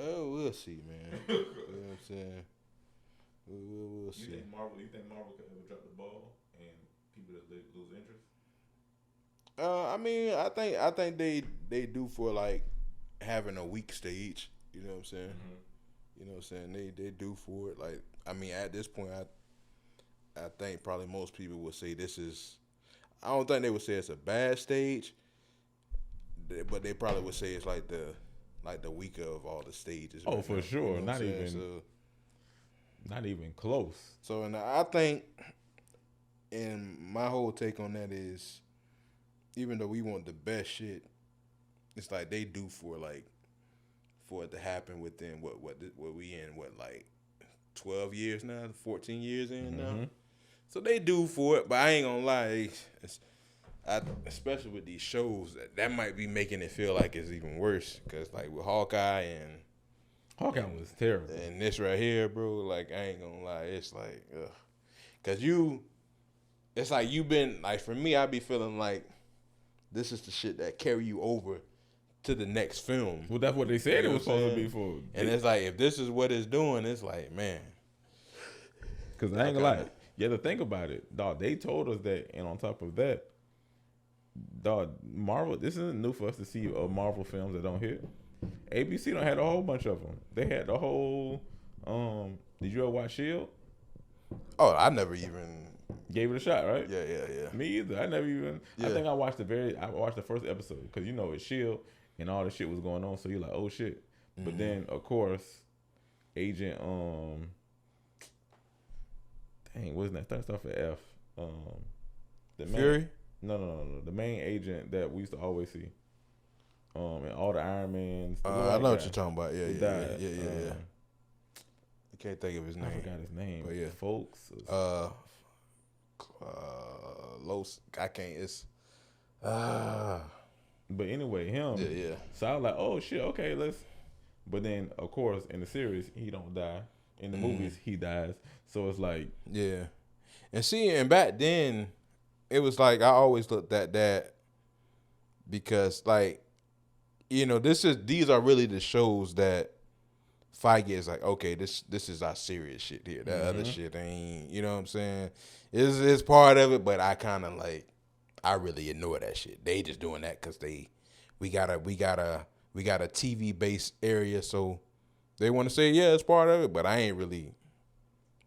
We'll see, man. You know what I'm saying? We'll see. You think Marvel could ever drop the ball and people just lose interest? I mean, I think they do for like having a weak stage. You know what I'm saying? Mm-hmm. You know what I'm saying? They do for it. Like, I mean, at this point, I think probably most people would say this is. I don't think they would say it's a bad stage, but they probably would say it's like the weaker of all the stages. Oh, right for now. sure. You know what Not I'm saying? even. Not even close. So, and I think, and my whole take on that is, even though we want the best shit, it's like they do for it to happen within what we in like 12 years now, 14 years in now. So they do for it, but I ain't gonna lie, especially with these shows, that might be making it feel like it's even worse. Cause like with Hawkeye was terrible. and this right here, bro, like I ain't gonna lie, it's like, ugh. Cause it's like you been like for me, I be feeling like this is the shit that carry you over to the next film. Well, that's what they said it was supposed to be for. And it's like if this is what it's doing, it's like, man. Cause I ain't gonna lie, you have to think about it, dog. They told us that, and on top of that, dog, Marvel. This isn't new for us to see Marvel films that don't hit. ABC don't had a whole bunch of them. They had the whole. Did you ever watch Shield? Oh, I never even gave it a shot, right? Yeah. Me either. I never even. Yeah. I think I watched the first episode because it's Shield and all the shit was going on. So you're like, oh shit. Mm-hmm. But then of course, Agent dang, wasn't that stuff for F? The Fury? No. The main agent that we used to always see. And all the Iron Mans. I know what you're talking about. Yeah. I can't think of his name. I forgot his name. But yeah, folks. Los. I can't. It's. But anyway, him. Yeah. So I was like, oh shit, okay, let's. But then, of course, in the series, he don't die. In the movies, he dies. So it's like, yeah. And back then, it was like I always looked at that because, like, you know, these are really the shows that Feige is like, okay, this is our serious shit here. That other shit ain't, you know what I'm saying? It's part of it, but I kind of like, I really ignore that shit. They just doing that because we got a TV based area, so they want to say yeah, it's part of it, but I ain't really.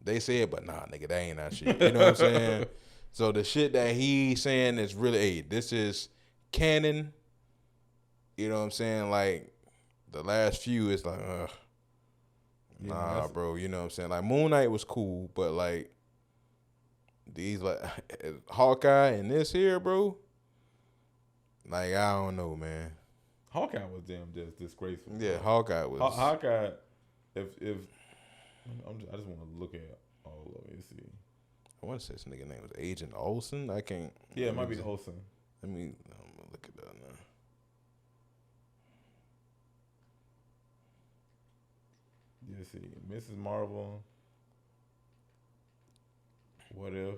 They say it, but nah, nigga, that ain't our shit. You know what I'm saying? So the shit that he's saying is really, hey, this is canon. You know what I'm saying? Like the last few is like, nah, bro. You know what I'm saying? Like Moon Knight was cool, but like these like Hawkeye and this here, bro. Like I don't know, man. Hawkeye was damn just disgraceful. Yeah, Hawkeye was. Hawkeye, if I just want to look at all of it. See. I want to say this nigga name was Agent Olsen. I can't. Yeah, it might be Olsen. I'm gonna look it up now. Yeah, see, Mrs. Marvel. What if?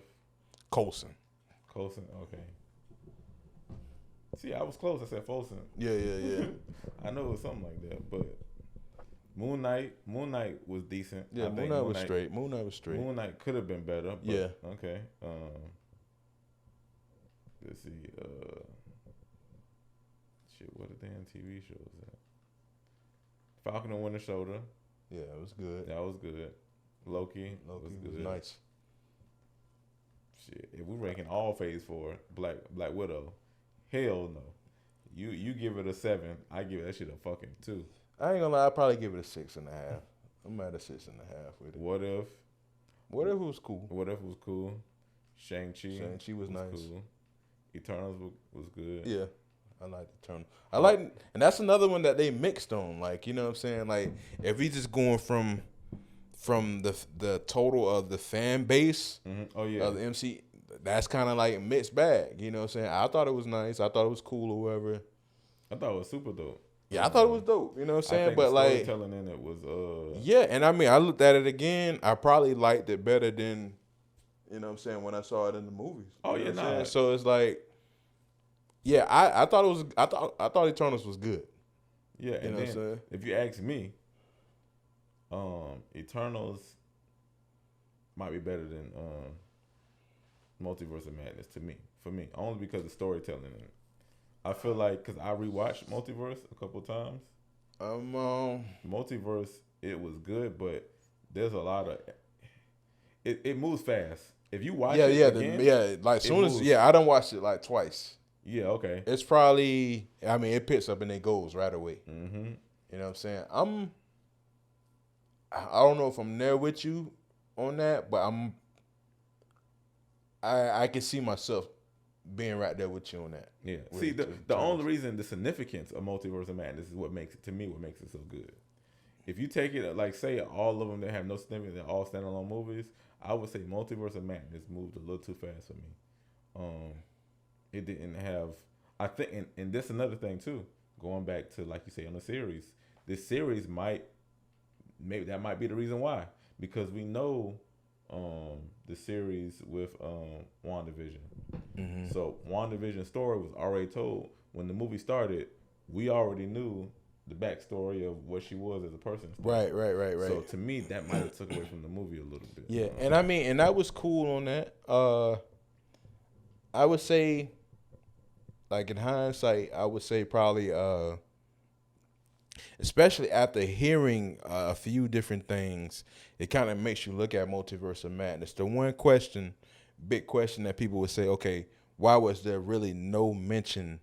Coulson. Okay. See, I was close. I said Folsom. Yeah. I know it was something like that, but Moon Knight was decent. Yeah, Moon Knight was straight. Moon Knight could have been better. But, yeah. Okay. Let's see. Shit, what a damn TV show is that? Falcon and Winter Soldier. Yeah, it was good. That was good. Loki was good. Nice. Shit, if we're ranking all Phase 4, Black Widow, hell no. You give it a 7. I give that shit a fucking 2. I ain't gonna lie, I'd probably give it a 6.5. I'm at a 6.5 with it. What if it was cool? Shang-Chi was nice. Cool. Eternals was good. Yeah. I like Eternals. And that's another one that they mixed on. Like, you know what I'm saying? Like, if we just going from the total of the fan base of the MC, that's kind of like a mixed bag. You know what I'm saying? I thought it was nice. I thought it was cool or whatever. I thought it was super dope. Yeah, I thought it was dope. You know what I'm saying? But like storytelling in it was yeah, and I mean, I looked at it again. I probably liked it better than, you know what I'm saying, when I saw it in the movies. Oh yeah, nah. So it's like, yeah, I thought Eternals was good. Yeah, and then if you ask me, Eternals might be better than Multiverse of Madness for me, only because of storytelling in it. I feel like because I rewatched Multiverse a couple times. Multiverse, it was good, but there's a lot of it moves fast. If you watch it again, like soon as I done watched it like twice. Yeah, okay. It's probably, I mean, it picks up and it goes right away. Mm-hmm. You know what I'm saying? I don't know if I'm there with you on that, but I can see myself being right there with you on that. Yeah. See, the only reason, the significance of Multiverse of Madness is what makes it so good. If you take it, like, say, all of them that have no significance, they're all standalone movies, I would say Multiverse of Madness moved a little too fast for me. It didn't have, I think, and this another thing, too, going back to, like you say, on the series, this series maybe that might be the reason why, because we know the series with WandaVision. Mm-hmm. So WandaVision's story was already told. When the movie started, we already knew the backstory of what she was as a person. Right. So to me, that might have took away from the movie a little bit. Yeah, and I mean, and that was cool on that. I would say, like in hindsight, I would say probably, especially after hearing a few different things, it kind of makes you look at Multiverse of Madness. The one big question that people would say, okay, why was there really no mention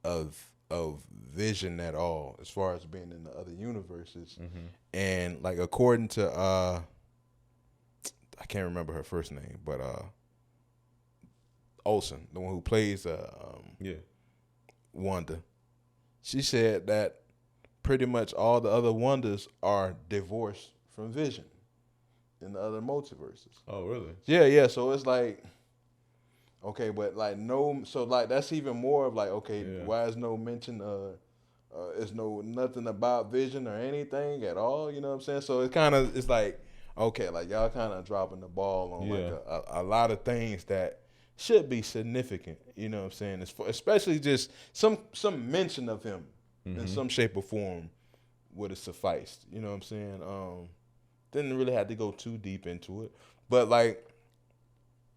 of Vision at all, as far as being in the other universes? Mm-hmm. And like according to I can't remember her first name, but Olsen, the one who plays Wanda, she said that pretty much all the other Wandas are divorced from Vision in the other multiverses. Oh, really? Yeah. So it's like, okay, but like no, so like that's even more of like, okay, why is no mention is nothing about Vision or anything at all? You know what I'm saying? So it's like, okay, like y'all kind of dropping the ball on like a lot of things that should be significant. You know what I'm saying? Especially just some mention of him in some shape or form would have sufficed. You know what I'm saying? Didn't really have to go too deep into it, but like,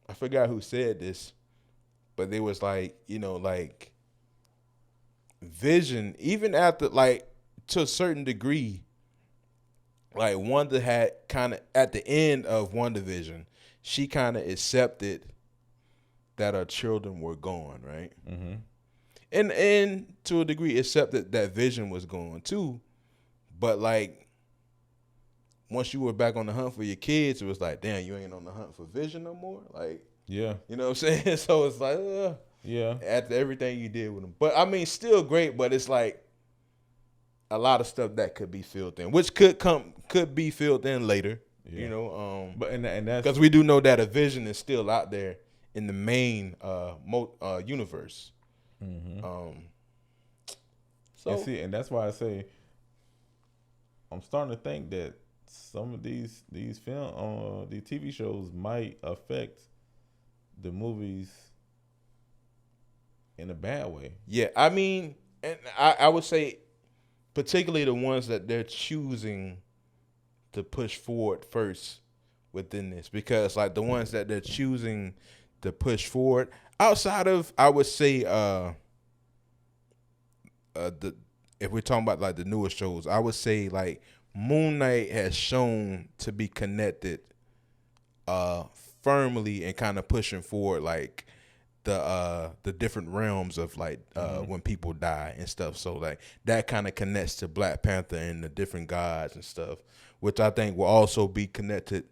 I forgot who said this, but they was like, you know, like Vision, even after, like, to a certain degree, like Wanda had kind of, at the end of WandaVision, she kind of accepted that her children were gone, right? Mm-hmm. And to a degree accepted that Vision was gone too, but like, once you were back on the hunt for your kids, it was like, damn, you ain't on the hunt for Vision no more? Like, yeah. You know what I'm saying? So it's like, after everything you did with them. But I mean, still great, but it's like a lot of stuff that could be filled in, which could be filled in later, you know? But and that's because we do know that a Vision is still out there in the main universe. Mm-hmm. And that's why I say I'm starting to think that some of these film these TV shows might affect the movies in a bad way. Yeah, I mean, and I would say particularly the ones that they're choosing to push forward first within this, because like the ones that they're choosing to push forward outside of, I would say if we're talking about like the newer shows, I would say like Moon Knight has shown to be connected firmly and kind of pushing forward like the different realms of like when people die and stuff. So like that kind of connects to Black Panther and the different gods and stuff, which I think will also be connected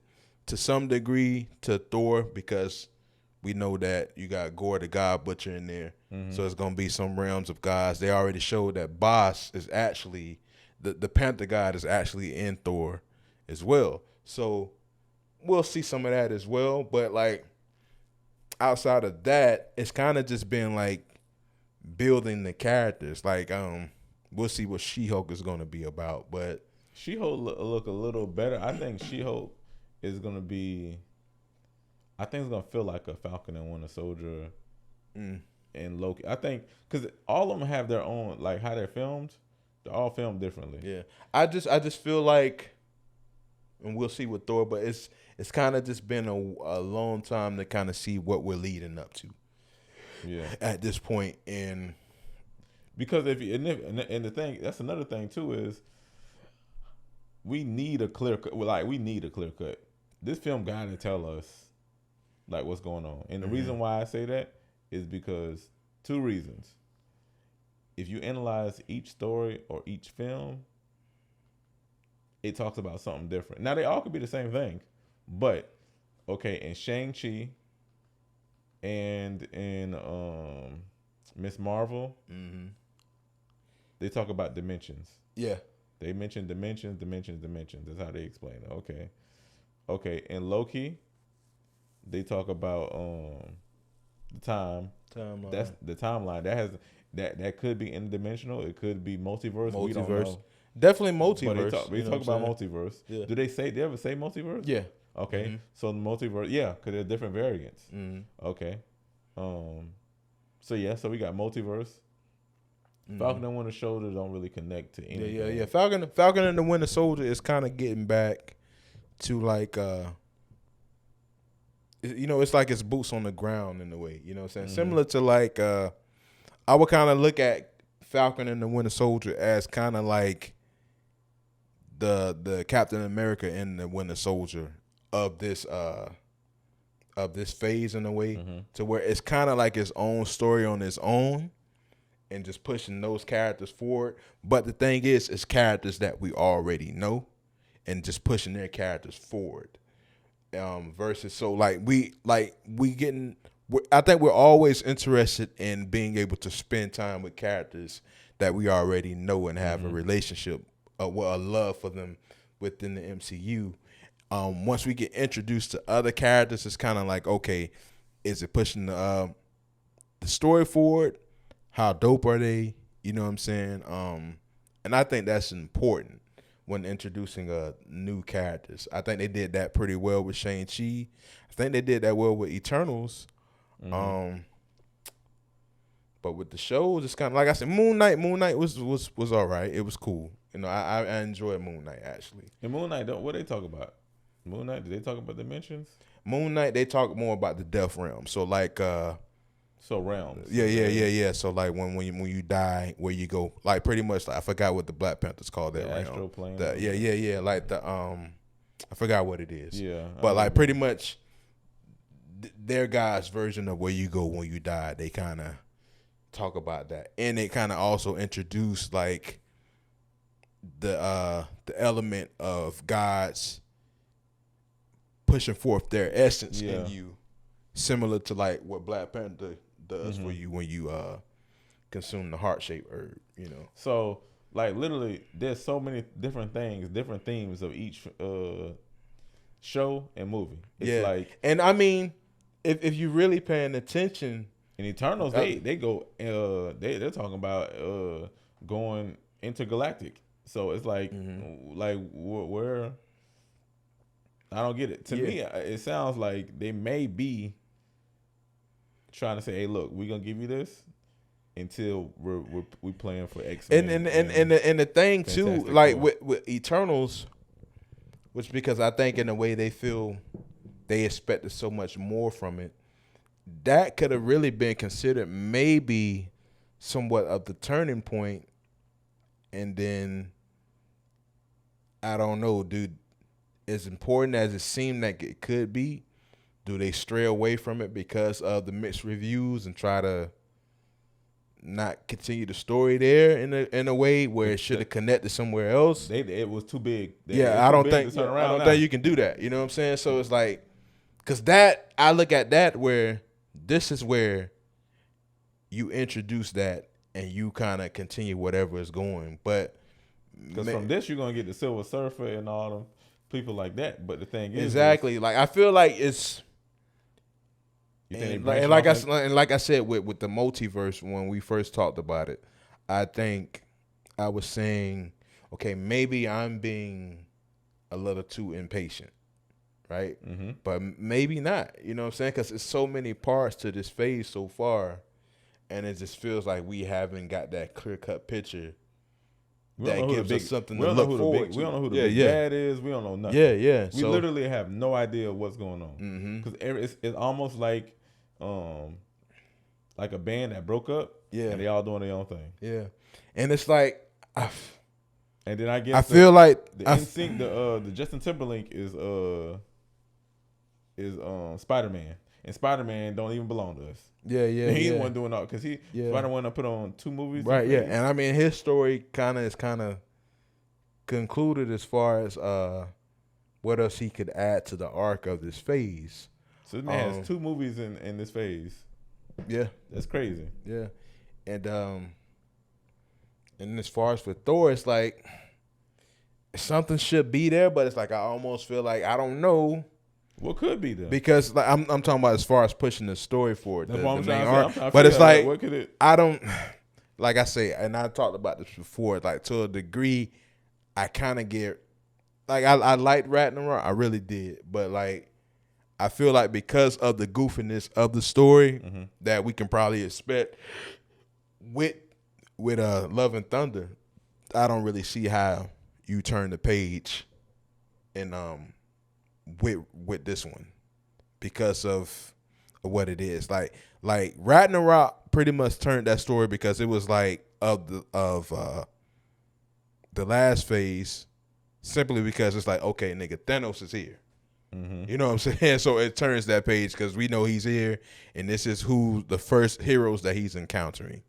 to some degree to Thor, because we know that you got Gore the God Butcher in there. Mm-hmm. So it's going to be some realms of gods. They already showed that Boss is actually, the Panther God is actually in Thor as well. So we'll see some of that as well. But like outside of that, it's kind of just been like building the characters. Like we'll see what She-Hulk is going to be about. But She-Hulk look a little better. I think She-Hulk is going to be, I think it's going to feel like a Falcon and Winter Soldier and Loki. I think because all of them have their own, like how they're filmed. They're all filmed differently. Yeah, I just feel like and we'll see with Thor. But it's kind of just been a long time to kind of see what we're leading up to Yeah. at this point. And Because and the thing, that's another thing too, is we need a clear cut. Like, we need a clear cut. This film got to tell us like what's going on. And the reason why I say that is because two reasons. If you analyze each story or each film, it talks about something different. Now, they all could be the same thing, but okay, in Shang-Chi and in Miss Marvel, they talk about dimensions. yeah, They mention dimensions. That's how they explain it. Okay. In Loki, they talk about the time. timeline. That's the timeline. That could be interdimensional. It could be multiverse. We don't know. Definitely multiverse. But they talk about multiverse. Yeah. Do they ever say multiverse? Yeah. Okay. So the multiverse, yeah, because there's different variants. Okay. So yeah, so we got multiverse. Falcon and Winter Soldier don't really connect to anything. Yeah. Falcon and the Winter Soldier is kind of getting back to like it's like it's boots on the ground in a way. You know what I'm saying? Similar to like I would kind of look at Falcon and the Winter Soldier as kind of like the Captain America and the Winter Soldier of this phase in a way, to where it's kind of like its own story on its own and just pushing those characters forward. But the thing is, it's characters that we already know and just pushing their characters forward. Versus so like we getting. I think we're always interested in being able to spend time with characters that we already know and have a relationship, a love for them within the MCU. Once we get introduced to other characters, it's kind of like, okay, is it pushing the story forward? How dope are they? You know what I'm saying? And I think that's important when introducing new characters. I think they did that pretty well with Shang-Chi. I think they did that well with Eternals. But with the shows, it's kind of like I said, Moon Knight was all right. It was cool. You know, I enjoyed Moon Knight actually. And Moon Knight, what they talk about? Moon Knight, did they talk about dimensions? Moon Knight, they talk more about the death realm. So like So realms. Yeah. So like when you die, where you go, like pretty much like, I forgot what the Black Panthers call that The realm. astral plane. Yeah. Like the I forgot what it is. Yeah. But like pretty much their guys' version of where you go when you die, they kind of talk about that, and they kind of also introduce like the element of gods pushing forth their essence in you, similar to like what Black Panther does for you when you consume the heart-shaped herb. You know. So like literally, there's so many different things, different themes of each show and movie. It's like, and I mean, if you really paying attention. in Eternals, they go they're talking about going intergalactic. So it's like where I don't get it. To me, it sounds like they may be trying to say, "Hey, look, we're gonna give you this until we playing for X-Men." And the thing too, Fantastic like Four. with Eternals, which because I think in a way they feel they expected so much more from it, that could have really been considered maybe somewhat of the turning point. And then I don't know, dude. As important as it seemed like it could be, do they stray away from it because of the mixed reviews and try to not continue the story there in a way where it should have connected somewhere else? It was too big. I don't think you can do that. You know what I'm saying? So it's like, because that, I look at that where this is where you introduce that and you kind of continue whatever is going. But because from this you're gonna get the Silver Surfer and all them people like that. But the thing is, exactly, like I feel like it's. And like I said with the multiverse when we first talked about it, I think I was saying, okay, maybe I'm being a little too impatient, right? But maybe not. You know what I'm saying? Because there's so many parts to this phase so far, and it just feels like we haven't got that clear-cut picture that gives us something we to don't know look who the forward big, to. we don't know who the yeah, big yeah. bad is. We don't know nothing. Yeah, yeah. We So literally have no idea what's going on because it's almost like a band that broke up. Yeah. And they all doing their own thing. yeah, and it's like And then I guess I feel like the NSYNC, the Justin Timberlake is Spider-Man, and Spider-Man don't even belong to us. yeah, yeah, He yeah. wasn't doing all because Spider-Man put on 2 movies. Right, yeah, and I mean his story is kind of concluded as far as what else he could add to the arc of this phase. So this man has 2 movies in this phase. Yeah, That's crazy. yeah, and as far as for Thor, it's like something should be there, but it's like I almost feel like I don't know. What could be there? Because like I'm talking about as far as pushing the story forward, That's the what I'm main trying to arc. say. I'm But it's like what could it? I don't, like I say, and I talked about this before. Like to a degree, I kind of get like I liked Ragnarok, I really did, but like I feel like because of the goofiness of the story that we can probably expect with Love and Thunder, I don't really see how you turn the page and with this one because of what it is. Like Ragnarok pretty much turned that story because it was like of the last phase, simply because it's like, okay, nigga, Thanos is here. You know what I'm saying? So it turns that page because we know he's here, and this is who the first heroes that he's encountering.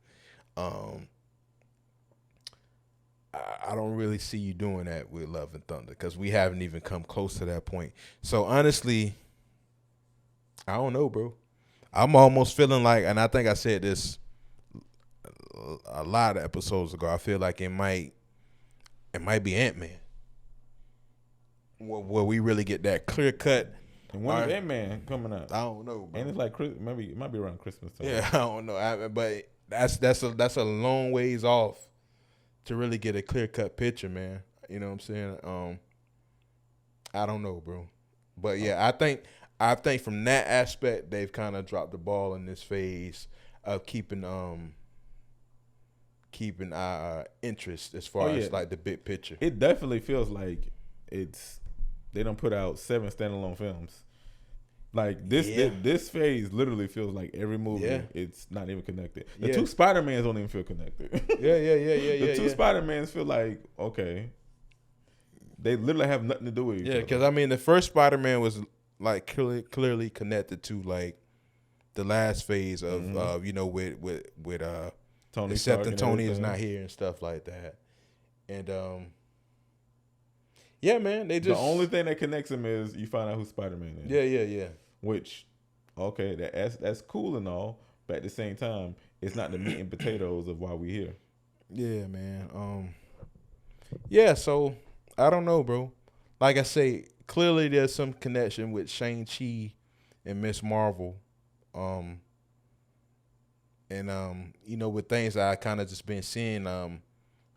I don't really see you doing that with Love and Thunder because we haven't even come close to that point. So honestly, I don't know, bro. I'm almost feeling like, and I think I said this a lot of episodes ago, I feel like it might be Ant-Man. Where we really get that clear cut. And when is Ant-Man coming out? I don't know, bro. And it's like maybe it might be around Christmas time. Yeah, I don't know. But that's a long ways off to really get a clear cut picture, man. You know what I'm saying? I don't know, bro. But yeah, I think from that aspect they've kind of dropped the ball in this phase of keeping our interest as far as like the big picture. It definitely feels like they don't put out 7 standalone films. Like this phase literally feels like every movie it's not even connected. The 2 Spider-Mans don't even feel connected. Yeah. The 2 Spider-Mans feel like, okay, they literally have nothing to do with each other. Yeah, because I mean the first Spider-Man was like clearly connected to like the last phase of you know with Tony accepting Tony is not here and stuff like that. And yeah, man, they just the only thing that connects them is you find out who Spider-Man is. Yeah. Which, okay, that's cool and all, but at the same time, it's not the meat and potatoes of why we here. Yeah, man. Yeah, so I don't know, bro. Like I say, clearly there's some connection with Shang-Chi and Miss Marvel. And you know, with things that I kind of just been seeing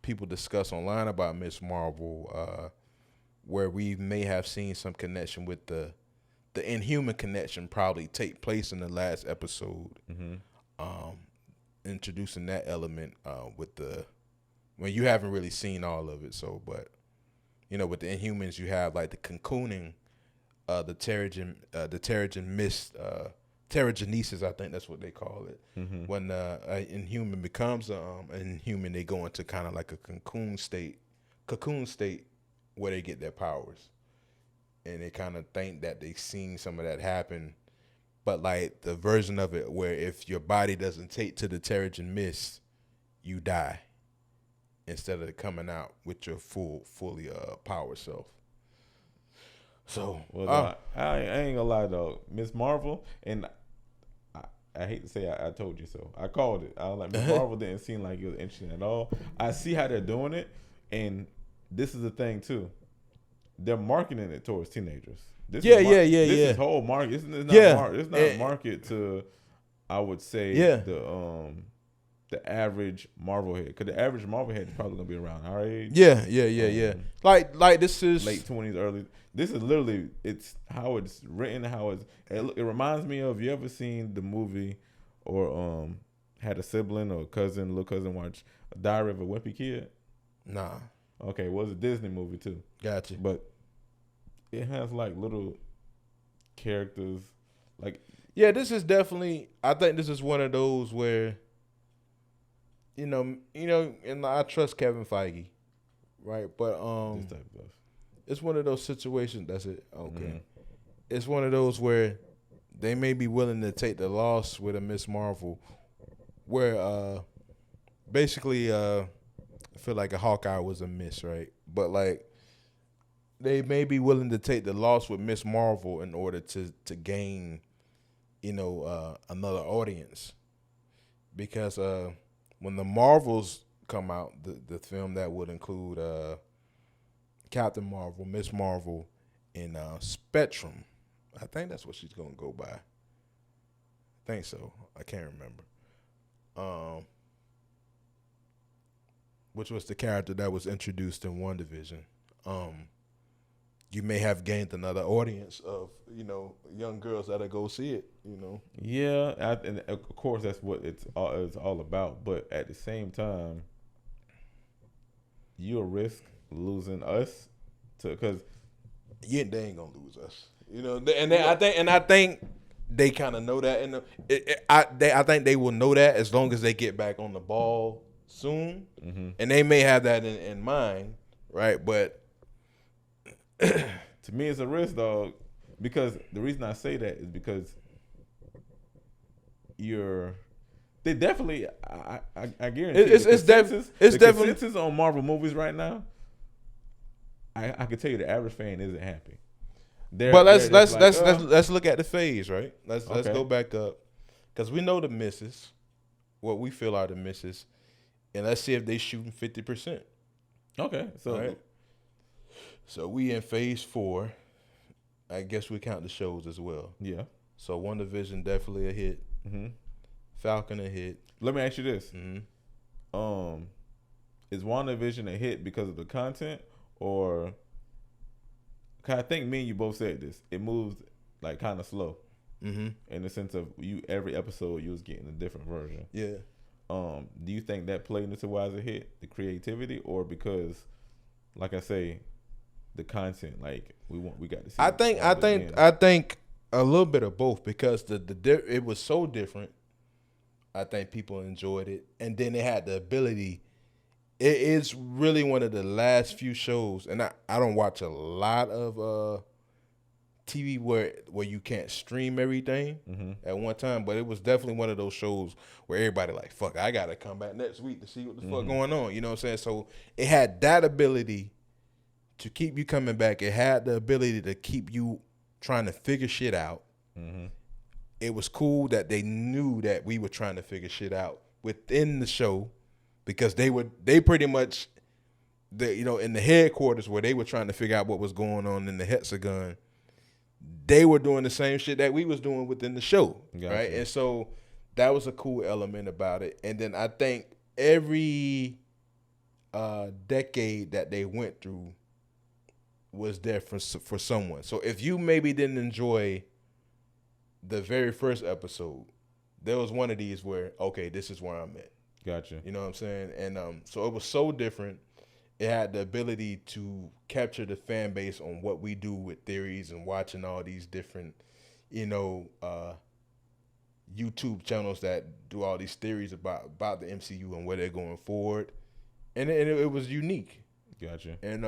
people discuss online about Miss Marvel, where we may have seen some connection with the Inhuman connection probably take place in the last episode, introducing that element with when you haven't really seen all of it. So, but you know, with the Inhumans, you have like the cocooning, the Terrigen mist, Terrigenesis, I think that's what they call it. When an Inhuman becomes an Inhuman, they go into kind of like a cocoon state where they get their powers. And they kind of think that they've seen some of that happen. But like the version of it where if your body doesn't take to the Terrigen mist, you die. Instead of coming out with your fully power self. So, well, I ain't gonna lie though, Miss Marvel, and I hate to say I told you so. I called it. I was like, Miss Marvel didn't seem like it was interesting at all. I see how they're doing it, and this is the thing too. They're marketing it towards teenagers. This is whole market. It's not market to, I would say, the average Marvel head, because the average Marvel head is probably gonna be around our age. Yeah. Like this is late 20s, early. This is literally it's how it's written, how it reminds me of. You ever seen the movie or had a sibling or cousin, little cousin watch Diary of a Wimpy Kid? Nah. Okay, well, it's a Disney movie too, Gotcha. but it has like little characters. Like, Yeah, this is definitely. I think this is one of those where, and I trust Kevin Feige, right? But this type of stuff. it's one of those situations. That's it. Okay. Mhm. It's one of those where they may be willing to take the loss with a Miss Marvel, where basically I feel like a Hawkeye was a miss, right? But like they may be willing to take the loss with Miss Marvel in order to gain, another audience, because when the Marvels come out, the film that would include Captain Marvel, Miss Marvel, and Spectrum. I think that's what she's gonna go by. I think so. I can't remember. Which was the character that was introduced in WandaVision. You may have gained another audience of young girls that'll go see it. Yeah, and of course that's what it's all about. But at the same time, you'll risk losing us because Yeah, they ain't gonna lose us. I think they kind of know that, and I think they will know that as long as they get back on the ball soon, and they may have that in mind, right? But to me it's a risk, dog. Because the reason I say that is because they definitely I guarantee it's definitely consensus on Marvel movies right now. I can tell you the average fan isn't happy. But let's look at the phase, right? Let's Okay. go back up, because we know the misses, what we feel are the misses, and let's see if they shooting 50%. Okay, so Right. So we in phase 4. I guess we count the shows as well. yeah. So WandaVision definitely a hit. hmm Falcon a hit. Let me ask you this: hmm Is WandaVision a hit because of the content, or? 'Cause I think me and you both said this. It moves like kind of slow hmm in the sense of every episode you was getting a different version. Yeah. Do you think that played into why it's a hit, the creativity, or because, like I say, the content? Like we got to see. I think a little bit of both, because it was so different. I think people enjoyed it, and then it had the ability. It is really one of the last few shows, and I don't watch a lot of TV where you can't stream everything at one time, but it was definitely one of those shows where everybody like, fuck, I gotta come back next week to see what the fuck going on. You know what I'm saying? So it had that ability to keep you coming back. It had the ability to keep you trying to figure shit out. It was cool that they knew that we were trying to figure shit out within the show, because they pretty much, in the headquarters where they were trying to figure out what was going on in the hexagon, they were doing the same shit that we was doing within the show, Gotcha. right? And so that was a cool element about it. And then I think every decade that they went through was there for someone. So if you maybe didn't enjoy the very first episode, there was one of these where, okay, this is where I'm at. Gotcha. You know what I'm saying? And so it was so different. It had the ability to capture the fan base on what we do with theories and watching all these different, YouTube channels that do all these theories about the MCU and where they're going forward. And it was unique. Gotcha. And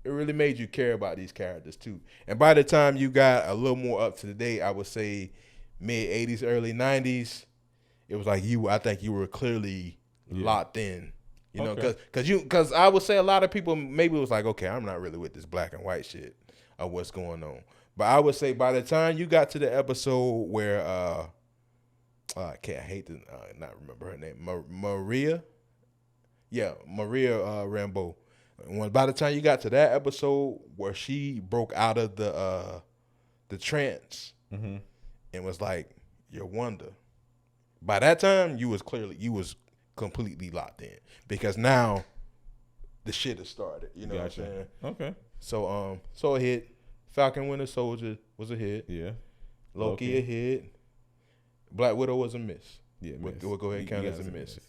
it really made you care about these characters too. And by the time you got a little more up to the date, I would say mid 80s, early 90s, it was like I think you were clearly locked in. Okay. Because I would say a lot of people maybe was like, okay, I'm not really with this black and white shit of what's going on. But I would say by the time you got to the episode where I hate to not remember her name, Maria Rambeau. By the time you got to that episode where she broke out of the trance and was like, you're Wanda. By that time, you was completely locked in, because now the shit has started. You know Gotcha. what I'm saying? Okay. So a hit. Falcon Winter Soldier was a hit. Yeah. Loki a hit. Black Widow was a miss. Yeah. We'll go ahead and count as a miss. miss.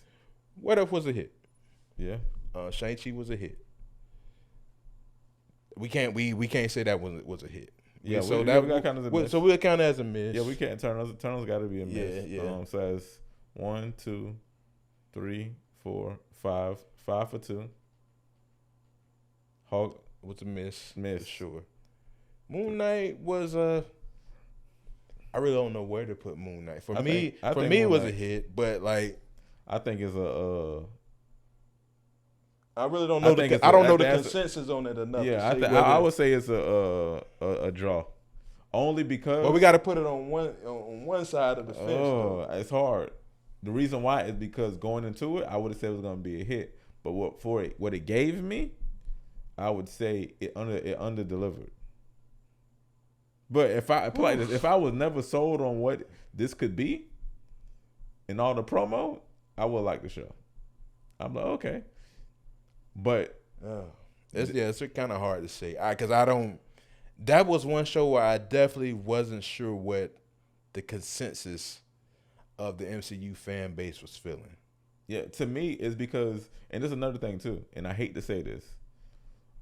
What if was a hit? Yeah. Shang-Chi was a hit. we can't say that was a hit. Yeah, so we that got kind of a miss. so we'll count it as a miss. Yeah, we can't. Eternals got to be a miss. Yeah. So that's 1, 2, 3, 4, 5. 5 for 2. Hulk was a miss. Miss. For sure. Moon Knight was a. I really don't know where to put Moon Knight. For me, it was a hit, but like I think it's a. I really don't know. I don't know the consensus on it enough. Yeah, I would say it's a draw, only because. Well, we got to put it on one side of the fence. Oh, it's hard. The reason why is because going into it, I would have said it was going to be a hit, but what it gave me, I would say it under delivered. But if I was never sold on what this could be, in all the promo, I would like the show. I'm like, okay. But it's kind of hard to say because I don't. That was one show where I definitely wasn't sure what the consensus of the MCU fan base was feeling. Yeah, to me, it's because, and there's another thing too, and I hate to say this.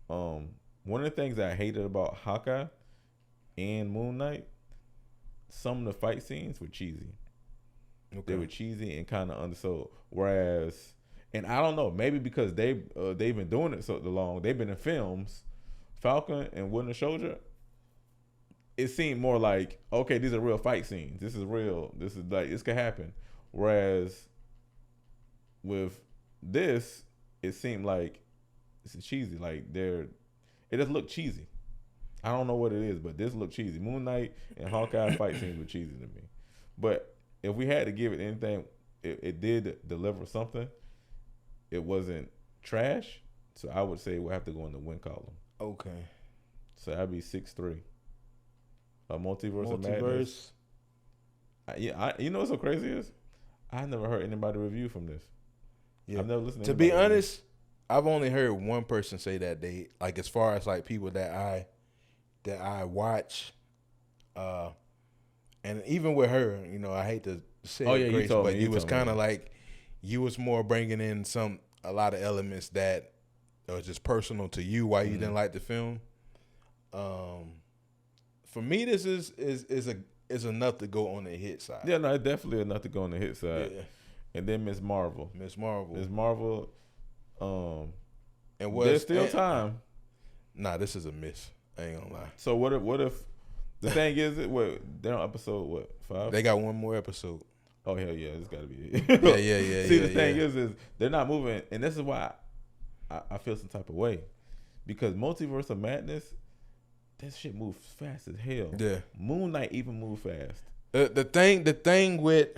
One of the things I hated about Hawkeye and Moon Knight, some of the fight scenes were cheesy. Okay. They were cheesy and kind of undersold. Whereas, and I don't know, maybe because they've been doing it so long, they've been in films. Falcon and Winter Soldier, it seemed more like, okay, these are real fight scenes. This is real. This is like, this could happen. Whereas with this, it seemed like this is cheesy. Like it just looked cheesy. I don't know what it is, but this looked cheesy. Moon Knight and Hawkeye fight scenes were cheesy to me. But if we had to give it anything, it did deliver something. It wasn't trash, so I would say we'll have to go in the win column. Okay. So that'd be 6-3. A Multiverse of Madness. You know what's so crazy is? I never heard anybody review from this. Yeah. I've never listened to be honest, I've only heard one person say that they, like, as far as like people that I watch, and even with her, you know, I hate to say Grace, but you was kind of like, you was more bringing in a lot of elements that was just personal to you why you didn't like the film. For me, this is enough to go on the hit side. Yeah, no, it's definitely enough to go on the hit side. Yeah. And then Ms. Marvel. And there's still time. Nah, this is a miss. I ain't gonna lie. So what if the thing is, they're on episode 5? They got one more episode. Oh hell yeah, it's gotta be it. yeah. See, the thing is they're not moving, and this is why I feel some type of way, because Multiverse of Madness, that shit moves fast as hell. Yeah. Moon Knight even moved fast. The thing with,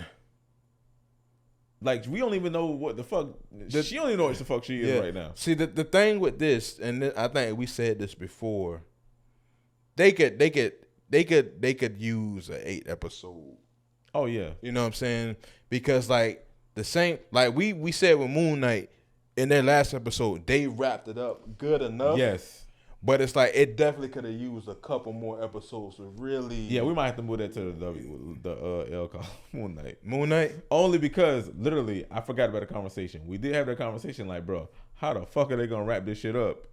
like, we don't even know what the fuck. She don't even know what the fuck she is right now. See, the thing with this, and I think we said this before, they could use an 8 episode. Oh yeah. You know what I'm saying? Because like the same, like we said with Moon Knight in their last episode, they wrapped it up good enough. Yes. But it's like it definitely could have used a couple more episodes to really. Yeah, we might have to move that to the L column. Moon Knight. Only because literally I forgot about the conversation. We did have that conversation, like, bro, how the fuck are they gonna wrap this shit up?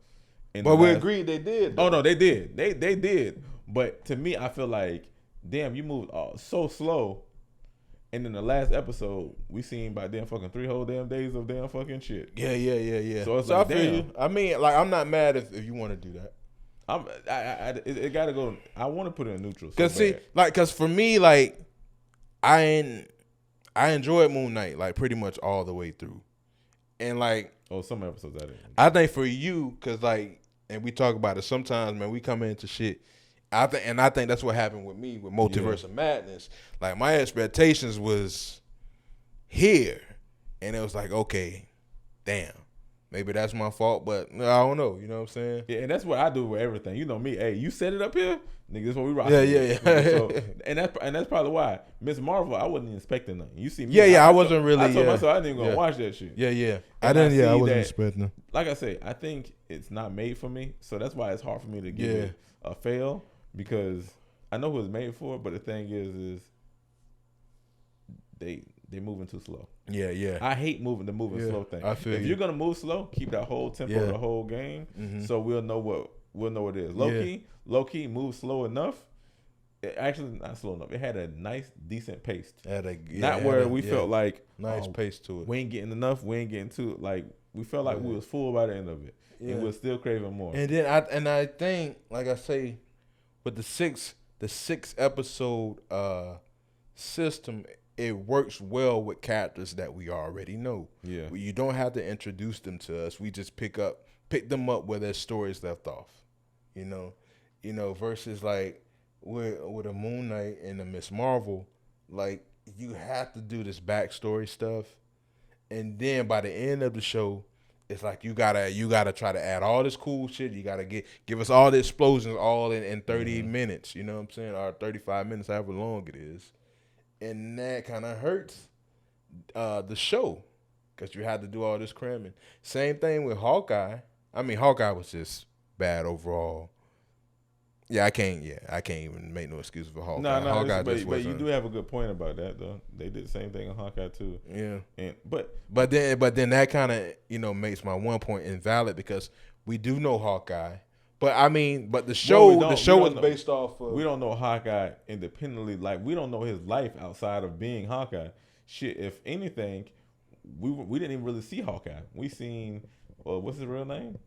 But we agreed they did. Though. Oh no, they did. They did. But to me, I feel like, damn, you moved so slow. And in the last episode, we seen about damn fucking 3 whole damn days of damn fucking shit. Yeah. So it's like, I feel you. I mean, like, I'm not mad if you want to do that. It gotta go. I want to put it in neutral. Cause for me, like, I enjoyed Moon Knight like pretty much all the way through, and like, some episodes I didn't. I think for you, cause like, and we talk about it sometimes, man. We come into shit. I think that's what happened with me with Multiverse of Madness. Like, my expectations was here, and it was like, okay, damn, maybe that's my fault, but I don't know. You know what I'm saying? Yeah, and that's what I do with everything. You know me. Hey, you set it up here, nigga. That's what we rock. Yeah. So, and that's probably why Ms. Marvel, I wasn't expecting nothing. You see me? Yeah. I wasn't really. I told myself I didn't even gonna watch that shit. Yeah. I didn't. Yeah, I wasn't expecting. Like I say, I think it's not made for me, so that's why it's hard for me to give it a fail. Because I know who it's made for, but the thing is they moving too slow. Yeah. I hate moving slow thing. I feel if you're gonna move slow, keep that whole tempo of the whole game, so we'll know we'll know what it is. Low key moves slow enough. It actually not slow enough. It had a nice, decent pace. Not where we felt like nice pace to it. We ain't getting enough. We ain't getting too like we felt like we was full by the end of it, and we're still craving more. And then I think, like I say, with the six episode system, it works well with characters that we already know. Yeah, you don't have to introduce them to us. We just pick them up where their stories left off. You know, versus like with a Moon Knight and a Miss Marvel, like you have to do this backstory stuff, and then by the end of the show, it's like you gotta try to add all this cool shit. You gotta give us all the explosions all in 30 minutes. You know what I'm saying, or 35 minutes, however long it is, and that kind of hurts the show because you had to do all this cramming. Same thing with Hawkeye. I mean, Hawkeye was just bad overall. Yeah, I can't even make no excuse for Hawkeye. No, Hawkeye but you do have a good point about that though. They did the same thing on Hawkeye too. Yeah, but then that kind of makes my one point invalid because we do know Hawkeye, but I mean, but the show was based off of. We don't know Hawkeye independently. Like we don't know his life outside of being Hawkeye. Shit, if anything, we didn't even really see Hawkeye. We seen what's his real name?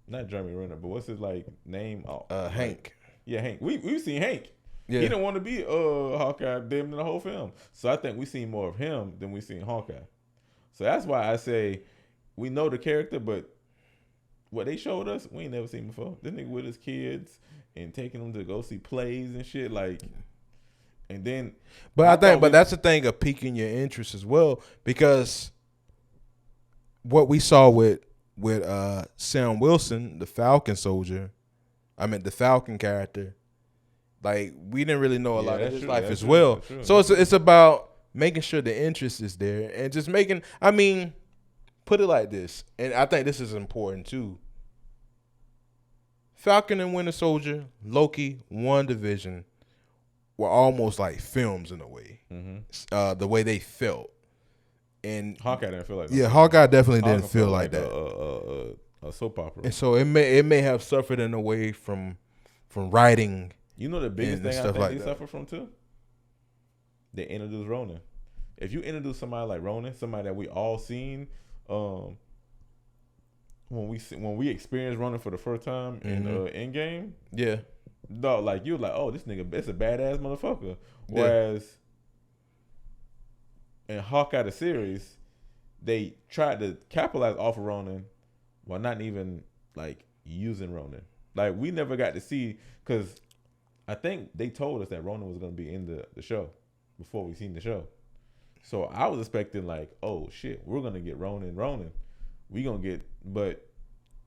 Not Jeremy Renner, but what's his name? Hank. Yeah, Hank. We've seen Hank. Yeah. He didn't want to be Hawkeye damn in the whole film. So I think we seen more of him than we seen Hawkeye. So that's why I say we know the character, but what they showed us, we ain't never seen before. This nigga with his kids and taking them to go see plays and shit, like, and then. But that's the thing of piquing your interest as well, because what we saw with Sam Wilson, the Falcon soldier, the Falcon character, like we didn't really know a lot of his life as well. So it's about making sure the interest is there and just making. I mean, put it like this, and I think this is important too. Falcon and Winter Soldier, Loki, WandaVision were almost like films in a way. Mm-hmm. The way they felt. And Hawkeye didn't feel like that. Yeah, Hawkeye definitely didn't feel like that. A soap opera. And so it may have suffered in a way from writing. You know the biggest thing I think like they suffer from too? They introduce Ronan. If you introduce somebody like Ronan, somebody that we all seen, when we experienced Ronan for the first time in Endgame, yeah, dog, like you're like, oh, this nigga, it's a badass motherfucker. Whereas in Hawkeye the series, they tried to capitalize off of Ronan while not even like using Ronan. Like we never got to see, because I think they told us that Ronan was going to be in the show before we seen the show. So I was expecting like, oh shit, we're going to get Ronan. We going to get, but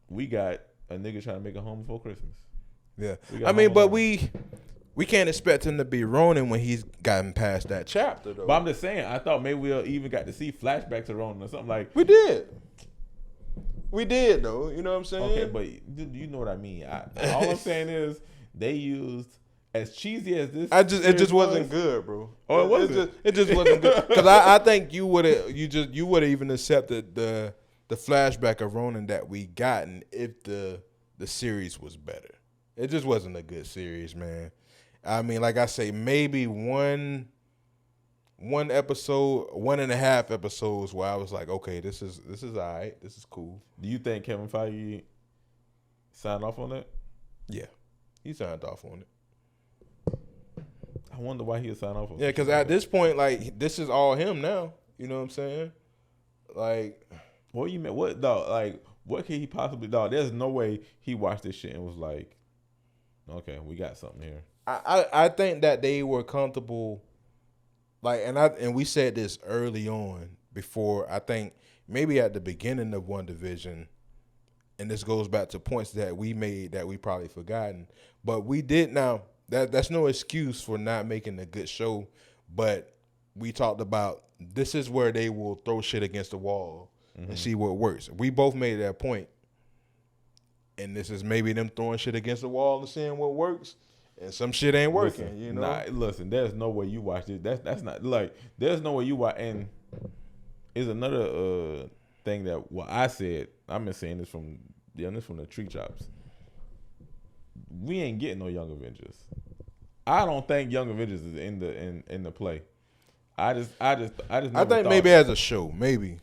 we got a nigga trying to make a home before Christmas. Yeah. I mean, but we can't expect him to be Ronan when he's gotten past that chapter, though. But I'm just saying, I thought maybe we'll even got to see flashbacks of Ronan or something like. We did. We did, though. You know what I'm saying? Okay, but you know what I mean. All I'm saying is they used, as cheesy as this. It just wasn't good, bro. Oh, it wasn't. It just wasn't good. Because I think you would have even accepted the flashback of Ronan that we gotten if the series was better. It just wasn't a good series, man. I mean, like I say, maybe one episode, 1.5 episodes where I was like, okay, this is all right. This is cool. Do you think Kevin Feige signed off on that? Yeah, he signed off on it. I wonder why he would sign off on it. Yeah, because at this point, like, this is all him now. You know what I'm saying? Like, what you mean? What, dog? Like, what could he possibly, dog? There's no way he watched this shit and was like, okay, we got something here. I think that they were comfortable, like, and we said this early on before. I think maybe at the beginning of WandaVision, and this goes back to points that we made that we probably forgotten, but we did. Now that's no excuse for not making a good show, but we talked about this is where they will throw shit against the wall and see what works. We both made that point, and this is maybe them throwing shit against the wall and seeing what works. And some shit ain't working, listen, you know. Listen, there's no way you watch it. That's not like there's no way you watch. And is another thing that what I said. I've been saying this from the Tree Chops. we ain't getting no Young Avengers. I don't think Young Avengers is in the play. I just never I think maybe as a show, maybe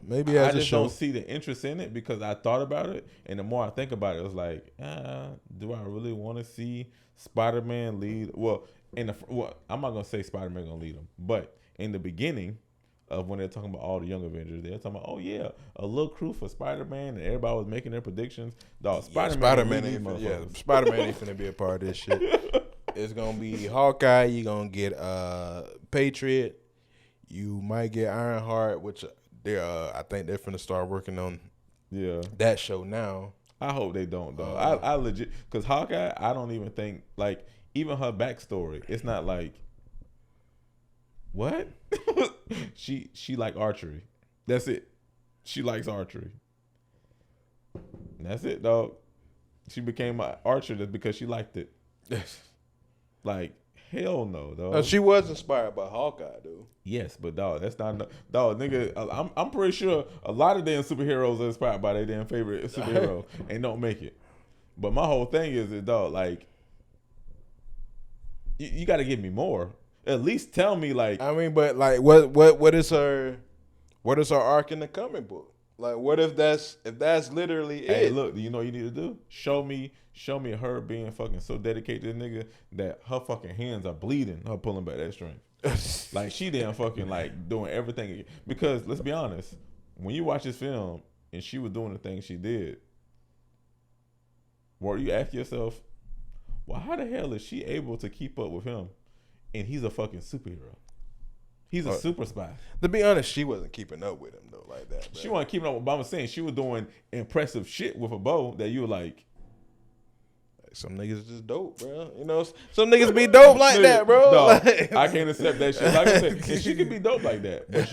maybe as I a just show. don't see the interest in it because I thought about it, and the more I think about it, it was like, do I really want to see Spider-Man lead? Well, I'm not gonna say Spider-Man gonna lead them, but in the beginning of when they're talking about all the Young Avengers, they're talking about, oh yeah, a little crew for Spider-Man, and everybody was making their predictions. Dog, Spider-Man ain't Spider-Man ain't finna be a part of this shit. It's gonna be Hawkeye. You gonna get Patriot. You might get Ironheart, which I think they're finna start working on that show now. I hope they don't, though. I legit, because Hawkeye, I don't even think, like, even her backstory, it's not like, what? she like archery. That's it. She likes archery. That's it, dog. She became an archer just because she liked it. Like, hell no, dog. She was inspired by Hawkeye, dude. Yes, but dog, that's not dog, nigga. I'm pretty sure a lot of damn superheroes are inspired by their damn favorite superhero and don't make it. But my whole thing is that, dog, like, you got to give me more. At least tell me, like, I mean, but like, what is her arc in the comic book? Like, what if that's literally hey, it? Look, you know what you need to do? Show me her being fucking so dedicated to the nigga that her fucking hands are bleeding, her pulling back that string. Like, she damn fucking, like, doing everything. Because, let's be honest, when you watch this film and she was doing the things she did, where you ask yourself, well, how the hell is she able to keep up with him and he's a fucking superhero? He's a super spy. To be honest, she wasn't keeping up with him, though, like that. Bro. She wasn't keeping up with Obama, saying she was doing impressive shit with a bow that you were like, some niggas just dope, bro. You know, some niggas be dope like that, bro. No, like, I can't accept that shit. Like I said, and she can be dope like that. But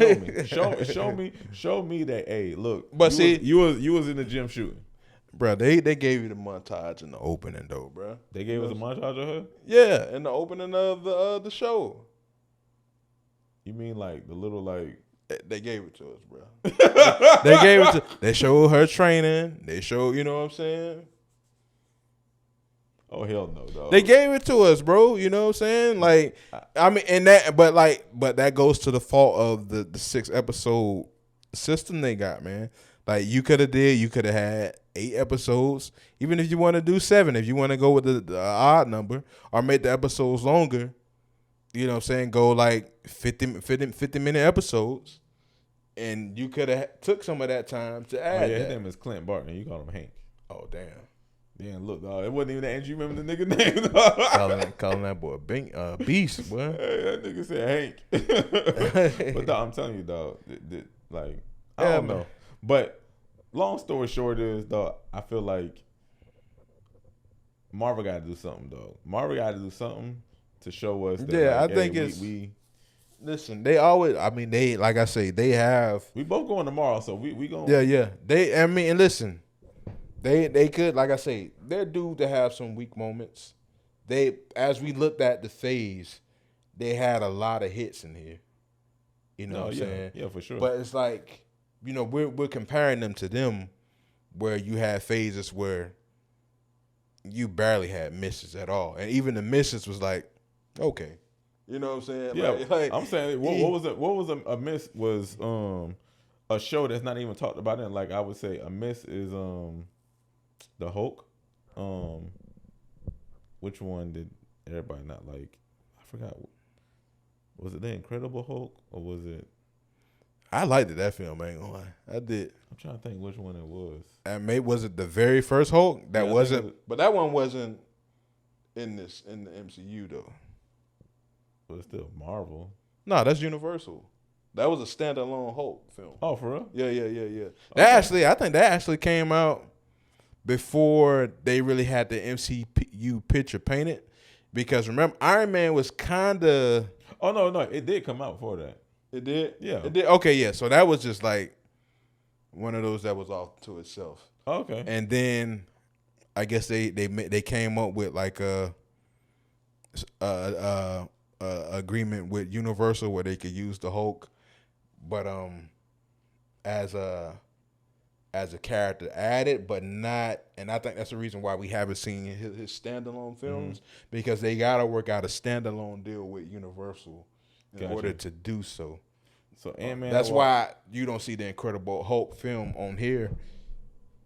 show me that. Hey, look. But you was in the gym shooting, bro. They gave you the montage in the opening, though, bro. They gave us a montage of her. Yeah, in the opening of the show. You mean like the little like? They gave it to us, bro. They gave it to. They showed her training. They showed, you know what I'm saying. Oh hell no, dog. They gave it to us, bro. You know what I'm saying? Like, I mean, and that, but that goes to the fault of the 6-episode system they got, man. Like, you could have had 8 episodes, even if you want to do 7, if you want to go with the odd number, or make the episodes longer. You know what I'm saying? Go like 50-minute episodes, and you could have took some of that time to add. His name is Clint Barton. You call him Hank. Oh damn. Damn, look, dog. It wasn't even that. And you remember the nigga name? Dog? calling that boy beast, boy. Hey, that nigga said Hank. But dog, I'm telling you, dog. Like, I don't know. But long story short is, dog, I feel like Marvel got to do something, dog. Marvel got to do something to show us that. Yeah, like, I think we listen. They always. I mean, they, like I say, they have. We both going tomorrow, so we going. Yeah. They. I mean, and listen. They could, like I say, they're due to have some weak moments. They, as we looked at the phase, they had a lot of hits in here. You know what I'm saying? Yeah, for sure. But it's like, you know, we're comparing them to them, where you had phases where you barely had misses at all, and even the misses was like, okay, you know what I'm saying? Yeah, like I'm saying what was a miss was a show that's not even talked about. And like I would say, a miss is the Hulk. Which one did everybody not like? I forgot. Was it the Incredible Hulk or was it? I liked that film. I ain't gonna lie, I did. I'm trying to think which one it was. And maybe was it the very first Hulk? That Yeah, wasn't. But that one wasn't in the MCU though. But it's still Marvel. No, that's Universal. That was a standalone Hulk film. Oh, for real? Yeah. Okay. I think that actually came out before they really had the MCU picture painted. Because remember, Iron Man was kind of. Oh no, it did come out before that. It did. Yeah, it did. Okay, yeah. So that was just like one of those that was off to itself. Okay. And then I guess they came up with like a agreement with Universal where they could use the Hulk, but as as a character added, but not. And I think that's the reason why we haven't seen his standalone films because they gotta work out a standalone deal with Universal in order to do so. So Ant-Man. That's why you don't see the Incredible Hulk film on here,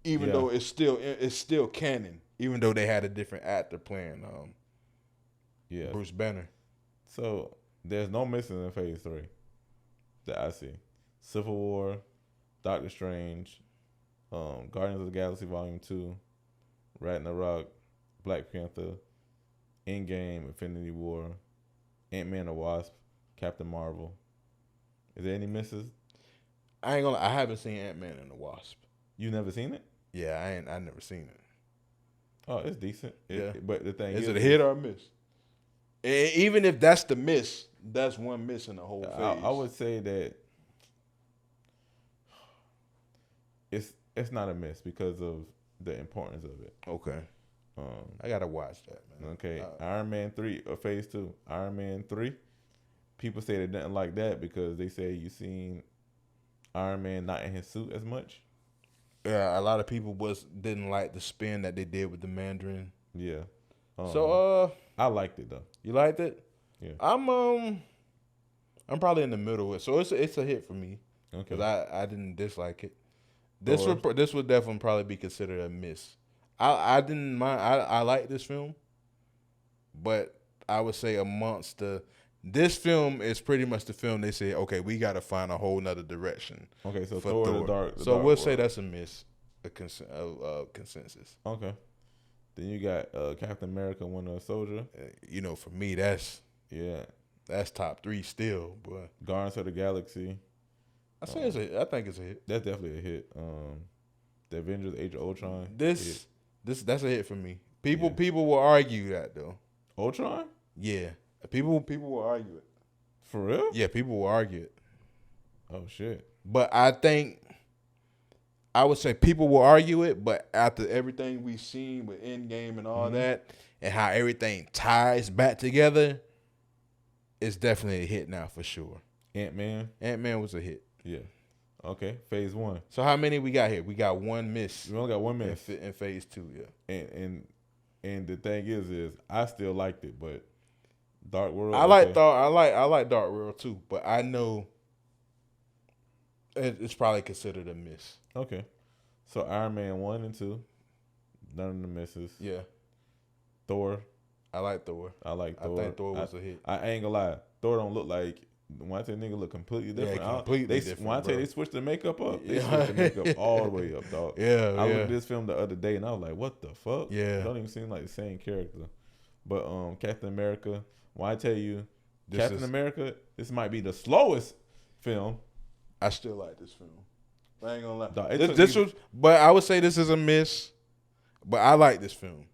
even though it's still canon. Even though they had a different actor playing Bruce Banner. So there's no missing in Phase 3 that I see. Civil War, Doctor Strange, Guardians of the Galaxy Volume 2, Ragnarok, Black Panther, Endgame, Infinity War, Ant-Man and the Wasp, Captain Marvel. Is there any misses? I ain't gonna. I haven't seen Ant-Man and the Wasp. You never seen it? Yeah, I never seen it. Oh, it's decent. Yeah, but the thing is it a hit or a miss? And even if that's the miss, that's one miss in the whole phase. I would say that it's not a miss because of the importance of it. Okay. I gotta watch that, man. Okay. Iron Man 3 or Phase 2. Iron Man 3. People say they didn't like that because they say you seen Iron Man not in his suit as much. Yeah, a lot of people didn't like the spin that they did with the Mandarin. Yeah. So I liked it though. You liked it? Yeah. I'm probably in the middle of it, so it's a hit for me. Okay. Because I didn't dislike it. This would definitely probably be considered a miss. I didn't mind. I like this film, but I would say this film is pretty much the film they say, okay, we got to find a whole nother direction. Okay, so for Thor. So we'll say that's a miss, a consensus. Okay. Then you got Captain America, Winter Soldier. For me, that's top 3 still, but Guardians of the Galaxy. I think it's a hit. That's definitely a hit. The Avengers: Age of Ultron. That's a hit for me. People will argue that though. Ultron? Yeah. People will argue it. For real? Yeah, people will argue it. Oh shit. But I would say people will argue it, but after everything we've seen with Endgame and all that, and how everything ties back together, it's definitely a hit now for sure. Ant-Man was a hit. Yeah. Okay. Phase 1. So how many we got here? We got one miss. We only got one miss in Phase 2. Yeah. And the thing is I still liked it, but Dark World. I like Dark World too, but I know it's probably considered a miss. Okay. So Iron Man 1 and 2, none of the misses. Yeah. Thor. I like Thor. I think Thor was a hit. I ain't gonna lie. Thor don't look like. When I tell nigga look completely different. Yeah, completely different. When I tell you they switched the makeup up, they switched the makeup all the way up, dog. Yeah, I looked at this film the other day and I was like, what the fuck? Yeah. It don't even seem like the same character. But Captain America, when I tell you Captain America, this might be the slowest film. I still like this film. I ain't gonna lie. Dog, but I would say this is a miss. But I like this film.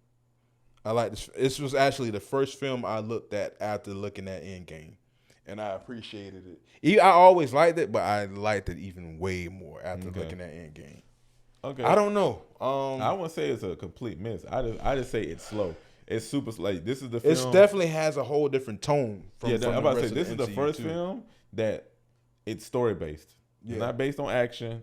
I like this. This was actually the first film I looked at after looking at Endgame. And I appreciated it. I always liked it, but I liked it even way more after looking at Endgame. Okay. I don't know. I wouldn't say it's a complete miss. I just say it's slow. It's super like this is the film. It definitely has a whole different tone. I'm about to say this is the first film that it's story based. It's not based on action.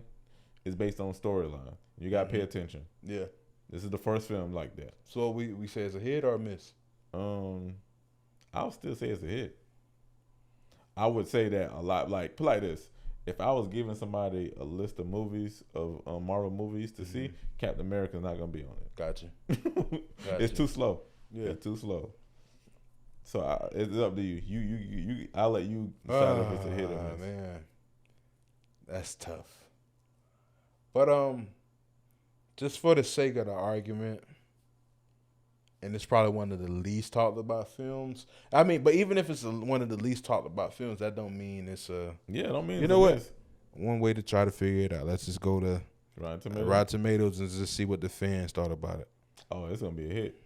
It's based on storyline. You gotta pay attention. Yeah. This is the first film like that. So we say it's a hit or a miss? I'll still say it's a hit. I would say that a lot. Like, put like this: if I was giving somebody a list of movies of Marvel movies to see, Captain America's not gonna be on it. Gotcha. It's too slow. Yeah, it's too slow. So it's up to you. You. I'll let you decide if it's a hit or not. Man, that's tough. But just for the sake of the argument, and it's probably one of the least talked about films. I mean, but even if it's one of the least talked about films, that don't mean it's a. Yeah, don't mean. You know what? One way to try to figure it out. Let's just go to Rotten Tomatoes and just see what the fans thought about it. Oh, it's gonna be a hit.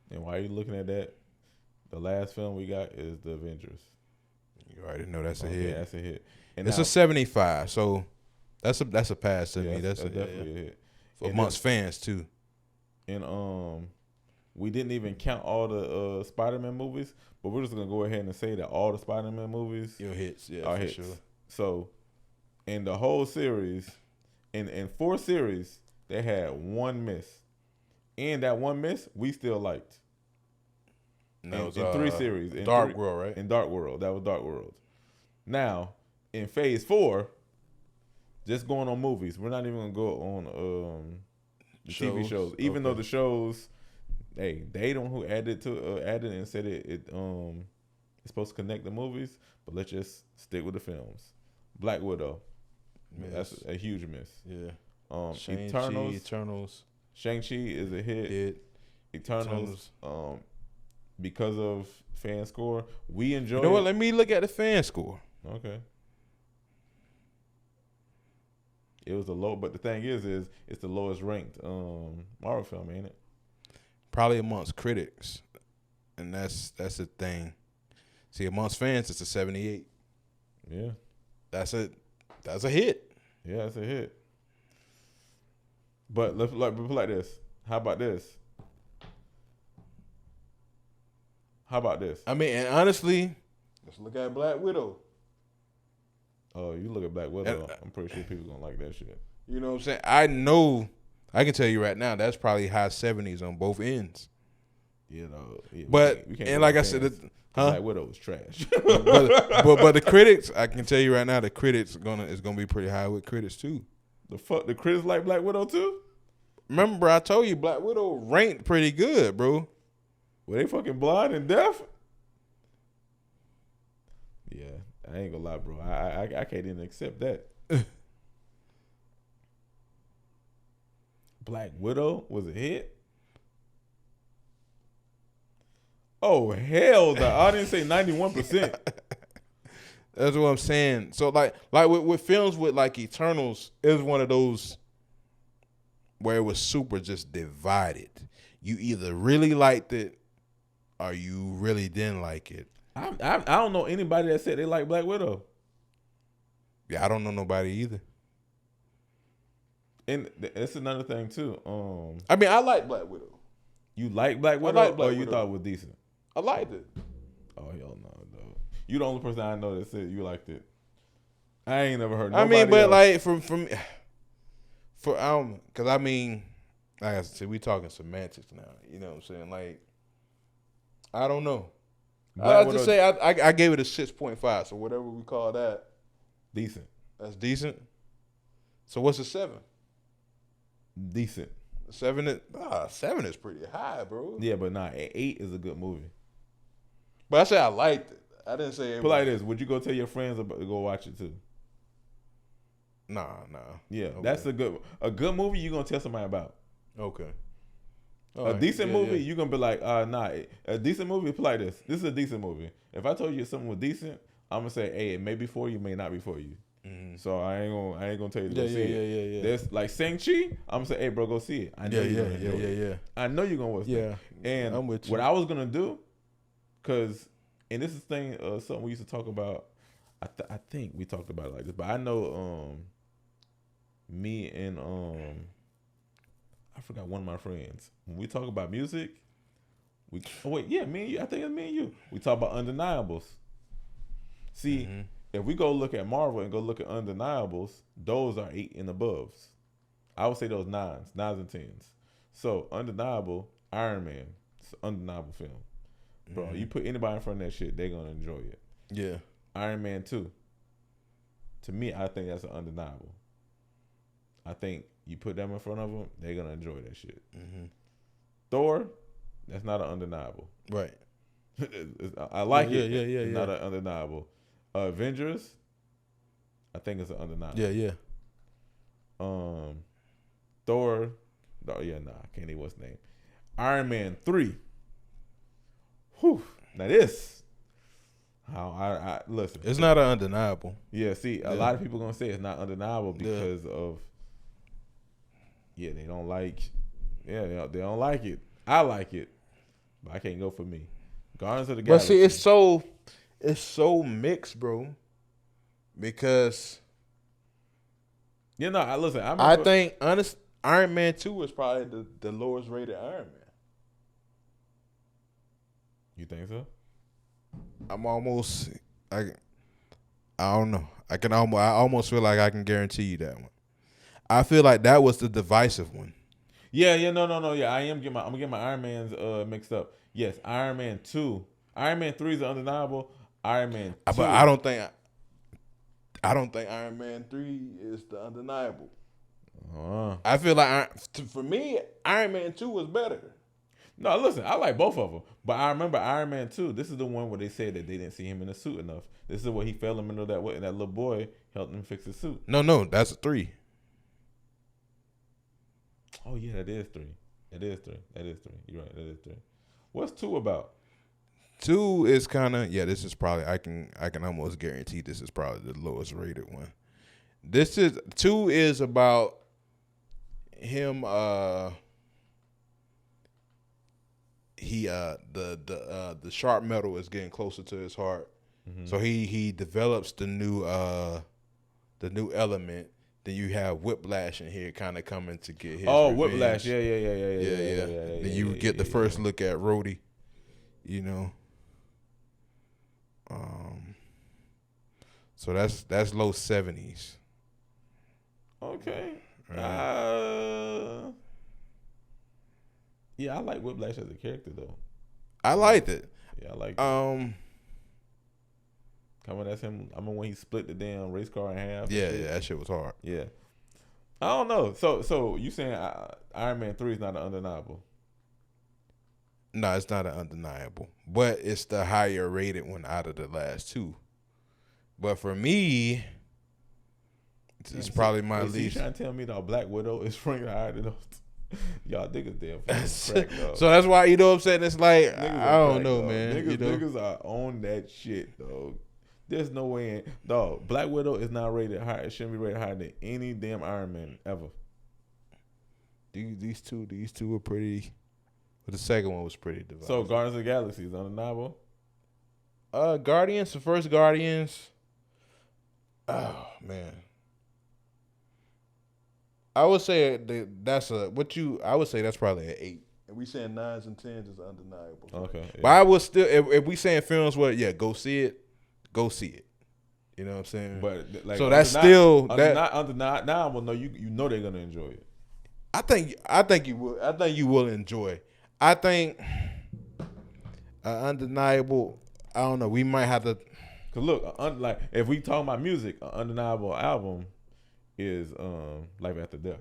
And while you're looking at that, the last film we got is The Avengers. You already know that's a hit. Yeah, that's a hit. And it's a 75, so that's a pass to me. That's definitely a hit. For amongst fans too. And we didn't even count all the Spider-Man movies, but we're just gonna go ahead and say that all the Spider-Man movies Your hits, yeah, are for hits. sure. So, in the whole series, in 4 series, they had one miss, and that one miss we still liked. And that was in 3 series, in Dark World, right? In Dark World, that was Dark World. Now, in Phase 4, just going on movies. We're not even gonna go on the TV shows, even though the shows, hey, they don't who added and said it's supposed to connect the movies, but let's just stick with the films. Black Widow, that's a huge miss. Yeah. Eternals. Shang-Chi is a hit. Eternals. Because of fan score, we enjoy. You know what? Let me look at the fan score. Okay. It was the low, but the thing is it's the lowest ranked Marvel film, ain't it? Probably amongst critics, and that's the thing. See, amongst fans, it's a 78. Yeah, that's a hit. Yeah, it's a hit. But let's put like this. How about this? I mean, and honestly, let's look at Black Widow. Oh, you look at Black Widow. I'm pretty sure people gonna like that shit. You know what I'm saying? I know. I can tell you right now, that's probably high 70s on both ends. You know, but we can't and like I said, Black Widow was trash. but the critics, I can tell you right now, the critics is gonna be pretty high with critics too. The critics like Black Widow too? Remember, I told you Black Widow ranked pretty good, bro. Were they fucking blind and deaf? Yeah, I ain't gonna lie, bro. I can't even accept that. Black Widow was a hit. Oh hell, the audience say 91%. That's what I'm saying. So like with films with like Eternals, it was one of those where it was super just divided. You either really liked it or you really didn't like it. I don't know anybody that said they like Black Widow. Yeah, I don't know nobody either. And that's another thing too. I mean, I like Black Widow. You like Black Widow, like Black or you Widow. thought it was decent? I liked it. Oh hell no, no. You the only person I know that said you liked it. I ain't never heard. I mean, but else. like because I mean, like I said, we talking semantics now. You know what I'm saying? Like, I don't know. I have to say I gave it a 6.5. So whatever we call that, decent. That's decent. So what's a 7? Decent. 7 is pretty high, bro. Yeah, but nah, 8 is a good movie. But I said I liked it. I didn't say it. Put like this: would you go tell your friends to go watch it too? Nah. Yeah, okay. That's a good movie. You gonna tell somebody about? Okay. A decent movie, you gonna be like, nah. A decent movie, play like this. This is a decent movie. If I told you something was decent, I'm gonna say, hey, it may be for you, may not be for you. Mm-hmm. So I ain't gonna tell you to go see it. Yeah. There's like Shang-Chi, I'm gonna say, hey, bro, go see it. I know you're gonna enjoy it. I know you're gonna watch it. And I'm with you. What I was gonna do, cause, and this is thing, something we used to talk about. I think we talked about it like this, but I know, me and I forgot one of my friends. When we talk about music, me and you. I think it's me and you. We talk about undeniables. See, if we go look at Marvel and go look at undeniables, those are 8 and aboves. I would say those 9s and 10s. So undeniable, Iron Man, it's an undeniable film, bro. You put anybody in front of that shit, they're gonna enjoy it. Yeah. Iron Man 2. To me, I think that's an undeniable. I think you put them in front of them, they're gonna enjoy that shit. Thor, that's not an undeniable. Right. I like it. Yeah. It's not an undeniable. Avengers, I think it's an undeniable. Yeah. Thor, I can't even what's the name. Iron Man 3. Whew. Now this, I listen. It's not an undeniable. Yeah. See, a lot of people gonna say it's not undeniable because of. Yeah, they don't like. Yeah, they don't like it. I like it, but I can't go for me. Guardians of the Galaxy. But see, it's so mixed, bro. Because I think honest Iron Man 2 is probably the lowest rated Iron Man. You think so? I'm almost. I don't know. I almost feel like I can guarantee you that one. I feel like that was the divisive one. Yeah. No. Yeah, I'm getting my Iron Man's mixed up. Yes, Iron Man 2. Iron Man 3 is undeniable. Iron Man 2. But I don't think Iron Man 3 is the undeniable. I feel like for me, Iron Man 2 was better. No, listen, I like both of them, but I remember Iron Man 2. This is the one where they said that they didn't see him in the suit enough. This is where he fell in the middle of that way, and that little boy helped him fix his suit. No, that's a 3. Oh yeah, that is 3. You're right. That is 3. What's 2 about? 2 is kind of this is probably I can almost guarantee this is probably the lowest rated one. 2 is about him. The sharp metal is getting closer to his heart, so he develops the new element. Then you have Whiplash in here, kind of coming to get his. Oh, revenge. Whiplash, yeah. Then you get the first look at Rhodey, you know. So that's low 70s. Okay. Right. Yeah, I like Whiplash as a character though. I liked it. Yeah, I like. Come on, that's him. I mean, when he split the damn race car in half. Yeah, that shit was hard. Yeah. I don't know. So you saying Iron Man 3 is not an undeniable? No, it's not an undeniable, but it's the higher rated one out of the last 2. But for me, it's probably my least. You trying to tell me that Black Widow is ranked higher than those? Y'all niggas damn crack, dog. So that's why, you know what I'm saying? It's like, Niggas I don't crack, know, dog. man. Niggas are on that shit, dog. There's no way dog. Black Widow is not rated higher. It shouldn't be rated higher than any damn Iron Man ever. These two were pretty. But the second one was pretty divided. So Guardians of the Galaxy is undeniable. Guardians, the first Guardians. Oh man, I would say I would say that's probably an 8. If we saying 9s and 10s is undeniable. Okay, yeah. But I would still, if we saying films where go see it. You know what I'm saying? But like, so that's still undeniable. No, you know they're gonna enjoy it. I think you will. I think you will enjoy. I think undeniable. I don't know. We might have to. Cause look, like if we talking about music, an undeniable album is Life After Death.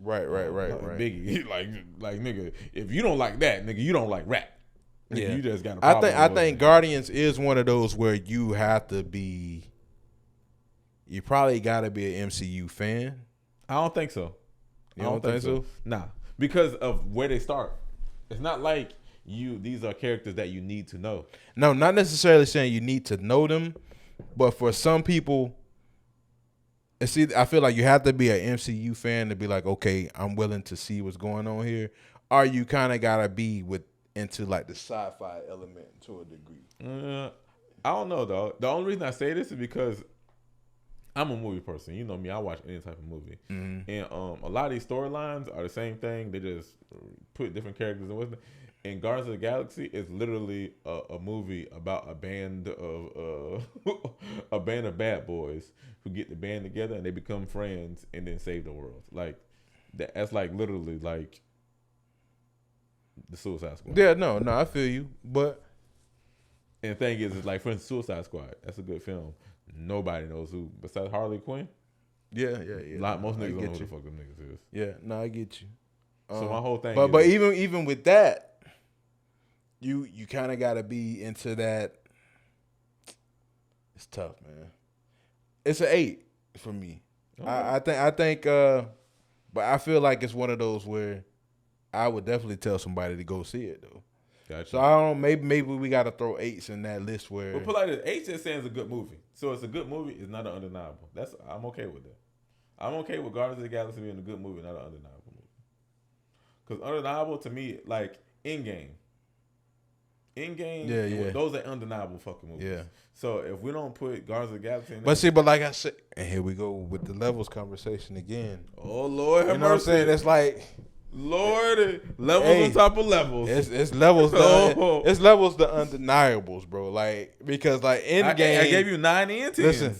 Right. Biggie, like nigga, if you don't like that, nigga, you don't like rap. Nigga, Yeah, you just got a problem. I think Guardians is one of those where you have to be. You probably got to be an MCU fan. I don't think so. You don't think so? Nah, because of where they start. It's not like these are characters that you need to know. No, not necessarily saying you need to know them, but for some people, I feel like you have to be an MCU fan to be like, okay, I'm willing to see what's going on here. Or you kind of gotta be into like the sci-fi element to a degree. I don't know though. The only reason I say this is because I'm a movie person. You know me. I watch any type of movie, and a lot of these storylines are the same thing. They just put different characters in with them. And Guardians of the Galaxy is literally a movie about a band of bad boys who get the band together and they become friends and then save the world. Like that's like literally like the Suicide Squad. Yeah, no, I feel you, but and the thing is like for instance, Suicide Squad. That's a good film. Nobody knows who besides Harley Quinn. Yeah. Most niggas don't know who the fuck them niggas is. Yeah, no, I get you. So my whole thing. But even with that. You kind of got to be into that. It's tough, man. It's an 8 for me. Okay. I think, but I feel like it's one of those where I would definitely tell somebody to go see it though. Gotcha. So I don't. Maybe we got to throw 8s in that list where. But put like this, 8 just saying it's a good movie. So it's a good movie. It's not an undeniable. I'm okay with that. I'm okay with Guardians of the Galaxy being a good movie, not an undeniable movie. Because undeniable to me, like Endgame. Yeah. Those are undeniable fucking movies. Yeah. So if we don't put Guardians of the Galaxy in there, but like I said, and here we go with the levels conversation again. Oh Lord, have you know mercy. What I'm saying? It's like Lord, levels Hey, on top of levels. It's levels. Oh. It's levels the undeniables, bro. Like because like Endgame. I gave you 9 and 10s. Listen,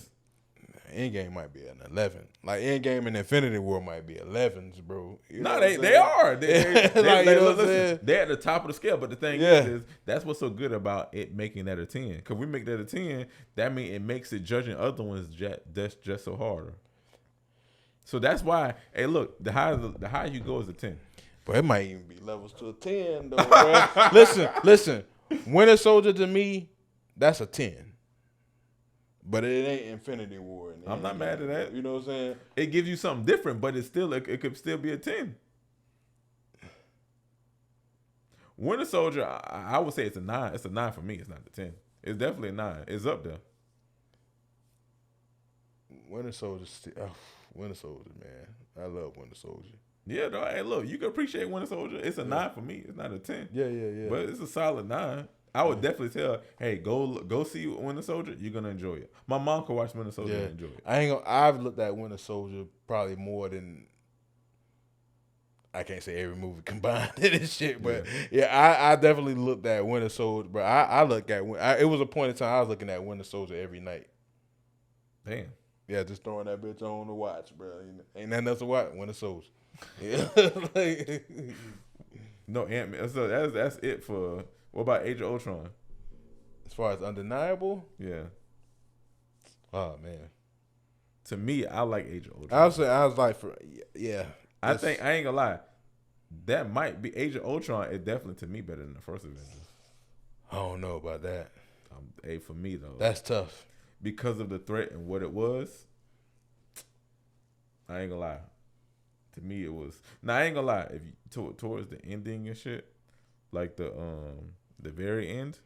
Endgame might be an 11. Like Endgame and Infinity War might be 11s, bro. You know No, what I'm they saying? are. They, Like, you know what I'm listen, saying? they're at the top of the scale. But the thing Yeah. is that's what's so good about it making that a 10. Because we make that a 10, that means it makes it judging other ones just so harder. So that's why, hey, look, the higher you go is a 10. But it might even be levels to a 10, though, bro. Listen. Winter Soldier to me, that's a 10. But it ain't Infinity War. And I'm not mad at that. You know what I'm saying? It gives you something different, but it's still it could still be a 10. Winter Soldier, I would say it's a 9. It's a 9 for me. It's not a 10. It's definitely a 9. It's up there. Winter Soldier, Winter Soldier, man. I love Winter Soldier. Yeah, though. Hey, look, you can appreciate Winter Soldier. It's a 9 for me. It's not a 10. Yeah. But it's a solid 9. I would definitely tell, hey, go see Winter Soldier. You're gonna enjoy it. My mom could watch Winter Soldier and enjoy it. I've looked at Winter Soldier probably more than I can't say every movie combined and shit, but I definitely looked at Winter Soldier. Bro, I look at it was a point in time I was looking at Winter Soldier every night. Damn. Yeah, just throwing that bitch on to watch, bro. Ain't nothing else to watch. Winter Soldier. Yeah. No, Ant-Man. So that's it for. What about Age of Ultron? As far as undeniable, Yeah. oh man. To me, I like Age of Ultron. I was like, yeah. I think I ain't gonna lie. That might be Age of Ultron. Is definitely to me better than the first Avengers. I don't know about that. Hey, for me though, That's tough. because of the threat and what it was. I ain't gonna lie. To me, it was. Now I ain't gonna lie. If you towards the ending and shit, like the very end.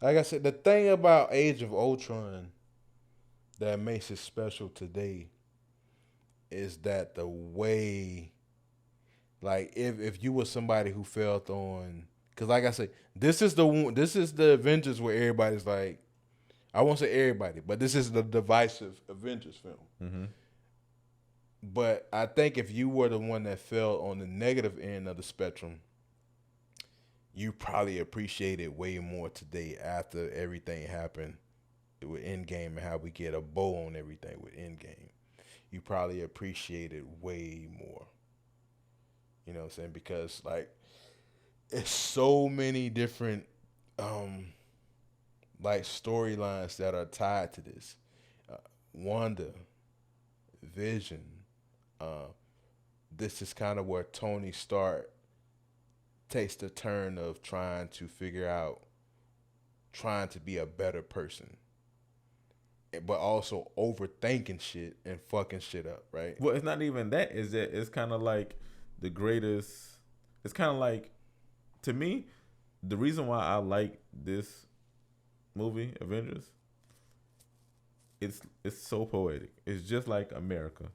Like I said, the thing about Age of Ultron that makes it special today is that the way, like, if you were somebody who felt on, because like I said, this is the Avengers where everybody's like, I won't say everybody, but this is the divisive Avengers film. Mm-hmm. But I think if you were the one that fell on the negative end of the spectrum, you probably appreciate it way more today after everything happened with Endgame and how we get a bow on everything with Endgame. You probably appreciate it way more. You know what I'm saying? Because like it's so many different like storylines that are tied to this. Wanda, Vision. This is kind of where Tony Stark takes the turn of trying to be a better person, but also overthinking shit and fucking shit up, right? Well, it's not even that. Is that it's kind of like the greatest. It's kind of like, to me, the reason why I like this movie, Avengers. It's so poetic. It's just like America.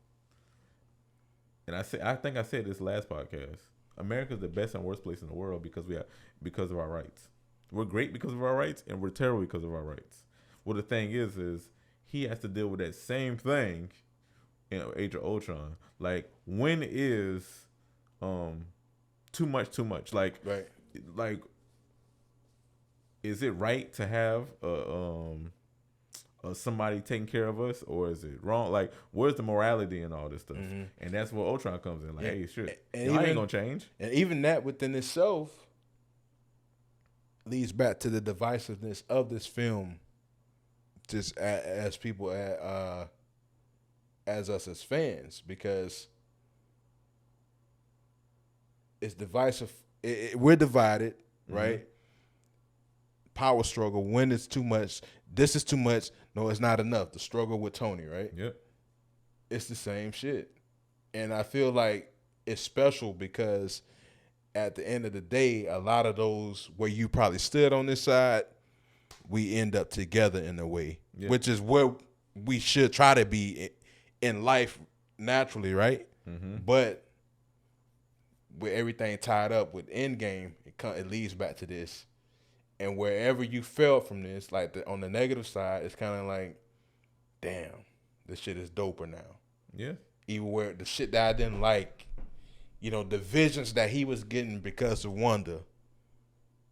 And I think I said this last podcast. America's the best and worst place in the world because of our rights. We're great because of our rights, and we're terrible because of our rights. Well, the thing is he has to deal with that same thing in Age of Ultron. Like, when is too much? Like, Right. Like, is it right to have somebody taking care of us, or is it wrong? Like, where's the morality in all this stuff? Mm-hmm. And that's where Ultron comes in. Like, hey, shit, and I even- ain't gonna change. And even that within itself leads back to the divisiveness of this film, just as people, as us as fans, because it's divisive. We're divided, right? Power struggle. When it's too much, this is too much. No, it's not enough. The struggle with Tony, right? Yep. It's the same shit. And I feel like it's special because at the end of the day, a lot of those where you probably stood on this side, we end up together in a way, which is where we should try to be in life naturally, right? Mm-hmm. But with everything tied up with Endgame, it leads back to this. And wherever you felt from this, like on the negative side, it's kind of like, damn, this shit is doper now. Yeah. Even where the shit that I didn't like the visions that he was getting because of Wanda.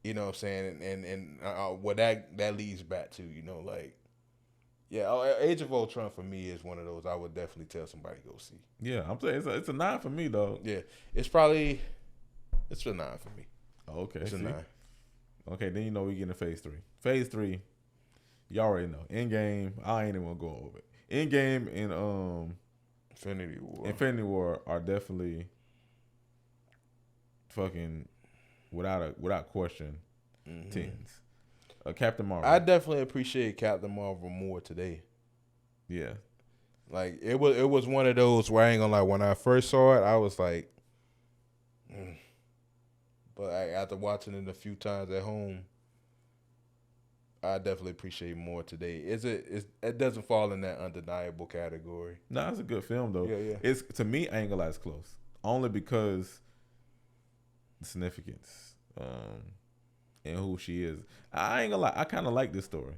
You know what I'm saying? And what that leads back to, like, yeah, Age of Ultron for me is one of those I would definitely tell somebody to go see. Yeah, I'm saying it's a 9 for me, though. Yeah, it's a 9 for me. Okay, It's a 9. Okay, then we get into Phase 3. Phase 3, you already know. Endgame, I ain't even gonna go over it. Endgame and Infinity War are definitely fucking without question 10s. Captain Marvel. I definitely appreciate Captain Marvel more today. Yeah. Like it was one of those where I ain't gonna lie. When I first saw it, I was like, but after watching it a few times at home, I definitely appreciate more today. It doesn't fall in that undeniable category. No, it's a good film though. Yeah. It's, to me, I ain't gonna lie, it's close. Only because the significance, and who she is. I ain't gonna lie, I kind of like this story.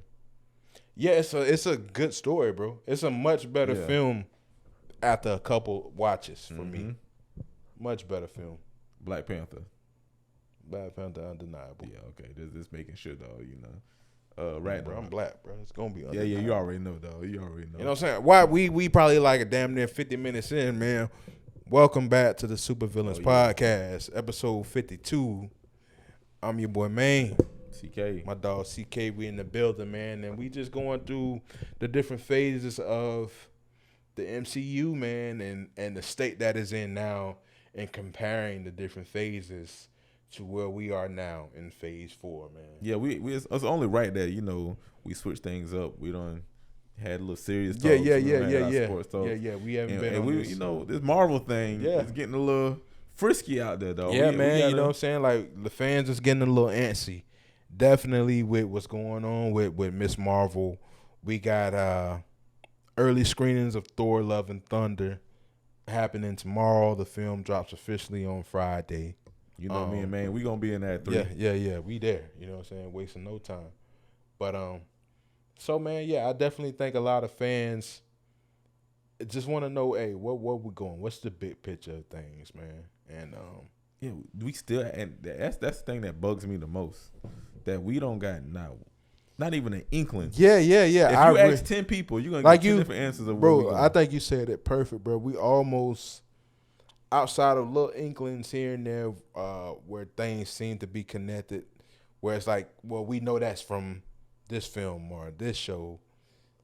Yeah, it's a good story, bro. It's a much better film after a couple watches for me. Much better film. Black Panther, undeniable. Yeah, okay. Just making sure though, right, bro. I'm black, bro. It's gonna be undeniable. Yeah. You already know though. You already know. You know what I'm saying? Why we probably like a damn near 50 minutes in, man. Welcome back to the Supervillains Podcast, episode 52. I'm your boy, man. CK. My dog, CK. We in the building, man. And we just going through the different phases of the MCU, man, and the state that is in now, and comparing the different phases to where we are now in phase 4, man. Yeah, it's only right that, we switch things up. We done had a little serious talk. Yeah. Sports talk. Yeah. We haven't been and on we, this. This Marvel thing is getting a little frisky out there, though. Yeah, man. You know what I'm saying? Like, the fans is getting a little antsy. Definitely with what's going on with Miss Marvel. We got early screenings of Thor: Love and Thunder happening tomorrow. The film drops officially on Friday. Me and man, we gonna be in that 3. Yeah. We there. You know what I'm saying? Wasting no time. But so man, yeah, I definitely think a lot of fans just want to know, hey, what we going? What's the big picture of things, man? And yeah, we still, and that's the thing that bugs me the most, that we don't got not even an inkling. Yeah. If you ask 10 people, you're gonna get 10 different answers of bro. what we going. I think you said it perfect, bro. We almost, outside of little inklings here and there, where things seem to be connected, where it's like, well, we know that's from this film or this show.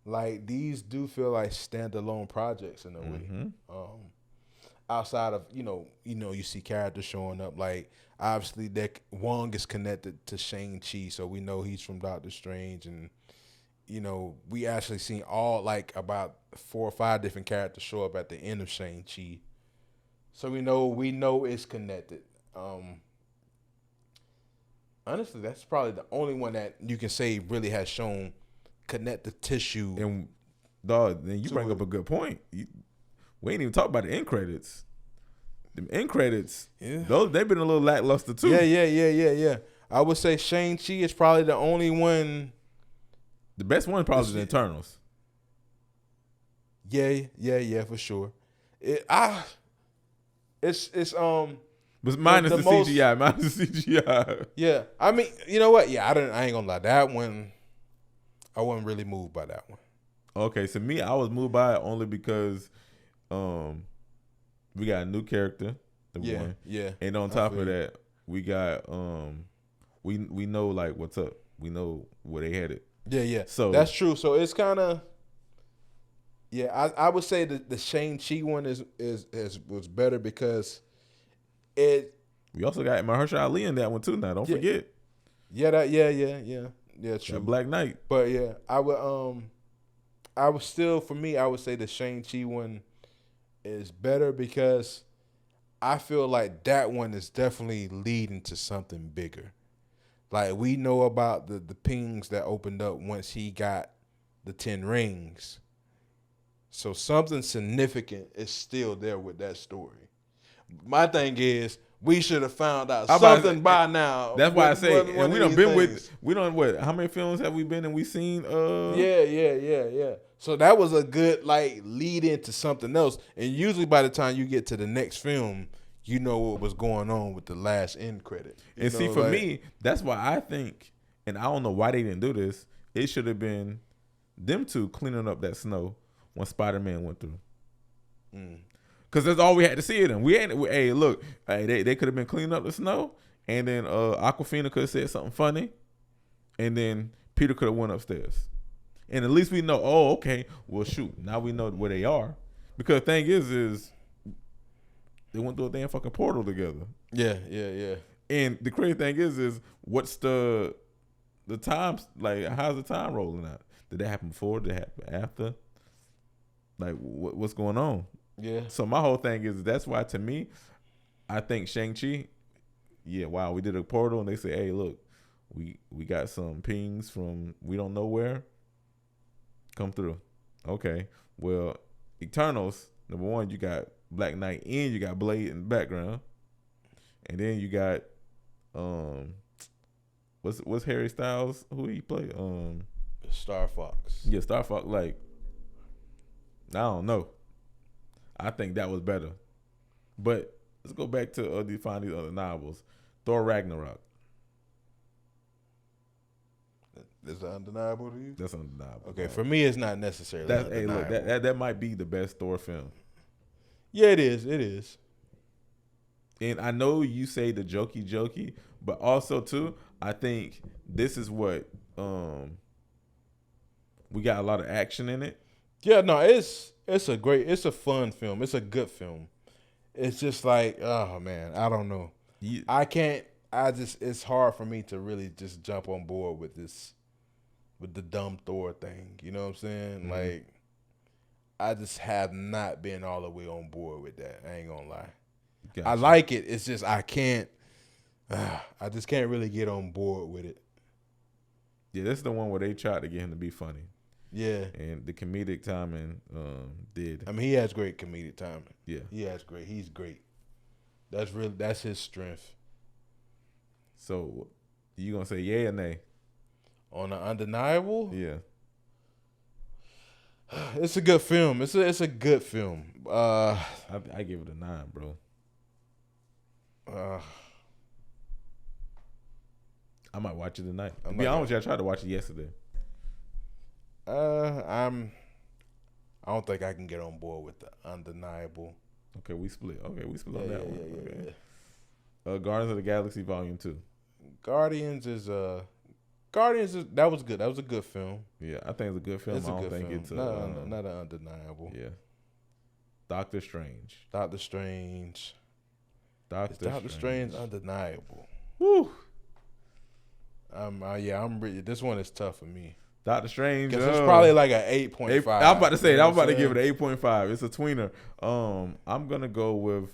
Like, these do feel like standalone projects in a way. Outside of, you see characters showing up. Like, obviously, Wong is connected to Shang-Chi, so we know he's from Doctor Strange. And, we actually seen about 4 or 5 different characters show up at the end of Shang-Chi. So we know it's connected. Honestly, that's probably the only one that you can say really has shown connective tissue. And dog, then you bring up a good point. We ain't even talk about the end credits. The end credits, those they've been a little lackluster too. Yeah. I would say Shang-Chi is probably the only one. The best one probably is the Eternals. Yeah, for sure. But minus the CGI. Yeah, I mean, you know what? Yeah, I ain't gonna lie. That one, I wasn't really moved by that one. Okay, so me, I was moved by it only because, we got a new character. Yeah. And on top of that, we got we know like what's up. We know where they headed. Yeah. So that's true. So it's kind of. Yeah, I would say that the Shang-Chi one was better because we also got Mahershala Ali in that one too. Now, don't forget. Yeah, true. That Black Knight. But yeah, I would still, for me, I would say the Shang-Chi one is better because I feel like that one is definitely leading to something bigger. Like, we know about the pings that opened up once he got the 10 rings. So something significant is still there with that story. My thing is, we should have found out something by now. That's why I say, and we done been with, how many films have we been and we seen? Yeah. So that was a good, lead into something else. And usually by the time you get to the next film, you know what was going on with the last end credit. You And see, know, for like- me, that's why I think, and I don't know why they didn't do this. It should have been them two cleaning up that snow when Spider-Man went through. Because that's all we had to see of them. Hey, look, hey, they could have been cleaning up the snow, and then Aquafina could have said something funny, and then Peter could have went upstairs. And at least we know, oh, okay, well, shoot, now we know where they are. Because the thing is they went through a damn fucking portal together. yeah. And the crazy thing is what's the time, like, how's the time rolling out? Did that happen before? Did it happen after? Like, what's going on? Yeah. So my whole thing is, that's why, to me, I think Shang-Chi, wow, we did a portal and they say, hey, look, we got some pings from we don't know where. Come through. Okay. Well, Eternals, number one, you got Black Knight and you got Blade in the background. And then you got what's Harry Styles? Who he play? Star Fox. Yeah, Star Fox. Like, I don't know. I think that was better. But let's go back to define these other novels. Thor Ragnarok. Is that undeniable to you? That's undeniable. Okay, for me, it's not necessarily That's, hey, undeniable. look, that might be the best Thor film. Yeah, it is. It is. And I know you say the jokey, but also too, I think this is what we got a lot of action in it. Yeah, no, it's a fun film. It's a good film. It's just like, oh man, I don't know. It's hard for me to really just jump on board with the dumb Thor thing. You know what I'm saying? Mm-hmm. Like, I just have not been all the way on board with that. I ain't gonna lie. Gotcha. I like it. It's just I just can't really get on board with it. Yeah, this is the one where they tried to get him to be funny. Yeah. And the comedic timing did. I mean, he has great comedic timing. Yeah. He's great. That's his strength. So, you gonna say yay or nay? On the undeniable, Yeah. it's a good film. It's a good film. I give it a 9, bro. I might watch it tonight. To be honest with you, I tried to watch it yesterday. I don't think I can get on board with the undeniable. Okay, we split. On that one. Okay. Yeah. Guardians of the Galaxy Volume 2. Guardians is that was good. That was a good film. Yeah, I think it's a good film. It's a I don't good think film. it's not an undeniable. Yeah. Doctor Strange. Doctor Strange. Doctor Strange undeniable. Woo. This one is tough for me. Doctor Strange. Because it's probably like an 8.5. I'm about to say, You know I'm about what to I'm give it an 8.5. It's a tweener. I'm gonna go with.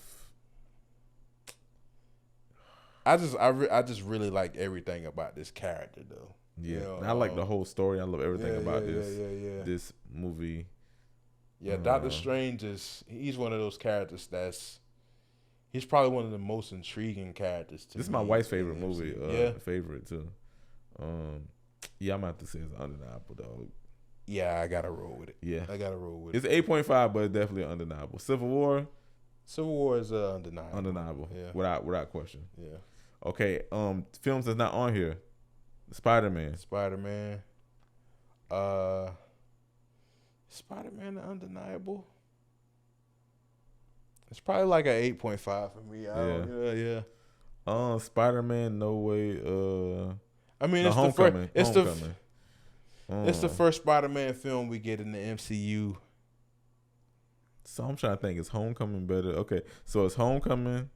I just really like everything about this character though. Yeah, You know, I like the whole story. I love everything about yeah, this. Yeah. This movie. Yeah, Doctor Strange he's one of those characters he's probably one of the most intriguing characters to me. This is my wife's favorite in the movie. MCU. Favorite too. Yeah, I'm gonna have to say it's undeniable, dog. Yeah, I gotta roll with it. Yeah, I gotta roll with it's it. 8.5, but it's definitely undeniable. Civil War, is undeniable. undeniable, Yeah. without question. Yeah. Okay, films that's not on here. Spider-Man. Spider-Man undeniable. It's probably like an 8.5 for me. Yeah. Spider-Man, No Way. I mean, it's Homecoming. it's the first Spider-Man film we get in the MCU. So I'm trying to think. Is Homecoming better? Okay, so it's Homecoming,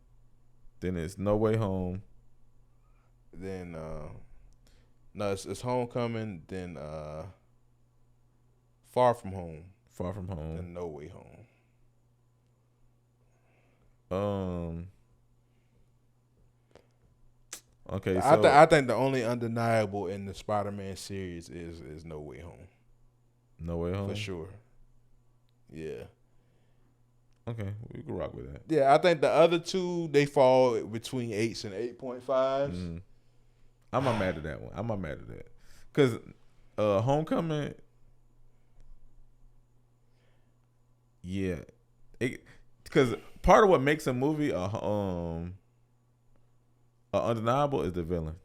then it's No Way Home. Then it's Homecoming, then Far From Home, Far From Home. and No Way Home. Okay, so I think the only undeniable in the Spider-Man series is No Way Home. No Way Home For sure. Yeah. Okay, we can rock with that. Yeah, I think the other two, they fall between 8s and 8.5s. I'm not mad at that one. I'm not mad at that. Because Homecoming, yeah. because part of what makes a movie undeniable is the villain.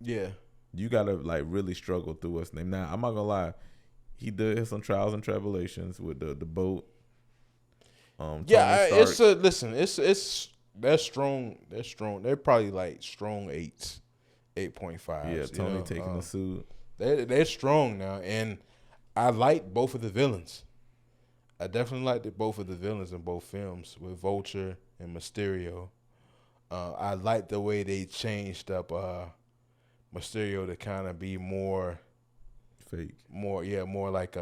Yeah. You gotta like really struggle through what's name. Now I'm not gonna lie, he did have some trials and tribulations with the boat. Yeah, Tony it's Stark. listen, it's they're strong. They're strong. They're probably like strong 8s, 8.5. Yeah, Tony taking the suit. They're strong now, and I like both of the villains. I definitely liked both of the villains in both films with Vulture and Mysterio. I like the way they changed up Mysterio to kind of be more Fake. more like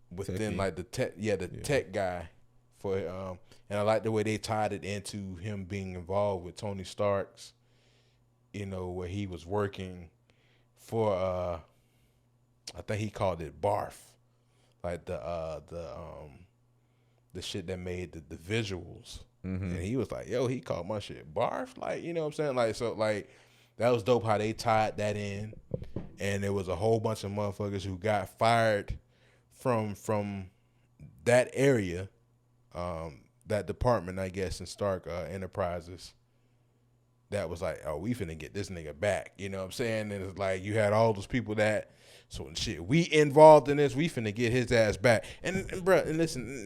within Techie. like the tech guy for and I like the way they tied it into him being involved with Tony Stark's, where he was working for I think he called it Barf, like the shit that made the visuals. And he was like, yo, he called my shit Barf, like, you know what I'm saying? Like, so like that was dope how they tied that in. And there was a whole bunch of motherfuckers who got fired from that area, that department, I guess, in Stark Enterprises. That was like, oh, we finna get this nigga back. You know what I'm saying? And it's like you had all those people that, so shit, we involved in this, we finna get his ass back. And bro, and listen,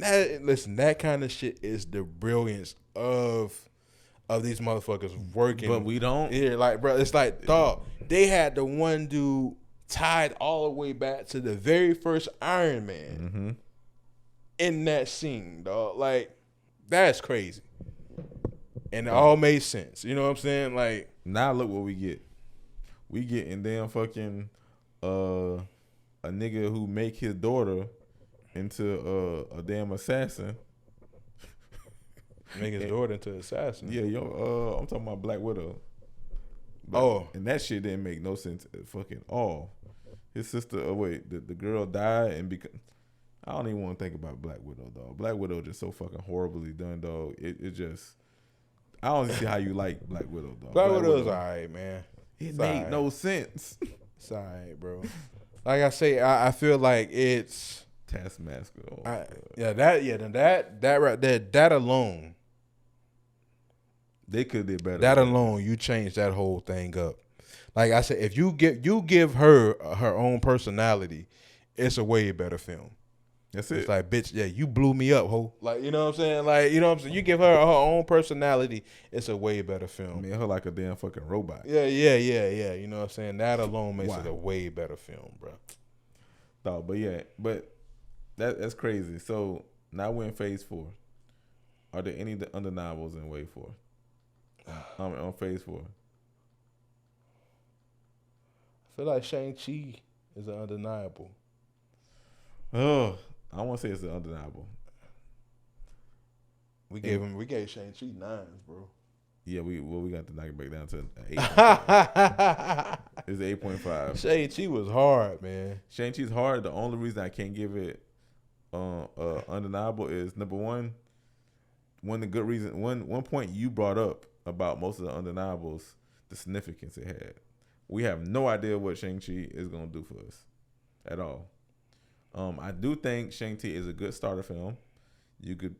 that kind of shit is the brilliance of these motherfuckers working. But we don't. Yeah, like, bro, it's like, dog, they had the one dude tied all the way back to the very first Iron Man in that scene, dog. Like, that's crazy. And it all made sense. You know what I'm saying? Like, Now look what we get. We getting damn fucking a nigga who make his daughter into a damn assassin. make his daughter into an assassin. Yeah, I'm talking about Black Widow. Oh. And that shit didn't make no sense at fucking all. His sister, the girl died and I don't even want to think about Black Widow, dog. Black Widow just so fucking horribly done, dog. It just, I don't see how you like Black Widow, dog. Black Widow's all right, man. It made no sense. It's all right, bro. Like I say, I feel like it's Taskmaster. that right there, that alone. They could did better. That alone, you change that whole thing up. Like I said, if you give her her own personality, it's a way better film. That's It's it. like, bitch, yeah, you blew me up, ho. Like, you know what I'm saying? Like, you know what I'm saying? You give her own personality, it's a way better film. Made her like a damn fucking robot. Yeah. You know what I'm saying? That alone makes it a way better film, bro. Dog, but that's crazy. So now we're in phase 4. Are there any undeniables in wave 4? On phase 4. I feel like Shang-Chi is an undeniable. Oh, I want to say it's undeniable. We gave Shang-Chi 9s, bro. Yeah, we got to knock it back down to 8.5. It's 8.5. Shang-Chi was hard, man. Shang-Chi's hard. The only reason I can't give it undeniable is number one. One point you brought up about most of the undeniables, the significance it had. We have no idea what Shang-Chi is gonna do for us at all. I do think Shang-Chi is a good starter film. You could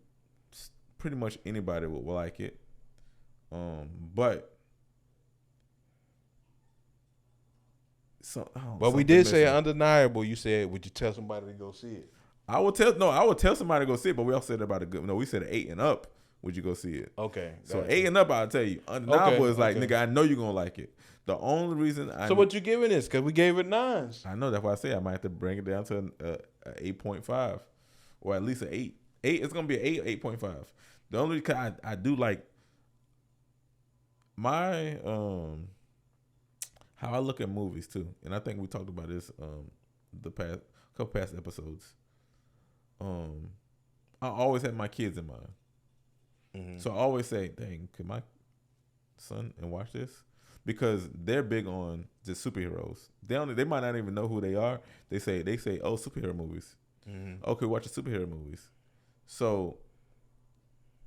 pretty much anybody would like it. But we did say undeniable. You said, would you tell somebody to go see it? I would tell somebody to go see it, but we all said about a good. No, we said 8 and up. Would you go see it? Okay. So 8 and up, I'll tell you. Undeniable is like, nigga, I know you're gonna like it. The only reason So what you giving this? Because we gave it 9s. I know, that's why I say I might have to bring it down to an 8.5 or at least an 8. 8. It's gonna be an 8, 8.5. The only because I do like my how I look at movies too, and I think we talked about this the couple past episodes. I always have my kids in mind. Mm-hmm. So I always say, dang, could my son and watch this? Because they're big on just superheroes. They might not even know who they are. They say, oh, superhero movies. Mm-hmm. Okay, watch the superhero movies. So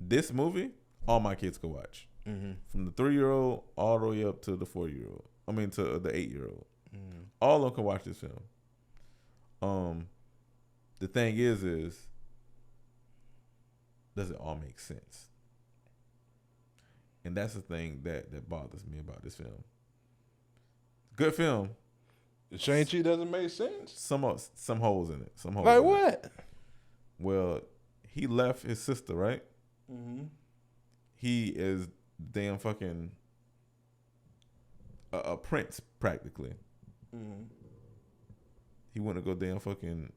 this movie, all my kids can watch. Mm-hmm. From the 3-year-old all the way up to the 4-year-old. I mean to the 8-year-old. Mm-hmm. All of them can watch this film. The thing is does it all make sense? And that's the thing that bothers me about this film. Good film. The Shang-Chi doesn't make sense. Some holes in it. Some holes. Like in what? It. Well, he left his sister, right? Mm-hmm. He is damn fucking a prince practically. Mm-hmm. He went to go damn fucking.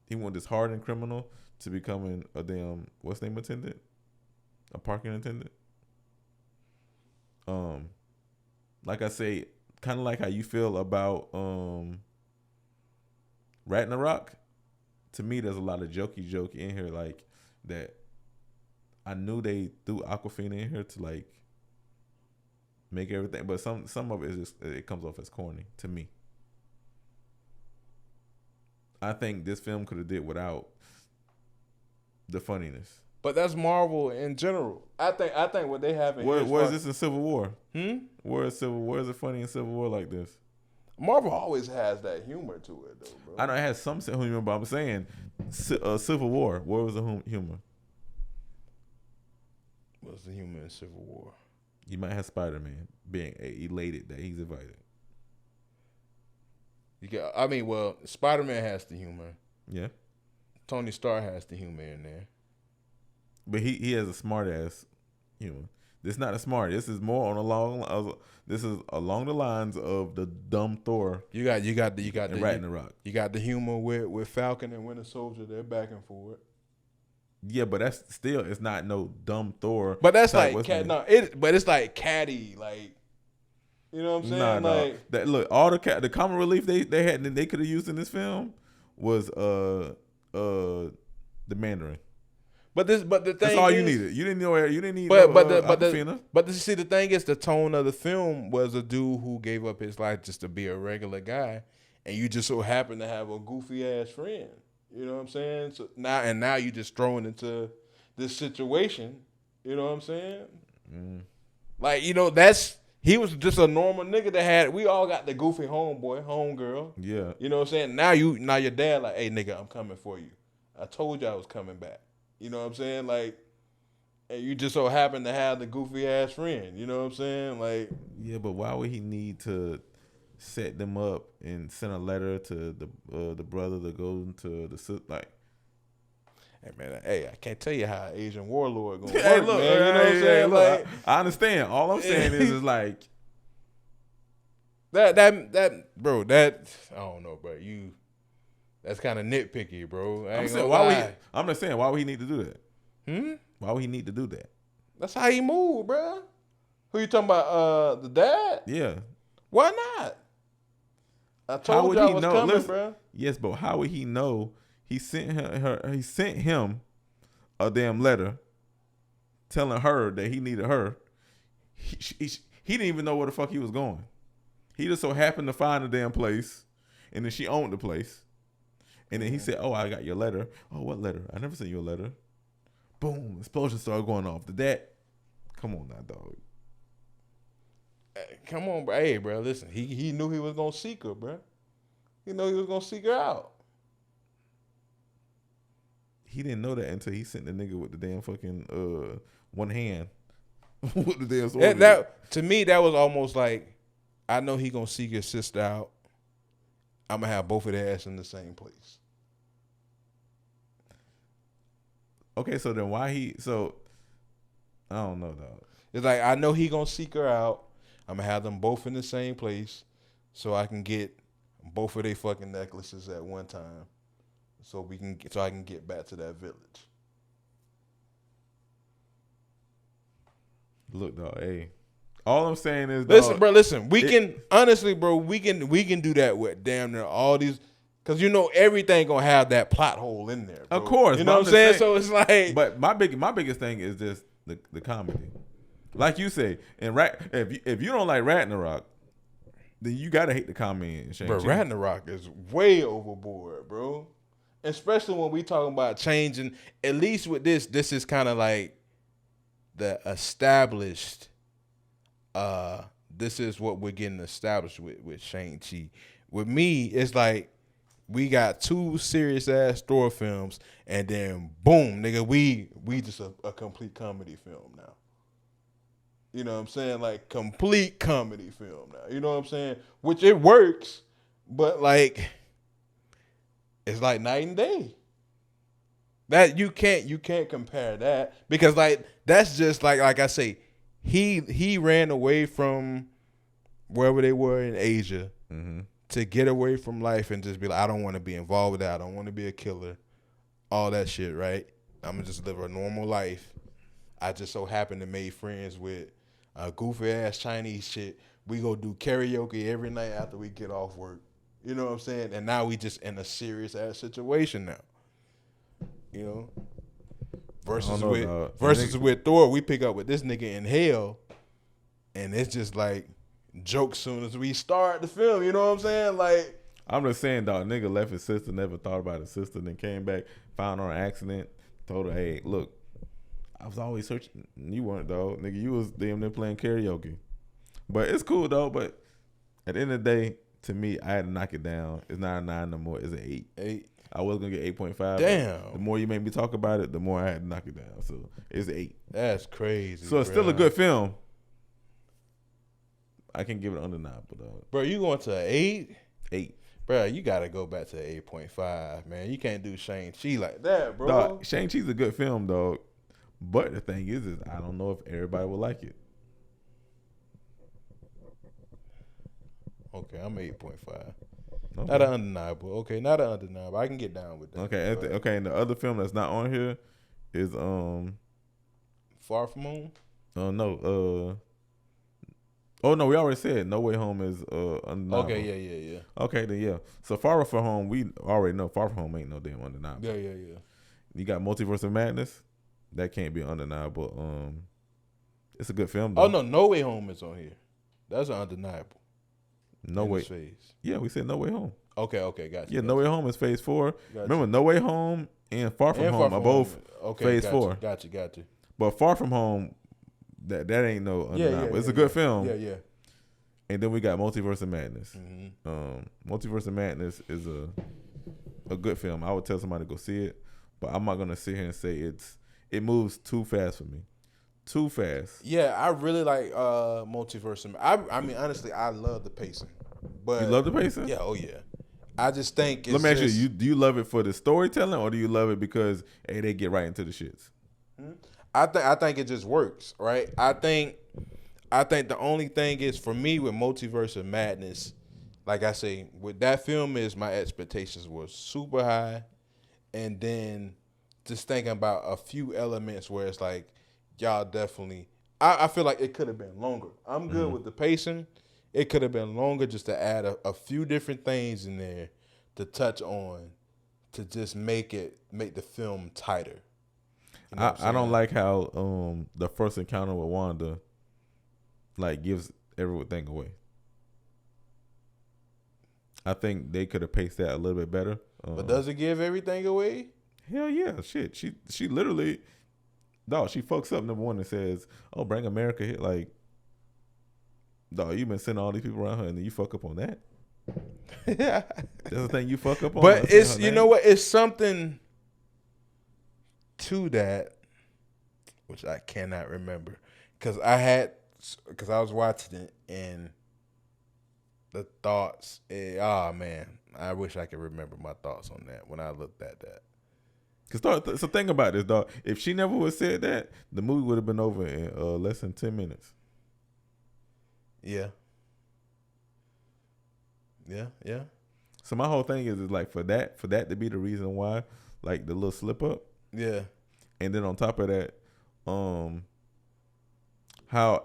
He went this hardened criminal to becoming a damn what's name attendant, a parking attendant. Like I say, kind of like how you feel about Ragnarok. To me, there's a lot of jokey in here, like that. I knew they threw Aquafina in here to like make everything, but some of it is just, it comes off as corny to me. I think this film could have did without the funniness. But that's Marvel in general. I think what they have in Where is this in Civil War? Where is it funny in Civil War like this? Marvel always has that humor to it, though, bro. I know it has some humor, but I'm saying Civil War. Where was the humor? What's the humor in Civil War? You might have Spider-Man being elated that he's invited. Spider-Man has the humor. Yeah. Tony Stark has the humor in there. But he has a smart ass humor. This is not a smart. This is more on this is along the lines of the dumb Thor. You got the Ragnarok. You got the humor with Falcon and Winter Soldier. They're back and forth. Yeah, but that's still it's not no dumb Thor. But that's like it's like catty, like you know what I'm saying? Nah. Like that look, all the comic relief they had they could have used in this film was the Mandarin. But the thing that's all you needed. You didn't need Aquafina. But see, the thing is, the tone of the film was a dude who gave up his life just to be a regular guy, and you just so happen to have a goofy ass friend. You know what I'm saying? So now you just thrown into this situation. You know what I'm saying? Mm. Like he was just a normal nigga that we all got the goofy homeboy, homegirl. Yeah. You know what I'm saying? Now your dad like, hey nigga, I'm coming for you. I told you I was coming back. You know what I'm saying? Like, and you just so happen to have the goofy ass friend. You know what I'm saying? Like, yeah, but why would he need to set them up and send a letter to the brother to go to the like? Hey man, I can't tell you how Asian warlord gonna work, hey, look, man. You know what I'm saying? Look, like, I understand. All I'm saying is like that bro. That I don't know, bro. That's kind of nitpicky, bro. I'm just saying, why would he need to do that? Why would he need to do that? That's how he moved, bro. Who you talking about? The dad? Yeah. Why not? I told you I was coming, bro. Yes, but how would he know? He sent him a damn letter telling her that he needed her. He didn't even know where the fuck he was going. He just so happened to find the damn place, and then she owned the place. And then he said, "Oh, I got your letter." Oh, what letter? I never sent you a letter. Boom! Explosion started going off. Did that? Come on now, dog. Come on, bro. Hey, bro. Listen, he knew he was gonna seek her, bro. He knew he was gonna seek her out. He didn't know that until he sent the nigga with the damn fucking one hand with the damn sword. That to me, that was almost like, I know he gonna seek his sister out. I'm gonna have both of their ass in the same place. Okay, so then why so I don't know, dog. It's like, I know he gonna seek her out. I'm gonna have them both in the same place so I can get both of their fucking necklaces at one time. So I can get back to that village. Look, dog, hey. All I'm saying is, listen. We can honestly, bro. We can do that with damn near all these, because everything gonna have that plot hole in there, bro. Of course, you know what I'm saying. So it's like, but my biggest thing is just the comedy. Like you say, and if you don't like Ragnarok, then you gotta hate the comedy in Shang-Chi. Bro, Ragnarok is way overboard, bro. Especially when we talking about changing. At least with this is kind of like the established. This is what we're getting established with Shang-Chi. With me, it's like we got 2 serious ass Thor films, and then boom, nigga, we just a complete comedy film now. You know what I'm saying? Like complete comedy film now. You know what I'm saying? Which it works, but like it's like night and day. That you can't compare that because like that's just like I say, he ran away from wherever they were in Asia to get away from life and just be like, I don't want to be involved with that. I don't want to be a killer. All that shit, right? I'm gonna just live a normal life. I just so happen to make friends with a goofy ass Chinese shit. We go do karaoke every night after we get off work. You know what I'm saying? And now we just in a serious ass situation now. You know? Versus with Thor, we pick up with this nigga in hell, and it's just like jokes soon as we start the film. You know what I'm saying? Like, I'm just saying, dog, nigga left his sister, never thought about his sister, then came back, found her on accident, told her, hey, look, I was always searching. You weren't, dog. Nigga, you was damn near playing karaoke. But it's cool, though. But at the end of the day, to me, I had to knock it down. It's not a 9 no more. It's an 8. 8. I was going to get 8.5. Damn. The more you made me talk about it, the more I had to knock it down. So it's an 8. That's crazy. So it's still a good film. I can give it under 9, but bro, you going to an 8? 8. Bro, you got to go back to 8.5, man. You can't do Shang-Chi like that, bro. Dog, Shang-Chi's a good film, dog. But the thing is I don't know if everybody will like it. Okay, I'm 8.5. Okay. Not an undeniable. Okay, not an undeniable. I can get down with that. Okay, okay. And the other film that's not on here is Far From Home. No. Oh no, we already said No Way Home is undeniable. Okay, yeah. Okay, then yeah. So Far From Home, we already know Far From Home ain't no damn undeniable. Yeah. You got Multiverse of Madness. That can't be undeniable. It's a good film though. Oh No Way Home is on here. That's undeniable. No Way. Phase. Yeah, we said No Way Home. Okay, gotcha. Yeah, No Way Home is phase 4. Gotcha. Remember, No Way Home and Far From Home are both phase 4. Gotcha. But Far From Home, that ain't no undeniable. It's a good film. Yeah. And then we got Multiverse of Madness. Mm-hmm. Multiverse of Madness is a good film. I would tell somebody to go see it, but I'm not gonna sit here and say it moves too fast for me. Too fast. Yeah, I really like Multiverse. I mean, honestly, I love the pacing. But You love the pacing? Yeah, oh yeah. I just think it's Let me ask just, you, do you love it for the storytelling or do you love it because hey, they get right into the shits? I think it just works, right? I think the only thing is for me with Multiverse of Madness, like I say, with that film is my expectations were super high, and then just thinking about a few elements where it's like y'all definitely. I feel like it could have been longer. I'm good with the pacing. It could have been longer just to add a few different things in there to touch on to just make the film tighter. You know what I'm I don't saying? like how the first encounter with Wanda like gives everything away. I think they could have paced that a little bit better. But does it give everything away? Hell yeah, shit. She literally, dog. She fucks up number one and says, "Oh, bring America here." Like, dog, you been sending all these people around her, and then you fuck up on that. That's the thing you fuck up on. But it's you know what? It's something to that, which I cannot remember, because I was watching it and the thoughts. Man, I wish I could remember my thoughts on that when I looked at that. So think about this, dog. If she never would have said that, the movie would have been over in less than 10 minutes. Yeah. So my whole thing is like for that to be the reason why, like the little slip up. Yeah. And then on top of that, how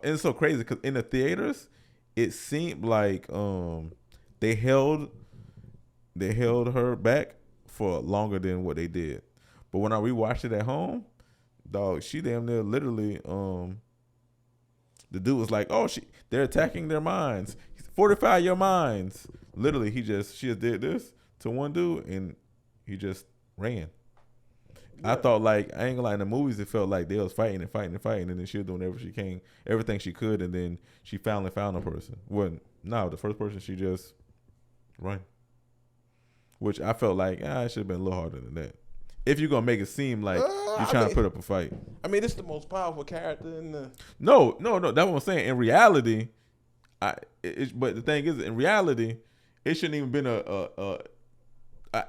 and it's so crazy because in the theaters, it seemed like they held her back for longer than what they did. But when I rewatched it at home, dog, she damn near literally the dude was like, "Oh, they're attacking their minds. Fortify your minds." Literally, she just did this to one dude and he just ran. Yeah. I thought like I ain't gonna lie, in the movies it felt like they was fighting, and then she was doing everything she could, and then she finally found a person. No, the first person she just run. which I felt like it should have been a little harder than that. If you're gonna make it seem like you're I trying mean- to put up a fight. I mean, it's the most powerful character in the. No. That's what I'm saying. In reality, but the thing is, in reality, it shouldn't even been a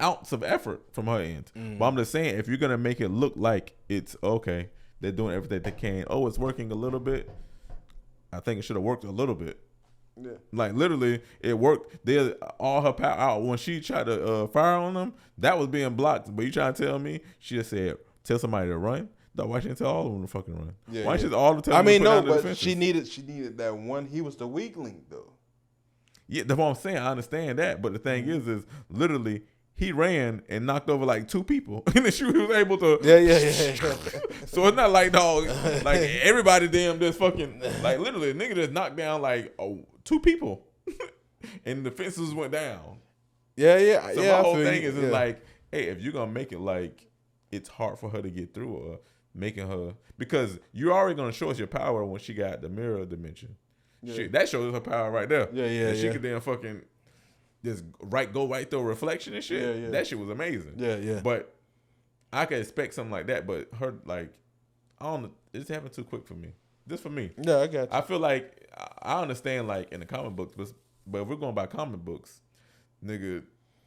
ounce of effort from her end. But I'm just saying, if you're gonna make it look like it's okay, they're doing everything they can. Oh, it's working a little bit. I think it should have worked a little bit. Yeah. Like literally, it worked. There's all her power out when she tried to fire on them. That was being blocked. But you trying to tell me she just said tell somebody to run? No, why she didn't tell all of them to fucking run? Yeah, Why yeah. she just all the time? I mean, put no, down the but defenses? she needed that one. He was the weak link though. Yeah, that's what I'm saying. I understand that, but the thing is literally he ran and knocked over like 2 people, and then she was able to. Yeah. So it's not like dog, like everybody damn just fucking like literally a nigga just knocked down like 2 people, and the fences went down. Yeah. So Yeah. my I whole feel thing you. is Yeah. like, hey, if you're gonna make it like it's hard for her to get through, or making her because you're already gonna show us your power when she got the mirror dimension. Yeah. Shit, that shows her power right there. Yeah. And she could then fucking just go right through a reflection and shit. Yeah. That shit was amazing. Yeah. But I could expect something like that. But her like, I don't know, it's happening too quick for me. Just for me. Yeah, I got you. I feel like I understand like in the comic books, but if we're going by comic books, nigga,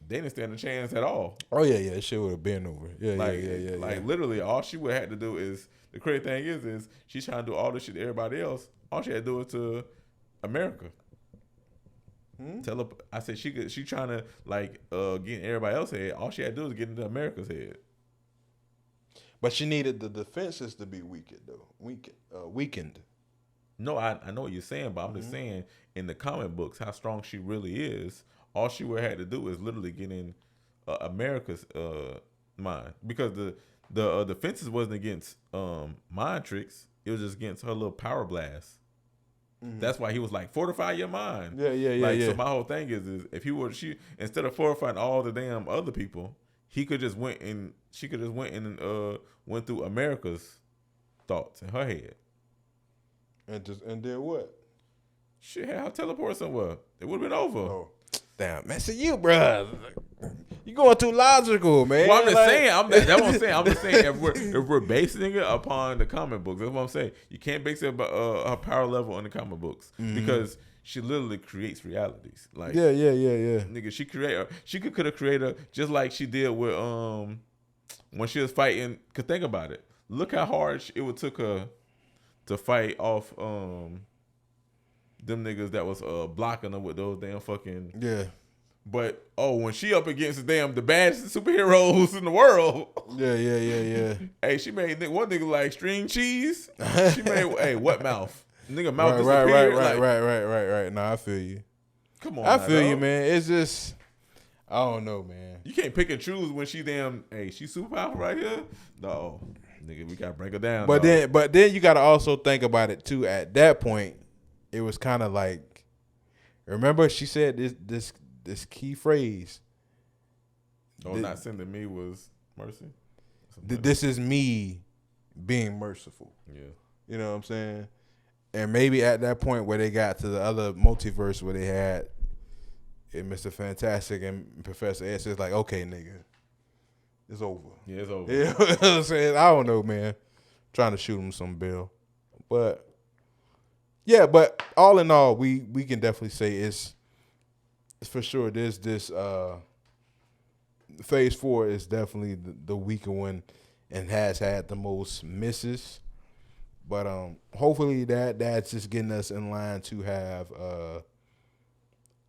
they didn't stand a chance at all. Oh yeah. It should have been over. Yeah. Like, Yeah. like literally, all she would have to do is the crazy thing is she's trying to do all this shit to everybody else. All she had to do is to America. Tell her, I said she trying to like get in everybody else's head. All she had to do is get into America's head. But she needed the defenses to be weakened though. Weakened. No, I know what you're saying, but I'm just saying in the comic books how strong she really is. All she would have had to do is literally get in America's mind, because the defenses wasn't against mind tricks. It was just against her little power blast. That's why he was like, fortify your mind. Yeah. Like, so my whole thing is if he were instead of fortifying all the damn other people, she could just went and went through America's thoughts in her head. And then what? Shit, had her teleport somewhere. It would have been over. Oh, damn, man. See you, bruh. You going too logical, man. Well, I'm just Like- saying. That's what I'm saying. I'm just saying if we're basing it upon the comic books, that's what I'm saying. You can't base it about her power level on the comic books because she literally creates realities. Like Yeah. nigga, she could have created just like she did with when she was fighting. Cause think about it. Look how hard it would took her to fight off them niggas that was blocking her with those damn fucking. Yeah. But when she up against the baddest superheroes in the world. Yeah. Hey, she made one nigga like string cheese. She made what mouth? Nigga mouth Right. disappeared. Like, Right. No, I feel you. come on, I now, feel you, dog. man. It's just, I don't know, man. You can't pick and choose when she she's super powerful right here. No, nigga, we gotta break her down. But dog. then you got to also think about it too. At that point, it was kind of like, remember she said this key phrase. Not sending me was mercy. This is me being merciful. Yeah. You know what I'm saying? And maybe at that point where they got to the other multiverse where they had Mr. Fantastic and Professor X, it's like, okay, nigga, it's over. Yeah, it's over. You know what I'm saying? I don't know, man. Trying to shoot him some bill. But yeah, but all in all, we can definitely say it's for sure this phase 4 is definitely the weaker one and has had the most misses. But hopefully that's just getting us in line to have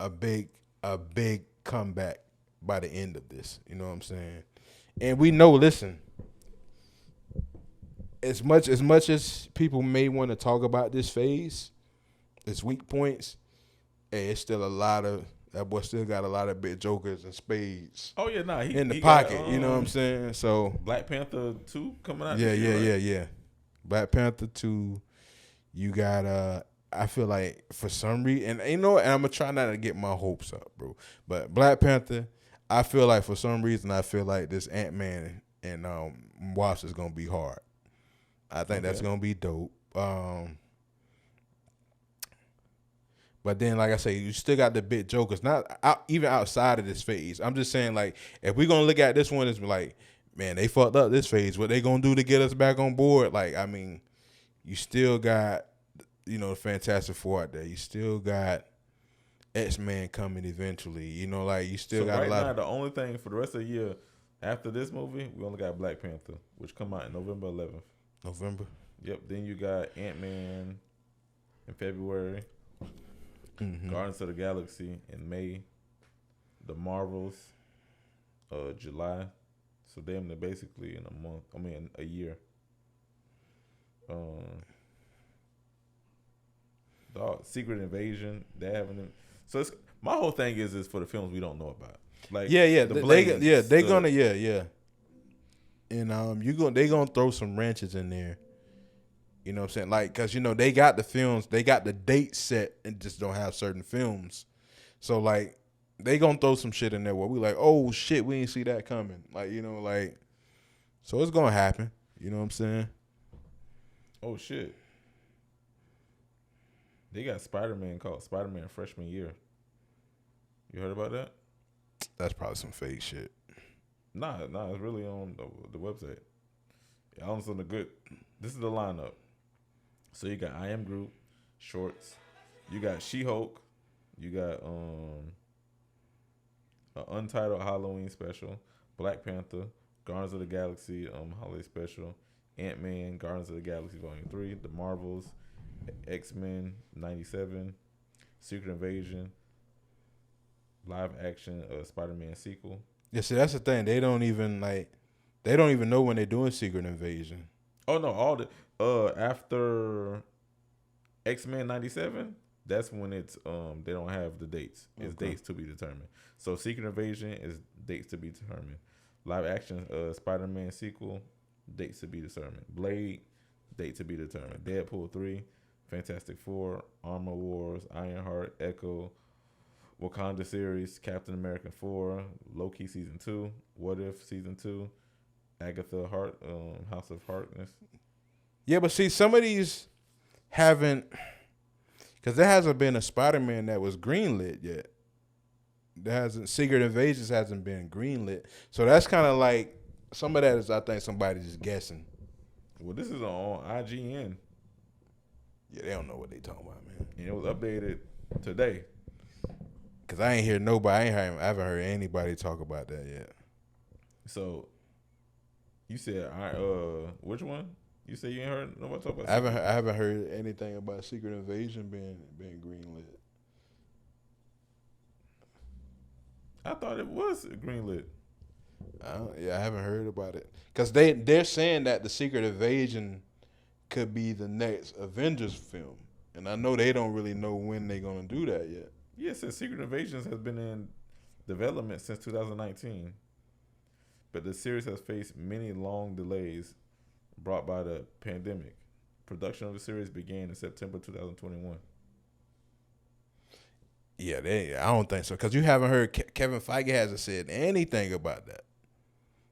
a big comeback by the end of this. You know what I'm saying? And we know, listen, as much as people may want to talk about this phase, its weak points, hey, it's still a lot of that boy still got a lot of big jokers and spades Oh yeah, nah. in the he pocket. got, You know what I'm saying? So Black Panther 2 coming out. yeah, this year, right? yeah. Black Panther 2. You got I feel like for some reason, and you know, and I'm gonna try not to get my hopes up, bro. But Black Panther, I feel like for some reason, I feel like this Ant-Man and Wasp is gonna be hard. I think that's gonna be dope. But But then, like I say, you still got the big jokers, even outside of this phase. I'm just saying, like, if we're gonna look at this one as like, man, they fucked up this phase. What they gonna do to get us back on board? Like, I mean, you still got, the Fantastic Four out there. You still got X-Men coming eventually. Like you still got right a lot. now, the only thing for the rest of the year after this movie, we only got Black Panther, which come out in November 11th. November. Yep. Then you got Ant-Man in February. Mm-hmm. Guardians of the Galaxy in May. The Marvels, July. So they're basically in a month. I mean, a year. Secret Invasion. They haven't. So it's, my whole thing is for the films we don't know about. Like Yeah. the They're Blades, gonna And they gonna throw some wrenches in there. You know what I'm saying? Like, cause they got the films, they got the date set, and just don't have certain films. So like, they gonna throw some shit in there where we like, oh shit, we didn't see that coming. Like, so it's gonna happen. You know what I'm saying? Oh shit. They got Spider-Man called Spider-Man Freshman Year. You heard about that? That's probably some fake shit. Nah, it's really on the website. Yeah, on the good. This is the lineup. So you got I Am Groot, shorts. You got She-Hulk. You got an untitled Halloween special. Black Panther, Guardians of the Galaxy holiday special. Ant-Man, Guardians of the Galaxy Volume 3, The Marvels, X-Men 97, Secret Invasion, live action Spider-Man sequel. Yeah, see, that's the thing. They don't even know when they're doing Secret Invasion. Oh no, all the after X-Men 97, that's when it's they don't have the dates. It's dates to be determined. So Secret Invasion is dates to be determined. Live action Spider-Man sequel, dates to be determined. Blade, date to be determined. Deadpool 3, Fantastic Four, Armor Wars, Ironheart, Echo, Wakanda series, Captain America 4, Loki season 2, What If season 2, Agatha Hart, House of Harkness. Yeah, but see, some of these haven't, because there hasn't been a Spider-Man that was greenlit yet. Secret Invasions hasn't been greenlit. So that's kind of like, some of that is, I think, somebody just guessing. Well, this is on IGN. Yeah, they don't know what they talking about, man. And it was updated today. Cause I ain't hear nobody. I haven't heard anybody talk about that yet. So, you said which one? You said you ain't heard nobody talk about. I haven't heard anything about Secret Invasion being greenlit. I thought it was greenlit. I haven't heard about it. Cause they're saying that the Secret Invasion could be the next Avengers film, and I know they don't really know when they're gonna do that yet. Yeah, it says Secret Invasions has been in development since 2019, but the series has faced many long delays brought by the pandemic. Production of the series began in September 2021. Yeah, I don't think so. Because you haven't heard, Kevin Feige hasn't said anything about that.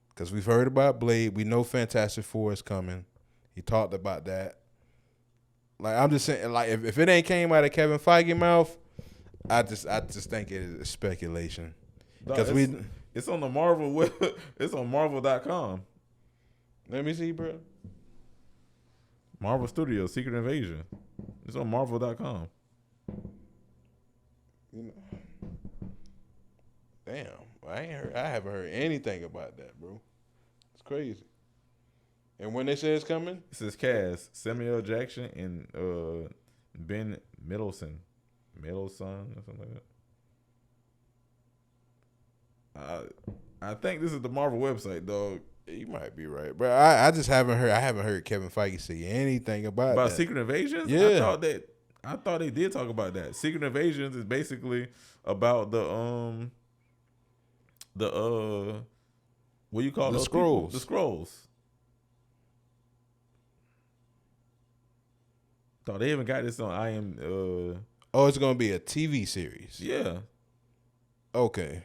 Because we've heard about Blade. We know Fantastic Four is coming. He talked about that. Like, I'm just saying, like, if it ain't came out of Kevin Feige mouth, I just think it is speculation. Because it's on the Marvel web. It's on Marvel.com. Let me see, bro. Marvel Studios, Secret Invasion. It's on Marvel.com. Damn, I haven't heard anything about that, bro. It's crazy. And when they say it's coming, it says cast Samuel Jackson and Ben Mendelsohn or something like that. I think this is the Marvel website, dog. You might be right, but I just haven't heard. I haven't heard Kevin Feige say anything about that. Secret Invasions. Yeah, I thought they did talk about that. Secret Invasions is basically about the what you call the those Skrulls. The Skrulls. Thought they even got this on Oh, it's gonna be a TV series. Yeah. Okay.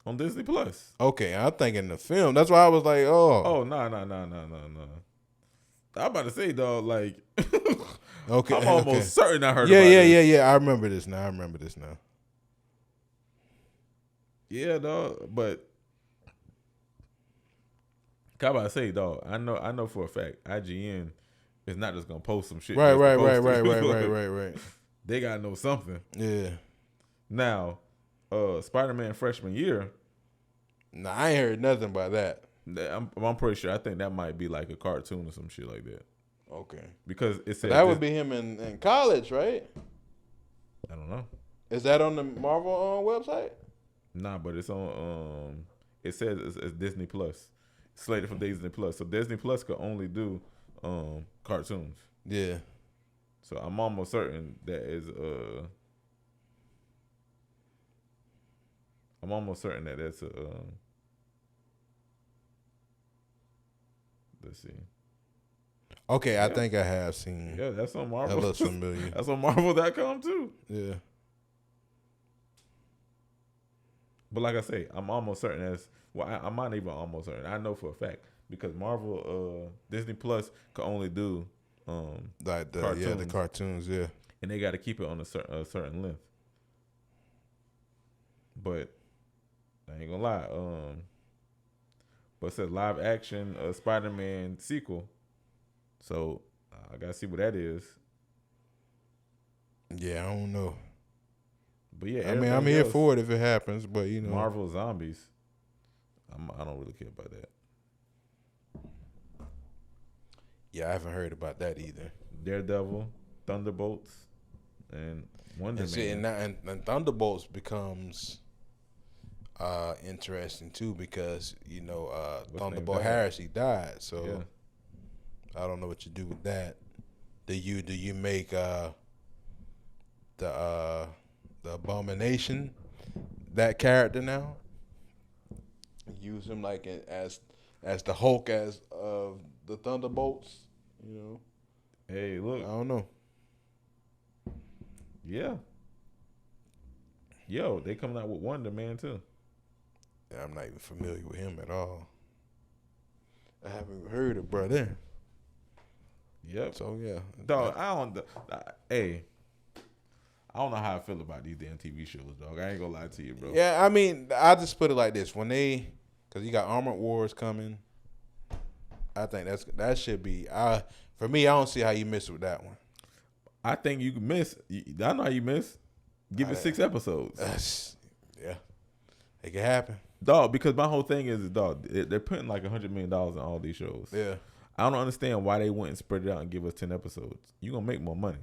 On Disney Plus. Okay, I'm thinking the film. That's why I was like, oh. Oh, no. I'm about to say, dog, like, Okay, I'm almost okay. certain I heard Yeah, about yeah, this. yeah. I remember this now. Yeah, dog. But I'm about to say, dog, I know for a fact IGN is not just gonna post some shit. Right, just to right, post right, it. right, right, Like, right, right, right. They gotta know something. Yeah. Now, Spider-Man freshman year, Nah, I ain't heard nothing about that. I'm pretty sure. I think that might be like a cartoon or some shit like that. Okay. Because it So said that would be him in college, right? I don't know. Is that on the Marvel website? Nah, but it's on. It says it's Disney Plus, slated for Disney Plus. So Disney Plus could only do cartoons. Yeah. So I'm almost certain that is I'm almost certain that that's a. Let's see. Okay, I Yeah. think I have seen. Yeah, that's on That Marvel. looks familiar. That's on Marvel.com too. Yeah. But like I say, I'm almost certain I'm not even almost certain. I know for a fact because Marvel, Disney Plus could only do Like the cartoons. cartoons, yeah. And they got to keep it on a certain length. But I ain't gonna lie, but it says live action Spider-Man sequel. So I gotta see what that is. Yeah, I don't know. But yeah, I mean, I'm everything here else, for it if it happens, but you know. Marvel Zombies. I don't really care about that. Yeah, I haven't heard about that either. Daredevil, Thunderbolts, and Wonder And see, Man. and Thunderbolts becomes interesting too because you know name Thunderbolt died? Harris, he died, so Yeah. I don't know what you do with that. Do you make the Abomination that character now? Use him like as the Hulk as of the Thunderbolts, you know? Hey, look. I don't know. Yeah. Yo, they coming out with Wonder Man too. Yeah, I'm not even familiar with him at all. I haven't even heard of brother. Yep. So yeah, Dog, hey, I don't know how I feel about these damn TV shows, dog. I ain't gonna lie to you, bro. Yeah, I mean, I just put it like this: because you got Armored Wars coming, I think that should be. For me, I don't see how you miss with that one. I think you can miss. I know how you miss. Give it 6 episodes, Yeah, it can happen. dog. Because my whole thing is, dog, they're putting like $100 million in all these shows. Yeah, I don't understand why they wouldn't spread it out and give us 10 episodes. You gonna make more money.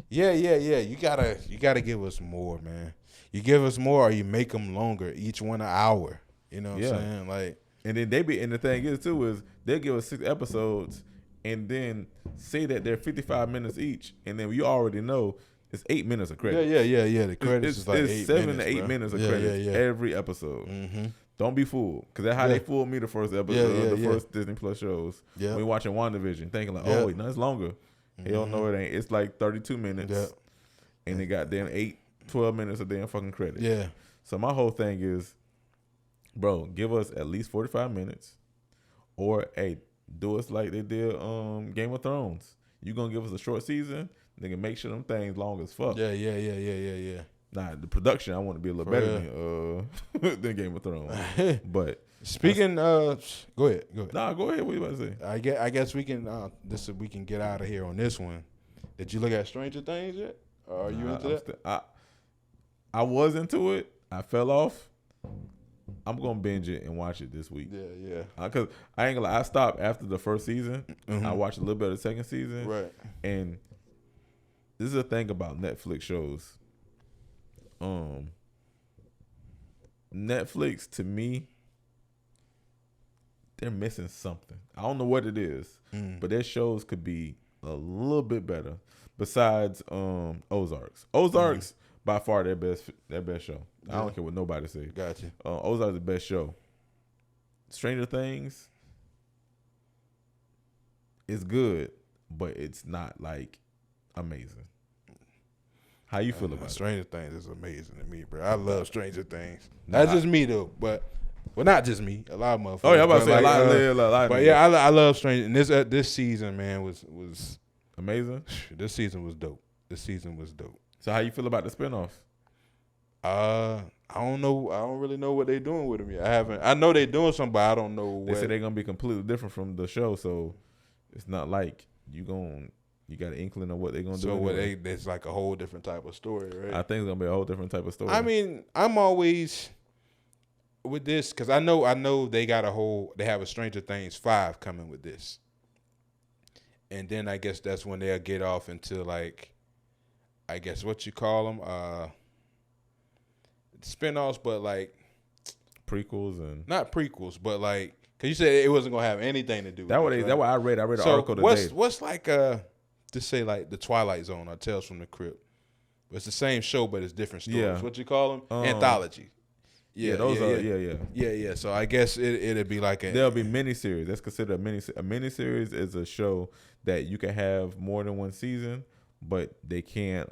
yeah. You gotta give us more, man. You give us more, or you make them longer. Each one an hour. You know what I'm saying? Like, And then and the thing is too is they'll give us 6 episodes and then say that they're 55 minutes each, and then you already know it's 8 minutes of credits. yeah. The credits is like it's 8 7 minutes, to 8 bro. minutes of Yeah, credits yeah. every episode. Mm-hmm. Don't be fooled, because that's how they fooled me the first episode, first Disney Plus shows. Yeah. We watching WandaVision, thinking like, Yeah. oh wait, no, it's longer. Hell no, it ain't. It's like 32 minutes, Yeah. and they got damn 12 minutes of damn fucking credits. Yeah. So my whole thing is, bro, give us at least 45 minutes, or hey, do us like they did Game of Thrones. You gonna give us a short season, nigga? Make sure them things long as fuck. Yeah. Nah, the production I want to be a little For better than Game of Thrones. But Speaking, go ahead. nah, go ahead. What you about to say? I guess we can. We can get out of here on this one. Did you look at Stranger Things yet? Or are you into that? I was into it. I fell off. I'm gonna binge it and watch it this week. Yeah. Cause I ain't gonna lie, I stopped after the first season. I watched a little bit of the second season. Right. And this is the thing about Netflix shows. Netflix, to me, they're missing something. I don't know what it is, but their shows could be a little bit better. Besides Ozarks. Ozarks by far their best show. I don't care what nobody says. Gotcha. Ozark's the best show. Stranger Things is good, but it's not like amazing. How you feel about it? Stranger Things is amazing to me, bro. I love Stranger Things. That's just me though, but Well, not just me. A lot of motherfuckers. Oh yeah, I'm about to but say like, a lot. Of But niggas. yeah, I love Stranger. And this season, man, was Amazing. this season was dope. This season was dope. So how you feel about the spinoffs? I don't know. I don't really know what they're doing with them yet. I know they're doing something, but I don't know They what. say they're gonna be completely different from the show, so it's not like you got an inkling of what they're gonna do. So what anyway. it's like a whole different type of story, right? I think it's gonna be a whole different type of story. I mean, I'm always with this because I know they have a Stranger Things 5 coming with this, and then I guess that's when they'll get off into like, I guess what you call them, spinoffs, but like prequels and not prequels, but like because you said it wasn't gonna have anything to do with that what it, they, right? that what I read. I read an So article today. what's like just say like the Twilight Zone or Tales from the Crypt. It's the same show, but it's different stories. Yeah. What you call them? Anthology. Yeah, those are yeah. Yeah. So I guess it'd be like There'll be miniseries. That's considered a miniseries. A miniseries is a show that you can have more than one season, but they can't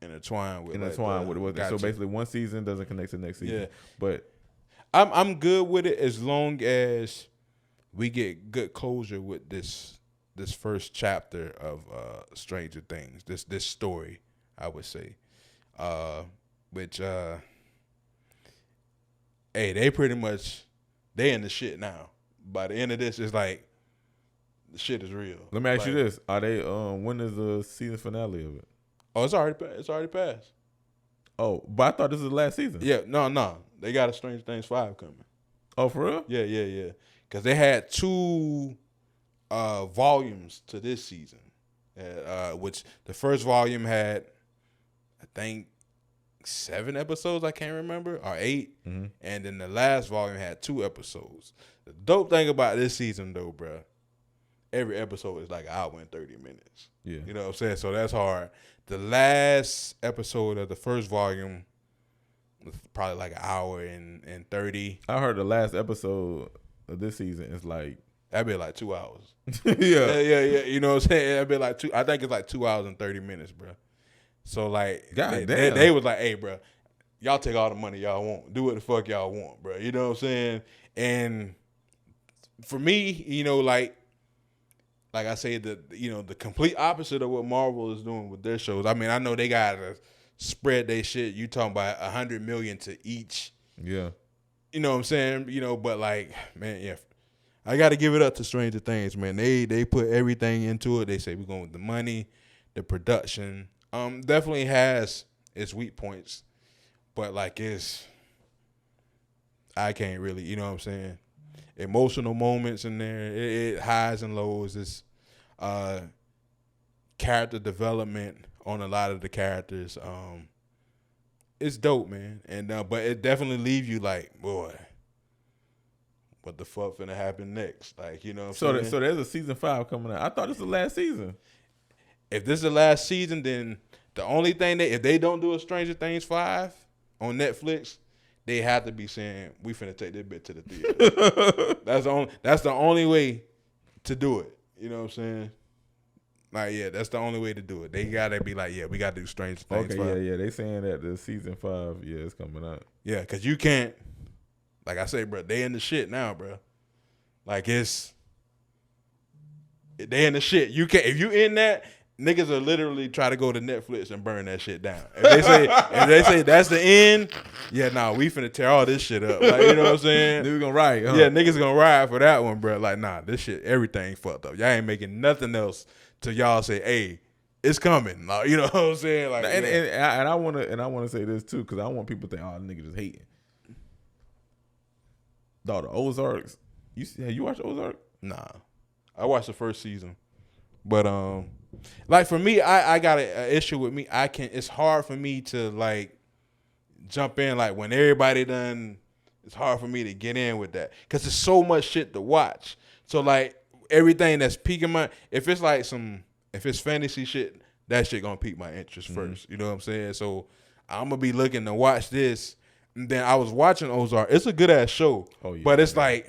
intertwine with with it. Gotcha. So basically, one season doesn't connect to the next season. Yeah. But I'm good with it as long as we get good closure with this first chapter of Stranger Things. This story, I would say, which hey, they pretty much they in the shit now. By the end of this, it's like the shit is real. let me ask you Like, this: are they? When is the season finale of it? Oh, it's already passed. Oh, but I thought this was the last season. Yeah, no, they got a Stranger Things 5 coming. Oh, for real? Yeah. Because they had 2 volumes to this season, which the first volume had, I think, 7 episodes. I can't remember, or 8, and then the last volume had 2 episodes. The dope thing about this season, though, bro, every episode is like an hour and 30 minutes. Yeah. You know what I'm saying? So that's hard. The last episode of the first volume was probably like an hour and 30. I heard the last episode of this season is like That'd be like 2 hours. yeah. Yeah. You know what I'm saying? That'd be like I think it's like 2 hours and 30 minutes, bro. So like, God they damn. they was like, hey, bro, y'all take all the money y'all want. Do what the fuck y'all want, bro. You know what I'm saying? And for me, you know, like I say, the complete opposite of what Marvel is doing with their shows. I mean, I know they gotta spread their shit. You talking about 100 million to each. Yeah. You know what I'm saying? You know, but like, man, yeah. I got to give it up to Stranger Things, man. They put everything into it. They say we're going with the money, the production. Definitely has its weak points, but like I can't really, you know what I'm saying? Emotional moments in there, it highs and lows. It's character development on a lot of the characters. It's dope, man, and but it definitely leaves you like, boy, what the fuck finna happen next? Like, you know what I'm saying? So there's a season 5 coming out. I thought this was the last season. If this is the last season, then the only thing if they don't do a Stranger Things 5 on Netflix, they have to be saying, we finna take this bit to the theater. That's the only way to do it. You know what I'm saying? Like, yeah, that's the only way to do it. They gotta be like, yeah, we gotta do Stranger Things 5. Okay, yeah. They saying that the season 5, yeah, it's coming out. Yeah, because you can't, like I say, bro, they in the shit now, bro. Like, they in the shit. You can't, if you in that, niggas are literally try to go to Netflix and burn that shit down. If they say that's the end, yeah, nah, we finna tear all this shit up. Like, you know what I'm saying? Niggas gonna riot, huh? Yeah, niggas gonna ride for that one, bro. Like, nah, this shit, everything fucked up. Y'all ain't making nothing else till y'all say, hey, it's coming. Like, you know what I'm saying? Like, And I wanna say this too, because I don't want people to think, oh, nigga just hating. Dog, the Ozarks. You watched Ozark? nah, I watched the first season, but like for me, I got an issue with me. It's hard for me to like jump in like when everybody done. It's hard for me to get in with that because there's so much shit to watch. So like everything that's piquing if it's fantasy shit, that shit gonna pique my interest first. You know what I'm saying? So I'm gonna be looking to watch this. And then I was watching Ozark. It's a good ass show. Oh, yeah, but it's like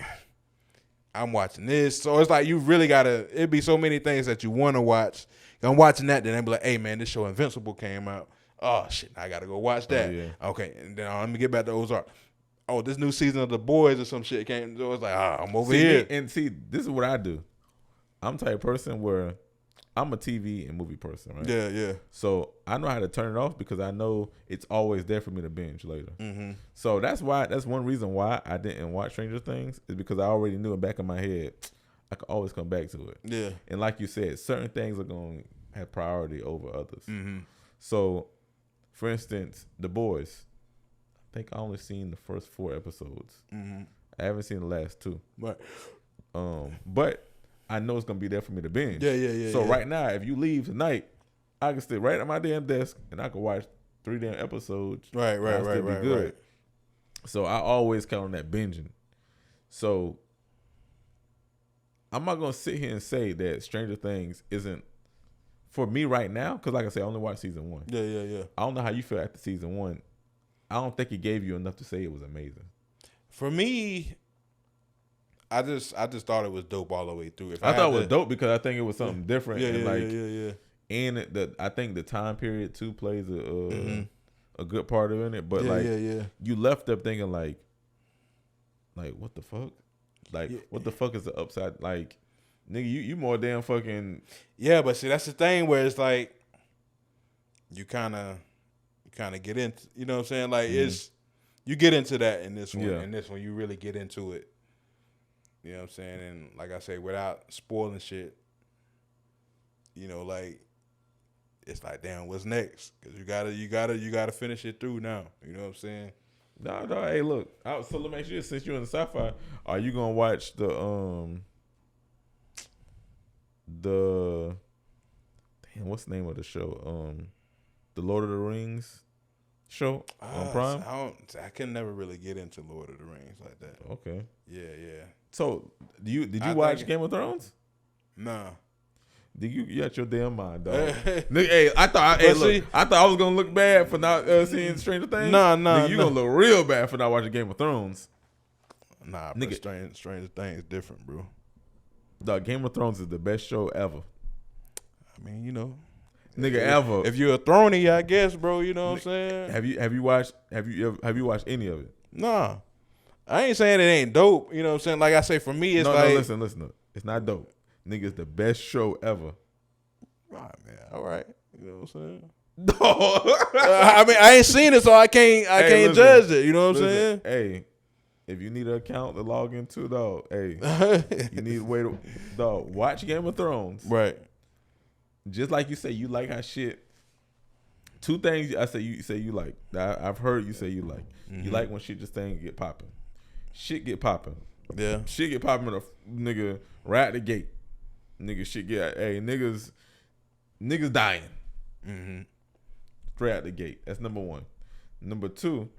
I'm watching this. So it's like you really gotta it'd be so many things that you wanna watch. I'm watching that, then they be like, hey man, this show Invincible came out. Oh shit, I gotta go watch that. Oh, yeah. Okay, and then let me get back to Ozark. oh, this new season of The Boys or some shit came. So it's like, I'm over See, here. and see, this is what I do. I'm the type of person where I'm a TV and movie person, right? Yeah, yeah. So I know how to turn it off because I know it's always there for me to binge later. Mm-hmm. So that's one reason why I didn't watch Stranger Things is because I already knew in the back of my head I could always come back to it. Yeah. And like you said, certain things are going to have priority over others. Mm-hmm. So, for instance, The Boys. I think I only seen the first 4 episodes. Mm-hmm. I haven't seen the last 2. Right. But I know it's gonna be there for me to binge. Yeah. So right now, if you leave tonight, I can sit right at my damn desk and I can watch 3 damn episodes. Right. I'll still be good. So I always count on that binging. So I'm not gonna sit here and say that Stranger Things isn't for me right now, because like I said, I only watched season 1. Yeah. I don't know how you feel after season 1. I don't think it gave you enough to say it was amazing. For me, I just thought it was dope all the way through. I thought it was dope because I think it was something different. Yeah, and And I think the time period too plays a good part in it. But you left up thinking like what the fuck? What the fuck is the upside? Like, nigga, you more damn fucking. Yeah, but see, that's the thing where it's like you kind of get into, you know what I'm saying? Like it's you get into that in this one. Yeah. In this one, you really get into it. You know what I'm saying? And like I say, without spoiling shit, you know, like it's like, damn, what's next? Because you gotta finish it through now. You know what I'm saying? No. Hey, look. So let me ask you, since you're in the sci-fi, are you gonna watch the damn, what's the name of the show? The Lord of the Rings show on Prime. I can never really get into Lord of the Rings like that. Okay. Yeah. So did you watch Game of Thrones? Nah. Did you got your damn mind, dog? Nigga, hey, I thought I was gonna look bad for not seeing Stranger Things. Nah. Nigga, you gonna look real bad for not watching Game of Thrones. Nah, nigga. But Stranger Things different, bro. Dog, Game of Thrones is the best show ever. I mean, you know, nigga, ever. If you're a Throny, I guess, bro. You know what I'm saying? Have you watched any of it? Nah, I ain't saying it ain't dope. You know what I'm saying? Like I say, for me, it's like listen. It's not dope. Nigga, it's the best show ever. Right, man. All right. You know what I'm saying? No. I mean, I ain't seen it, so I can't listen, judge it. You know what I'm saying? Hey, if you need an account to log into, dog, hey, you need a way to, dog, watch Game of Thrones. Right. Just like you say, you like how shit. 2 things I say you like. I've heard you say you like. Mm-hmm. You like when shit just thing get popping. Shit get popping. Yeah. Shit get popping, nigga, right at the gate. Nigga, shit get, hey, niggas dying. Mm-hmm. Straight out the gate. That's number 1. Number 2,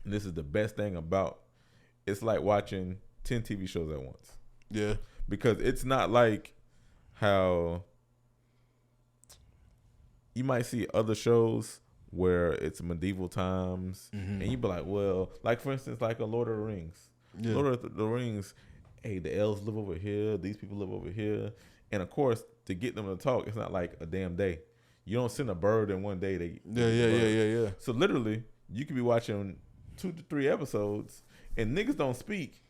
and this is the best thing about, it's like watching 10 TV shows at once. Yeah. Because it's not like how you might see other shows where it's medieval times, and you be like, well, like for instance, like a Lord of the Rings. Yeah. Lord of the Rings, hey, the elves live over here, these people live over here. And of course, to get them to talk, it's not like a damn day. You don't send a bird in one day. Yeah. So literally, you could be watching 2 to 3 episodes, and niggas don't speak,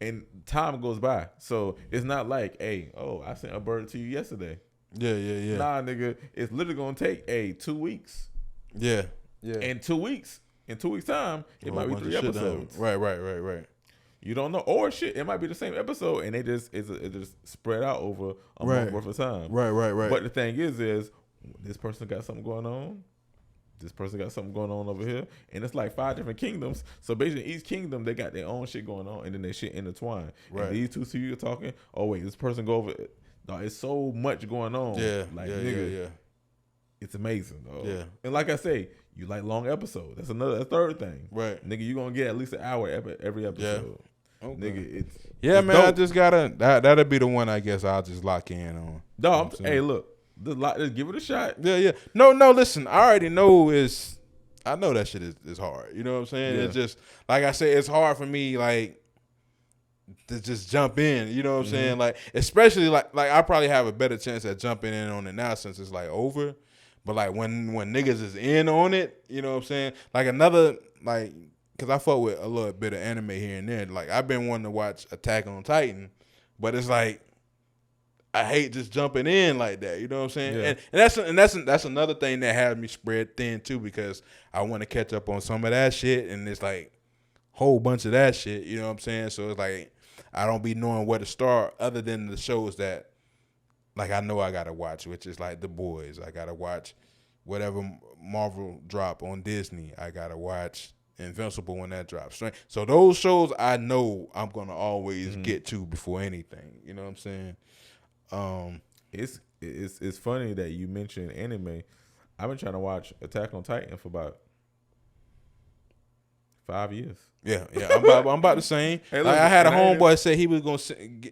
and time goes by. So it's not like, hey, I sent a bird to you yesterday. Yeah. Nah, nigga, it's literally gonna take 2 weeks. Yeah. And 2 weeks, in 2 weeks' time, it might be 3 episodes. Right. You don't know, or shit, it might be the same episode, and it just spread out over a month worth of time. Right. But the thing is this person got something going on. This person got something going on over here, and it's like 5 different kingdoms. So basically, each kingdom they got their own shit going on, and then they shit intertwine. Right. And these 2 see you talking. Oh wait, this person go over. No, it's so much going on. Yeah. It's amazing, though. Yeah. And like I say, you like long episodes. That's a third thing. Right. Nigga, you gonna get at least an hour every episode. Yeah. Okay. Nigga, it's man. dope. I just gotta that'll be the one I guess I'll just lock in on. Dog, hey, look, just give it a shot. Yeah. No. Listen, I already know I know that shit is hard. You know what I'm saying? Yeah. It's just like I said, it's hard for me like to just jump in. You know what I'm saying? Like especially like I probably have a better chance at jumping in on it now since it's like over. But like when niggas is in on it, you know what I'm saying? Like another like because I fuck with a little bit of anime here and there. Like I've been wanting to watch Attack on Titan, but it's like I hate just jumping in like that. You know what I'm saying? Yeah. And that's another thing that has me spread thin too, because I want to catch up on some of that shit, and it's like whole bunch of that shit. You know what I'm saying? So it's like I don't be knowing where to start other than the shows that like I know I gotta watch, which is like The Boys. I gotta watch whatever Marvel drop on Disney. I gotta watch Invincible when that drops. So those shows I know I'm gonna always get to before anything. You know what I'm saying? It's funny that you mentioned anime. I've been trying to watch Attack on Titan for about 5 years. Yeah. I'm about the same. Hey, like, listen, I had a and I ain't- homeboy say he was gonna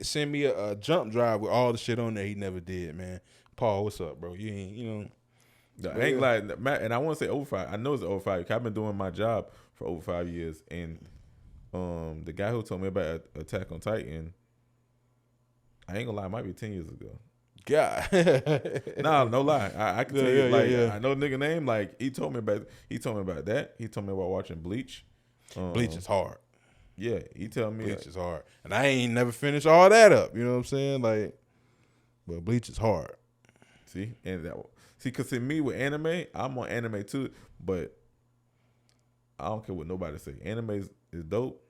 send me a jump drive with all the shit on there. He never did, man. Paul, what's up, bro? You ain't, you know. I ain't like, Matt, and I want to say over 5. I know it's over 5. 'Cause I've been doing my job for over 5 years, and the guy who told me about Attack on Titan, I ain't gonna lie, it might be 10 years ago. God. Nah, no lie. I can tell you, Yeah, like, yeah. I know the nigga name. Like, he told me about that. He told me about watching Bleach. Bleach is hard. Yeah, he tell me. Bleach is hard. And I ain't never finished all that up. You know what I'm saying? Like, but Bleach is hard. See, because in me with anime, I'm on anime too, but I don't care what nobody say. Anime is dope.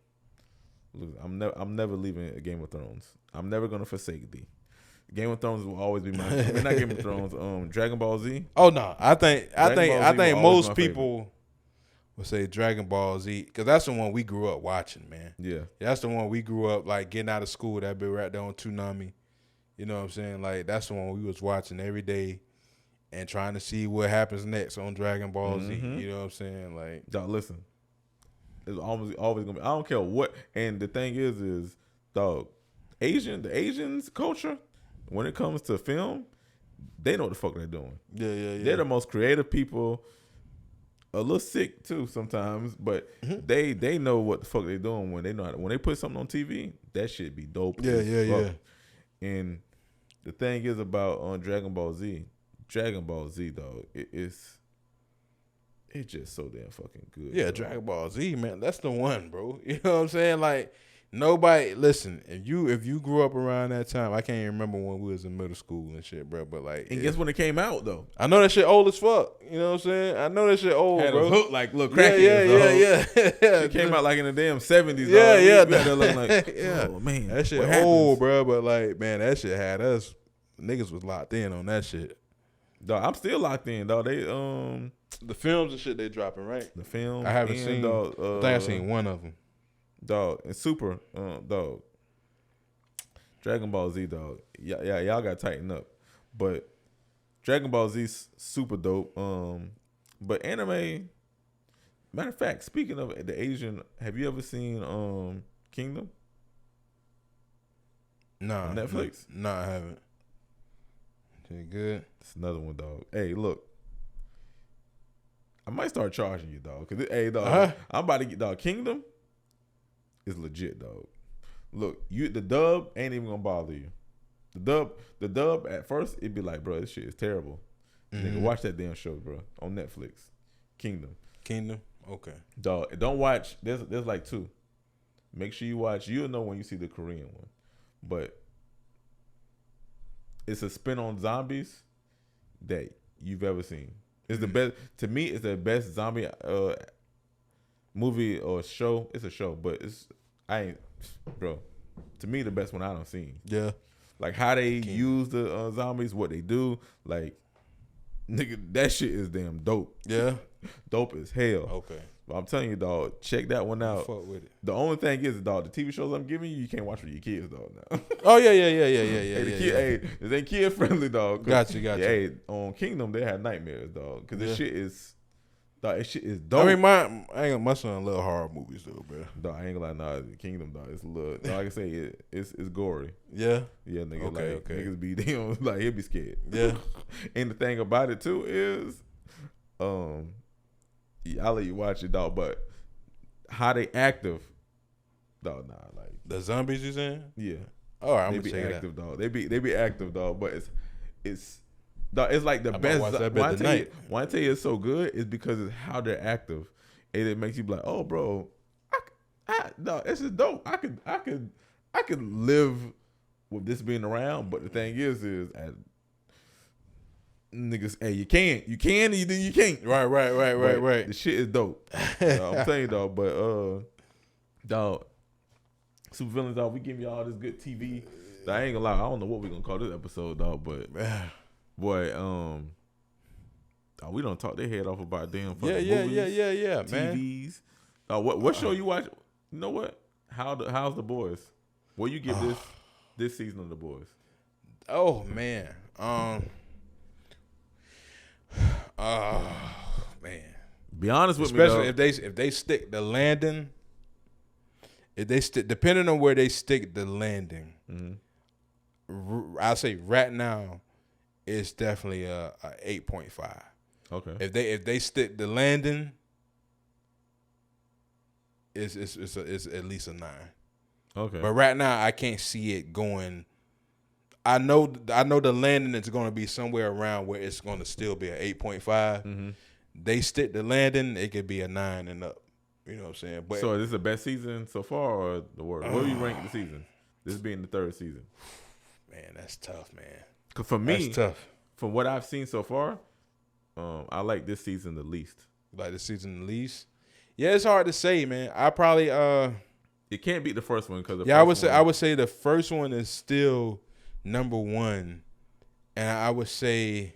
Look, I'm never leaving a Game of Thrones. I'm never gonna forsake thee. Game of Thrones will always be my. I mean, not Game of Thrones. Dragon Ball Z. Oh no, I think Ball Z will always most my people would say Dragon Ball Z, because that's the one we grew up watching, man. Yeah. That's the one we grew up like getting out of school. That be right there on Toonami. You know what I'm saying? Like that's the one we was watching every day and trying to see what happens next on Dragon Ball Z. You know what I'm saying? Like, Dog, listen. It's always gonna be. I don't care what. And the thing is, dog, the Asians culture, when it comes to film, they know what the fuck they're doing. yeah. They're the most creative people. A little sick too sometimes, but they know what the fuck they're doing when they put something on TV. That shit be dope. Yeah, as yeah, fuck. And the thing is about Dragon Ball Z, dog, it's just so damn fucking good. Yeah, bro. Dragon Ball Z, man, that's the one, bro. You know what I'm saying? Like, nobody, listen, if you grew up around that time, I can't even remember when we was in middle school and shit, bro. But like, And guess when it came out though? I know that shit old as fuck. You know what I'm saying? I know that shit old, Had bro. a hook like little Yeah, crackheads. yeah. It came out like in the damn 70s. Yeah, dog. yeah. We out there looking like, Yeah. oh man, That shit what old, happens? bro. But like, man, that shit had us. Niggas was locked in on that shit. Dog, I'm still locked in, dog. They The films and shit they dropping, right? the film. I haven't and, seen. Dog, I think I seen one of them. Dog and Super, dog. Dragon Ball Z, dog. Yeah, y'all got to tighten up. But Dragon Ball Z's super dope. But anime. Matter of fact, speaking of the Asian, have you ever seen Kingdom? Nah, On Netflix? Nah, I haven't. Shit good. It's another one, dog. Hey, look. I might start charging you, dog. Cause hey, dog, I'm about to get dog. Kingdom is legit, dog. Look, the dub ain't even gonna bother you. The dub at first it'd be like, bro, this shit is terrible. Nigga, watch that damn show, bro, on Netflix. Kingdom. Okay. Dog, don't watch. There's like 2. Make sure you watch. You'll know when you see the Korean one, but it's a spin on zombies that you've ever seen. It's the best to me. It's the best zombie movie or show. It's a show, but bro. To me, the best one I done seen. Yeah. Like how they use the zombies, what they do. Like, nigga, that shit is damn dope. Yeah. Dope as hell. Okay. But I'm telling you, dog, check that one out. Fuck with it. The only thing is, dog, the TV shows I'm giving you, you can't watch with your kids, dog. Now. Oh yeah. Hey, this ain't kid friendly, dog. Gotcha. Hey, on Kingdom they had nightmares, dog, because this shit is, dog. This shit is dope. I mean, my son love horror movies though, bro. Dog, I ain't gonna lie, Kingdom, dog. It's a little, like I say, it's gory. Yeah. Yeah, nigga. Okay. Niggas be damn, like he'll be scared. Yeah. And the thing about it too is, I'll let you watch it, dog. But how they active, dog. Nah, like The zombies you saying? yeah. All right, I'm They gonna be check active, dog. They be active, dog. But it's dog, it's like the might best. watch that Why bit tonight. I tell you it's so good is because it's how they're active, and it makes you be like, oh, bro, No, it's just dope. I could live with this being around, but the thing is niggas, hey, you can, and then you can't. Right. The shit is dope. I'm telling you, dog. But dog, super villains, dog. We give y'all this good TV. I ain't gonna lie. I don't know what we gonna call this episode, dog. But boy, we don't talk their head off about damn fucking movies, man. TVs. What show you watch? You know what? How's the boys? What you give this season of the boys? Oh man. Man. Be honest with Especially me, dog. if they stick the landing, depending on where they stick the landing, I say right now, it's definitely a 8.5. Okay. If they stick the landing, it's at least a 9. Okay. But right now, I can't see it going. I know the landing is going to be somewhere around where it's going to still be an 8.5. They stick the landing, it could be a 9 and up. You know what I'm saying? But so is this the best season so far or the worst? Where do you rank the season? This being the 3rd season. Man, that's tough, man. 'Cause for me, that's tough. From what I've seen so far, I like this season the least. Like this season the least? Yeah, it's hard to say, man. I probably it can't beat the first one because I would say the first one is still number 1, and I would say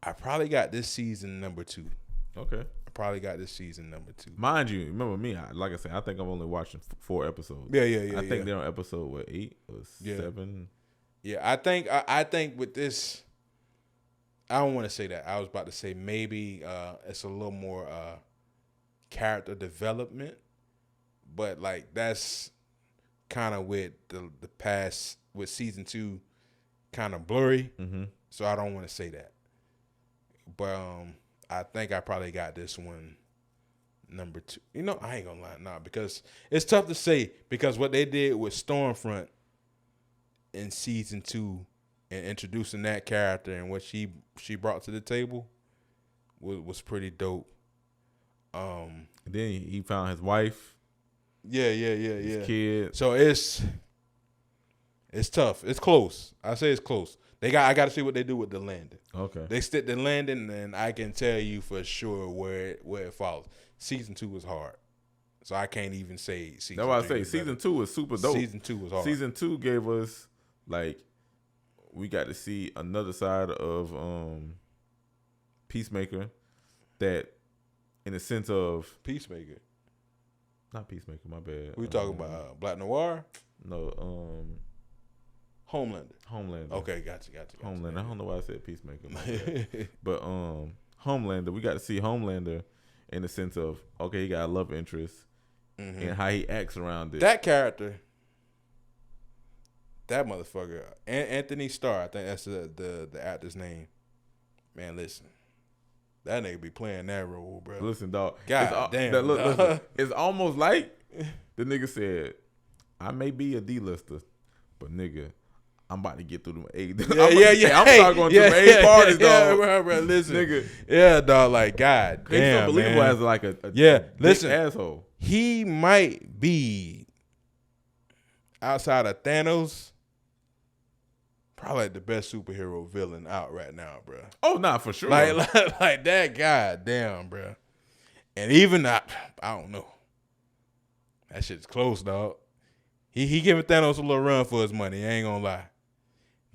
I probably got this season number 2. Okay. I probably got this season number 2. Mind you, remember me? Like I said, I think I'm only watching 4 episodes. Yeah. I think they're on episode 8 or 7. Yeah, I think with this, I don't want to say that. I was about to say maybe it's a little more character development, but like that's kind of with the past with season 2 kind of blurry. So I don't want to say that. But I think I probably got this one number 2. You know, I ain't gonna lie, because it's tough to say because what they did with Stormfront in season 2 and introducing that character and what she brought to the table was pretty dope. Then he found his wife. Yeah. His kid. So it's tough. It's close. I say it's close. I got to see what they do with the landing. Okay. They stick the landing, and I can tell you for sure where it falls. Season 2 was hard, so I can't even say season. That's why I 3 say was season better. 2 was super dope. Season 2 was hard. Season 2 gave us we got to see another side of Peacemaker, that in the sense of Peacemaker. not Peacemaker. My bad. We talking about Black Noir? No. Homelander. Okay, gotcha. Homelander. I don't know why I said Peacemaker. But Homelander, we got to see Homelander in the sense of, okay, he got a love interest and how he acts around it. That character, that motherfucker, Anthony Starr, I think that's the actor's name. Man, listen. That nigga be playing that role, bro. Listen, dog. God damn. Listen, it's almost like the nigga said, I may be a D-lister, but nigga, I'm about to get through them AIDS. Yeah. I'm start going to them AIDS parties, dog. Yeah, bro, listen. Nigga. Yeah, dog, like, God He's damn, so believable man. as like a listen. asshole. He might be, outside of Thanos, probably like the best superhero villain out right now, bro. Oh, nah, for sure. Like that, God damn, bro. And even I don't know. That shit's close, dog. He giving Thanos a little run for his money. I ain't gonna lie.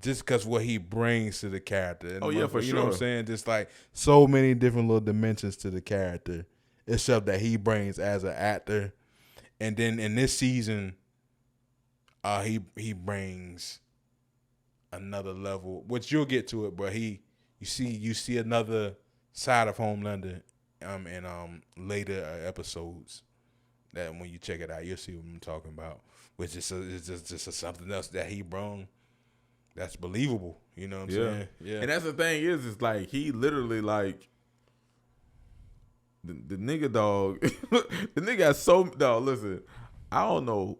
Just because what he brings to the character. And Oh, yeah, for you sure. know what I'm saying? Just like so many different little dimensions to the character. It's stuff that he brings as an actor. And then in this season, he brings another level, which you'll get to it, but you see another side of Homelander in later episodes. That when you check it out, you'll see what I'm talking about. Which is just something else that he brung that's believable. You know what I'm saying? Yeah. And that's the thing is like he literally like the nigga, dog. The nigga got so dog. Listen, I don't know.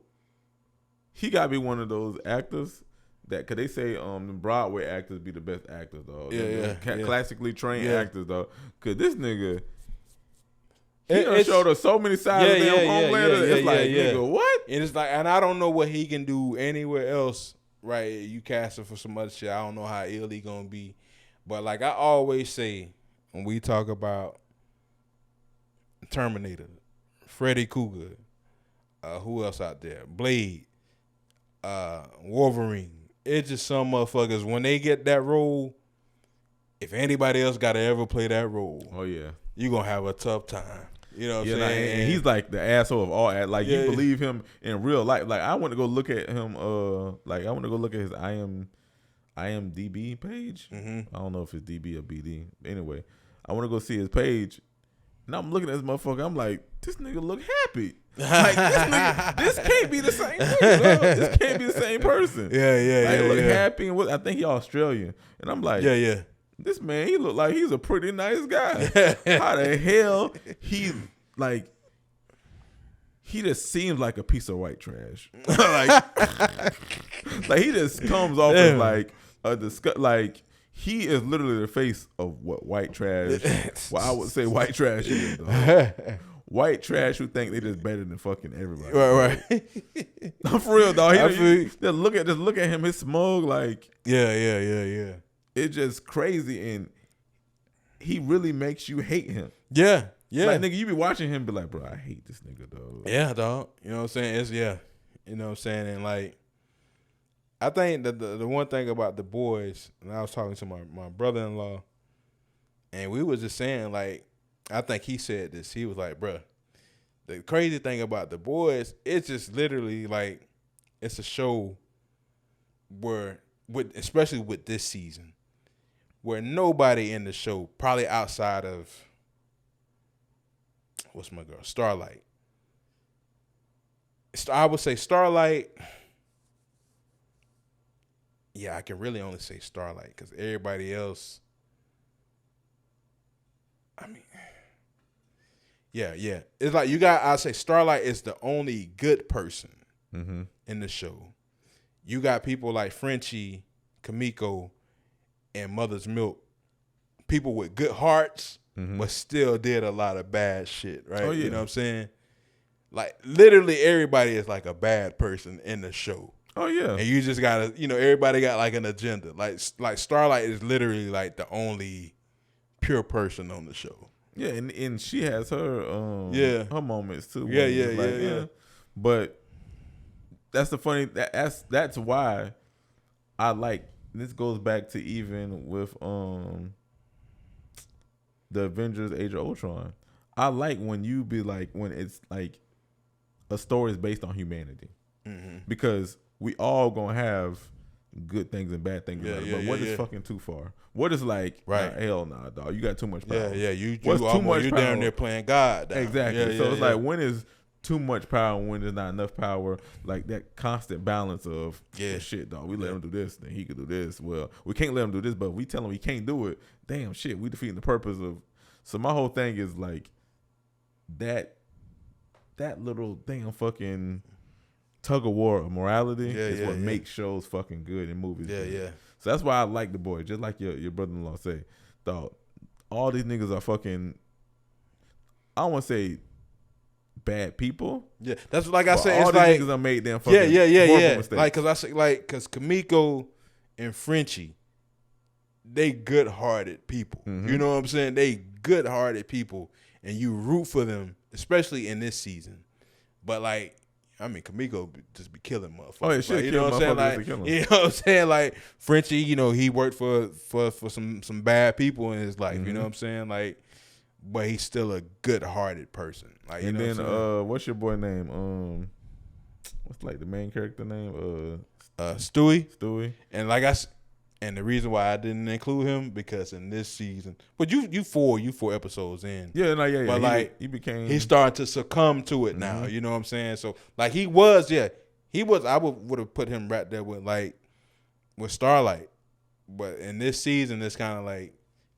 He gotta be one of those actors that, cause they say the Broadway actors be the best actors, dog. Yeah. Classically trained actors, dog. Cause this nigga, He done It's- showed us so many sides of damn Homelander. It's like, yeah. nigga, what? And it's like, and I don't know what he can do anywhere else. Right? You cast him for some other shit. I don't know how ill he gonna be, but like I always say when we talk about Terminator, Freddy Krueger, who else out there? Blade, Wolverine. It's just some motherfuckers when they get that role. If anybody else got to ever play that role, Oh yeah. you gonna have a tough time. You know what I'm Yeah, saying? and he's like the asshole of all. Like Yeah. you believe him in real life. Like I want to go look at him. Like I want to go look at his IMDb page. Mm-hmm. I don't know if it's DB or BD. Anyway, I want to go see his page, and I'm looking at this motherfucker. I'm like, this nigga look happy. Like this nigga, this can't be the same nigga. Dog. This can't be the same person. Yeah, Like, look yeah. happy, and I think he Australian, and I'm like, Yeah. this man, he look like he's a pretty nice guy. How the hell he like? He just seems like a piece of white trash. like he just comes off as like a like he is literally the face of what white trash. Well, I would say white trash is. Dog. White trash who think they just better than fucking everybody. Right. I'm for real, dog. I feel you. Just look at him. His smug, like Yeah. it's just crazy, and he really makes you hate him. Yeah. Like nigga, you be watching him, be like, bro, I hate this nigga, dog. Yeah, dog. You know what I'm saying? It's you know what I'm saying? And like I think that the one thing about The Boys, and I was talking to my brother-in-law, and we was just saying, like, I think he said this. He was like, bruh, the crazy thing about The Boys, it's just literally like it's a show where especially with this season, where nobody in the show, probably outside of what's my girl? Starlight. I would say Starlight. Yeah, I can really only say Starlight because everybody else. I mean, yeah. It's like I'd say Starlight is the only good person in the show. You got people like Frenchie, Kamiko, and Mother's Milk. People with good hearts, but still did a lot of bad shit, right? Oh, yeah. You know what I'm saying? Like, literally everybody is like a bad person in the show. Oh yeah. And you just gotta, everybody got like an agenda. Like Starlight is literally like the only pure person on the show. Yeah, and she has her her moments too. Yeah, when it's yeah, yeah. But that's the funny that's why I like this goes back to even with the Avengers Age of Ultron. I like when you be like when it's like a story is based on humanity. Because we all gonna have good things and bad things. But what is fucking too far? What is like, Right. Nah, hell nah, dog. You got too much power. Yeah. You What's too much you power? down there playing God. Now. Exactly. Yeah, So yeah, it's yeah. like when is too much power and when there's not enough power, like that constant balance of well, shit, dog. We let him do this, then he could do this. Well, we can't let him do this, but if we tell him he can't do it, damn shit, we defeating the purpose of. So my whole thing is like that little damn fucking tug of war of morality is what makes shows fucking good and movies. Yeah, good. yeah. So that's why I like The Boys, just like your brother-in-law say, dog. All these niggas are fucking. I don't want to say bad people. Yeah, that's like I but said. all It's these like niggas are made them fucking yeah. mistakes. Like because Kamiko and Frenchie, they good-hearted people. You know what I'm saying? They good-hearted people, and you root for them, especially in this season. But like, I mean, Kamiko just be killing motherfuckers. Oh, yeah, shit, like, you know what I'm saying? Like, kill 'em. you know what I'm saying? Like Frenchie, he worked for some bad people in his life. You know what I'm saying? Like, but he's still a good-hearted person. Like, And know then what I'm saying? what's your boy name? What's like the main character name? Stewie. Stewie. And the reason why I didn't include him because in this season, but you four episodes in, Yeah. But like he became he's starting to succumb to it now. You know what I'm saying? So like he was. I would have put him right there with Starlight, but in this season it's kind of like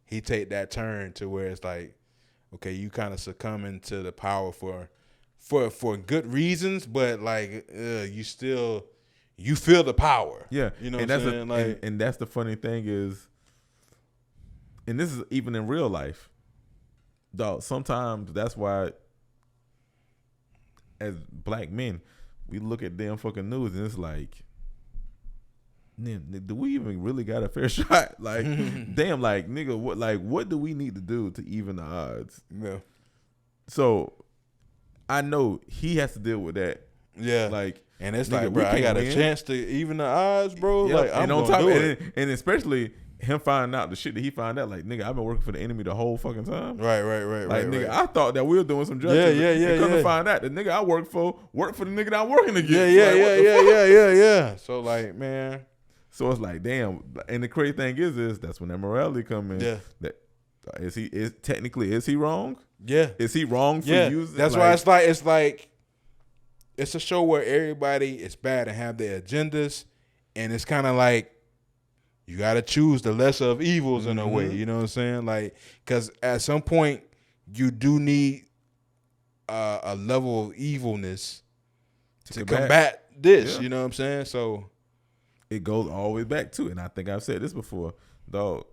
he take that turn to where it's like, okay, you kind of succumbing to the power for good reasons, but like you feel the power. Yeah, You know and what I'm that's saying? and that's the funny thing is, and this is even in real life. dog, sometimes that's why, as black men, we look at damn fucking news and it's like, do we even really got a fair shot? Like, damn, like, nigga, what do we need to do to even the odds? Yeah. So, I know he has to deal with that. Yeah. Like, and it's nigga, like, bro, we I can't got a win. chance to even the odds, bro. Yep. Like, I'm and on gonna top, do it. and especially him finding out the shit that he found out. Like, nigga, I've been working for the enemy the whole fucking time. Right. Like, nigga, right. I thought that we were doing some justice. Yeah. And come yeah. to find out, the nigga I work for the nigga that I'm working against. Yeah, Like, what the fuck? yeah. So like, man, So it's like, damn. And the crazy thing is that's when that morality come in. Yeah. That is he wrong? yeah, Is he wrong for yeah. using? That's why it's like it's a show where everybody is bad and have their agendas, and it's kind of like you got to choose the lesser of evils in a way. You know what I'm saying? Like, because at some point you do need a level of evilness to combat this. Yeah. You know what I'm saying? So it goes all the way back to, and I think I've said this before, dog.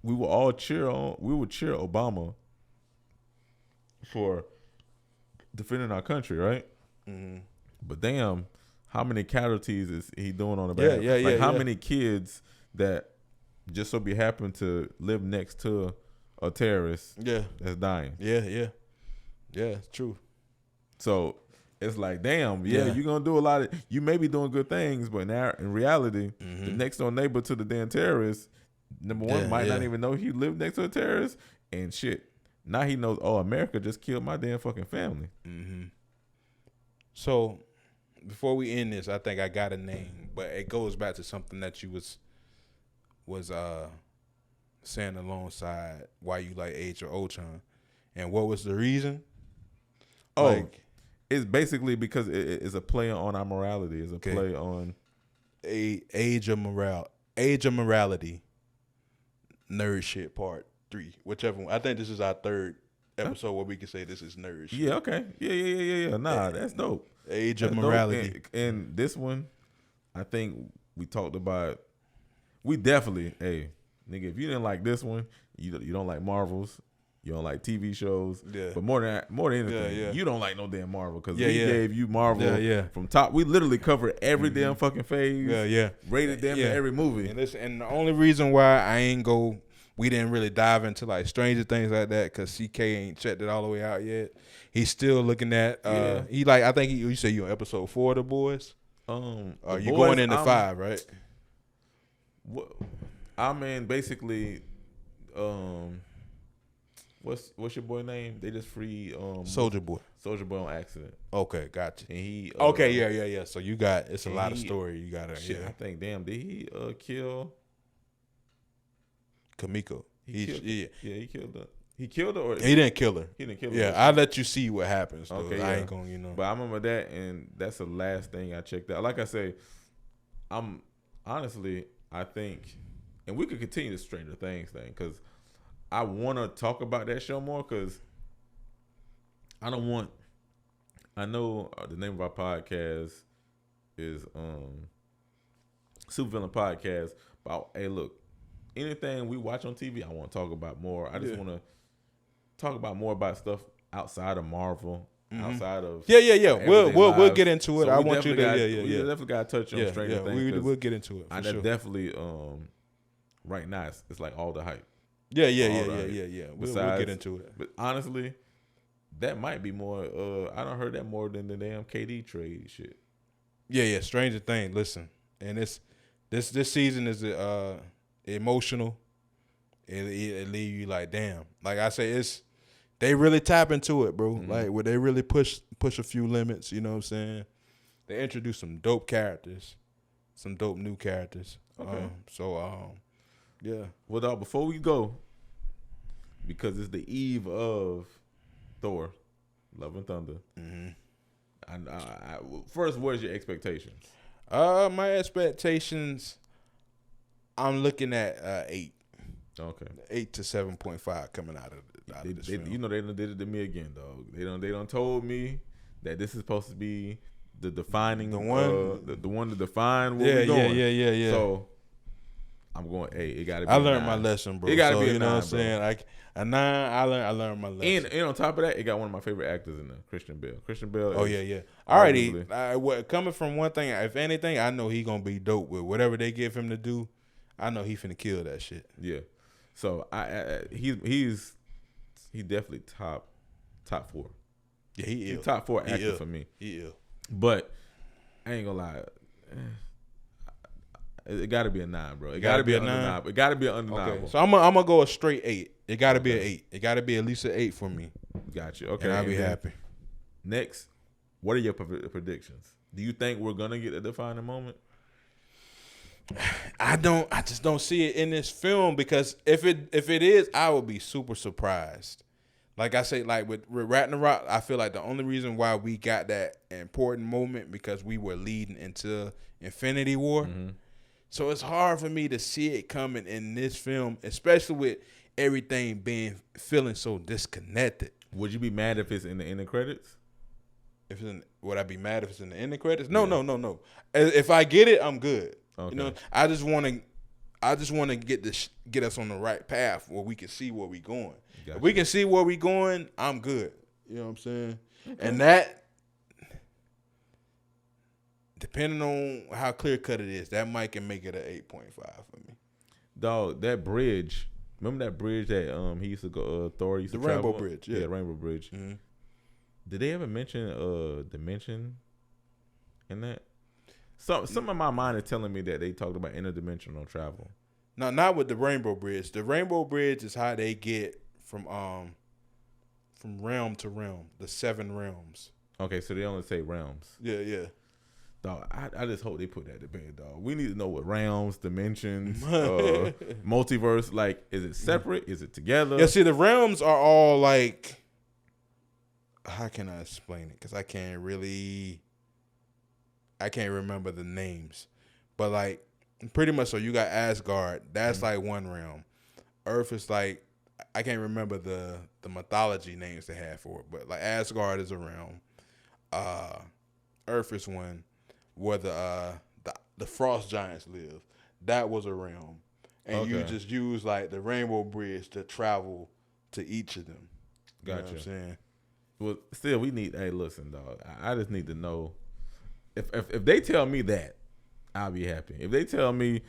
We would cheer Obama for defending our country, right? mhm. But damn, how many casualties is he doing on the back? Yeah, How yeah. many kids that just so be happen to live next to a terrorist yeah, that's dying? yeah, it's true. So it's like, damn, yeah, Yeah. you're gonna do a lot of, you may be doing good things, but now in reality, the next door neighbor to the damn terrorist, number one, Yeah, might not yeah. even know he lived next to a terrorist, and shit. Now he knows, oh, America just killed my damn fucking family. Mm-hmm. So, before we end this, I think I got a name, but it goes back to something that you was saying alongside why you like Age of Ultron, and what was the reason? Oh, Like, it's basically because it's a play on our morality. It's a Okay. play on, Age of Morality, Nerd Shit Part 3, whichever one. I think this is our third episode where we can say this is nerd shit. yeah, okay, yeah. Nah, that's dope. Age That's of dope. Morality. And this one, I think we talked about. We definitely, hey, nigga, if you didn't like this one, you don't like Marvels, you don't like TV shows, Yeah. but more than anything, Yeah. you don't like no damn Marvel because Yeah, we yeah. gave you Marvel Yeah. from top. We literally covered every damn fucking phase. Yeah. Rated damn Yeah. near every movie. And the only reason why we didn't really dive into like Stranger Things like that, because CK ain't checked it all the way out yet. He's still looking at. Yeah. He like, I think you say you on episode 4 of The Boys. The You Boys, going into 5, right? I mean, basically, what's your boy name? They just free Soldier Boy. Soldier Boy on accident, Okay, gotcha. and he Okay, yeah. So you got it's a and lot of he- story. You got Shit, I yeah. think, damn, did he kill? Kamiko. He killed. Yeah. He killed her. He killed her, or He didn't kill her. he didn't kill her. Yeah, I'll let you see what happens. Though. Okay, I yeah. ain't gonna, But I remember that, and that's the last thing I checked out. Like I say, I'm honestly, I think, and we could continue the Stranger Things thing because I want to talk about that show more because I don't want. I know the name of our podcast is Supervillain Podcast. But hey, look, anything we watch on TV, I want to talk about more. I just want to talk about more about stuff outside of Marvel, outside of Yeah. everyday We'll lives. get into it. So I we want you to definitely we yeah. definitely got to touch on Yeah, Stranger Things. we 'cause we'll get into it for I sure. definitely right now it's like all the hype. Yeah. all right. We'll Besides- get into it. But honestly, that might be more. I don't heard that more than the damn KD trade shit. Yeah. Stranger Things. Listen, and this season is emotional. It leave you like, damn. Like I say, they really tap into it, bro. Mm-hmm. Like where they really push a few limits. You know what I'm saying? They introduce some dope characters, some dope new characters. Okay. Yeah. Well, dog, before we go, because it's the eve of Thor, Love and Thunder. Mm-hmm. I first, what is your expectations? My expectations, I'm looking at 8. Okay. 8 to 7.5 coming out of this film. You know they done did it to me again, dog. They done told me that this is supposed to be the defining The one? the one to define where Yeah, we're going. yeah. So I'm going. Hey, it got to be. I a learned 9. my lesson, bro. It got to so, be a you know 9, what I'm bro. saying? Like a 9, I learned my lesson. And on top of that, it got one of my favorite actors in there, Christian Bale. Christian Bale. Oh is yeah. arguably- Alrighty. Coming from one thing, if anything, I know he gonna be dope with whatever they give him to do. I know he finna kill that shit. Yeah. So he's definitely top 4. Yeah, he He's is. top 4 He actor is. for me. He is. But I ain't gonna lie. It got to be a 9, bro. It got gotta to be be a undeniable. It got to be undeniable. Okay, so I'm gonna go a straight 8. It gotta be an 8. It gotta be at least an 8 for me. Got you. Okay. And I'll be then happy. Next, what are your predictions? Do you think we're gonna get a defining moment? I just don't see it in this film because if it is, I would be super surprised. Like I say, like with Ragnarok, I feel like the only reason why we got that important moment because we were leading into Infinity War. Mm-hmm. So it's hard for me to see it coming in this film, especially with everything feeling so disconnected. Would you be mad if it's in the end credits? Would I be mad if it's in the end credits? No. If I get it, I'm good. Okay. You know, I just want to get us on the right path where we can see where we going. Gotcha. If we can see where we going, I'm good. You know what I'm saying? Okay. And that, depending on how clear cut it is, that might can make it an 8.5 for me. Dog, that bridge. Remember that bridge that he used to go? Thor used to travel? Rainbow Bridge. Yeah, Rainbow Bridge. Mm-hmm. Did they ever mention dimension in that? Some of my mind is telling me that they talked about interdimensional travel. No, not with the Rainbow Bridge. The Rainbow Bridge is how they get from realm to realm, the 7 realms. Okay, so they only say realms. Yeah. Dog, I just hope they put that to bed, dog. We need to know what realms, dimensions, multiverse. Like, is it separate? Is it together? Yeah, see, the realms are all like, how can I explain it? Because I can't remember the names. But like, pretty much, so you got Asgard. That's like one realm. Earth is like, I can't remember the mythology names they have for it. But like Asgard is a realm. Earth is one. Where the frost giants live. That was a realm. And you just use like the Rainbow Bridge to travel to each of them. You know what I'm saying? Well, still, we need. Hey, listen, dog. I just need to know if they tell me that, I'll be happy. If they tell me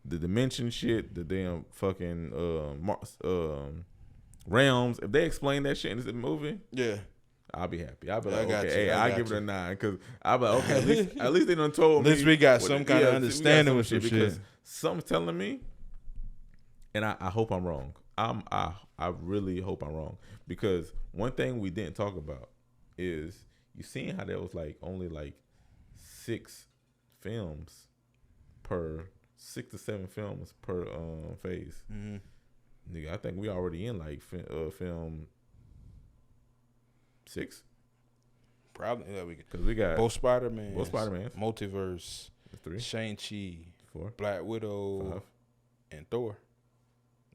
the dimension shit, the damn fucking realms, if they explain that shit in this movie, yeah, I'll be happy. I'll be like, I okay, you. hey, I'll give it a 9 because I'll be like, okay, at least they done told me. At least we got some kind of understanding with some shit. Because something's telling me, and I hope I'm wrong. I really hope I'm wrong because one thing we didn't talk about is you seen how there was like only like 6 to 7 films per phase. Mm-hmm. Nigga, I think we already in like film 6. Probably, yeah, because we got both Spider-Man, Multiverse, 3, Shang-Chi, 4, Black Widow, 5, and Thor.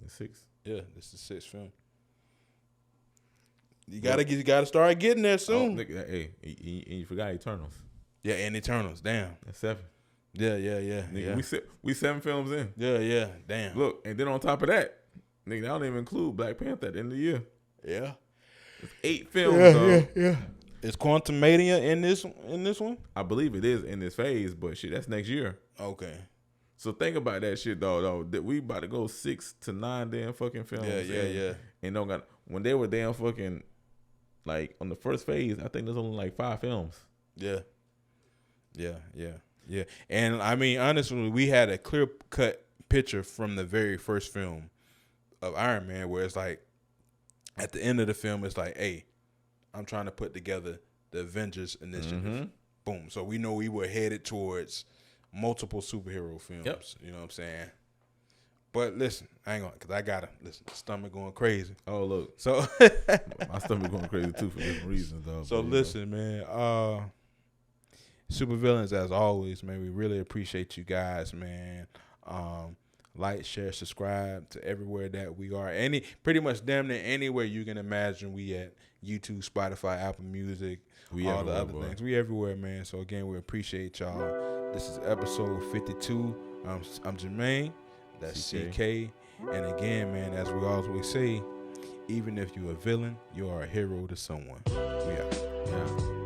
And 6. Yeah, this is 6th film. You gotta start getting there soon. Oh, nigga, hey, you forgot Eternals. Yeah, and Eternals. Damn. That's 7. Yeah. Nigga, we 7 films in. Yeah. Damn. Look, and then on top of that, nigga, that don't even include Black Panther at the end of the year. Yeah. It's 8 films. Yeah. Is Quantumania in this one? I believe it is in this phase, but shit, that's next year. Okay. So think about that shit, dog. That we about to go 6 to 9 damn fucking films. Yeah. And don't got when they were damn fucking like on the first phase, I think there's only like 5 films. Yeah. And I mean, honestly, we had a clear cut picture from the very first film of Iron Man where it's like at the end of the film, it's like, hey, I'm trying to put together the Avengers Initiative. Mm-hmm. Boom. So we know we were headed towards multiple superhero films. Yep. You know what I'm saying? But listen, I ain't gonna, because I gotta listen. Stomach going crazy. Oh look, so my stomach going crazy too for different reasons, though. So listen, man. Supervillains, as always, man. We really appreciate you guys, man. Like, share, subscribe to everywhere that we are. Pretty much damn near anywhere you can imagine we at. YouTube, Spotify, Apple Music, all the other things. We everywhere, man. So again, we appreciate y'all. This is episode 52. I'm Jermaine. That's CK. CK. And again, man, as we always say, even if you're a villain, you are a hero to someone. We out. Yeah.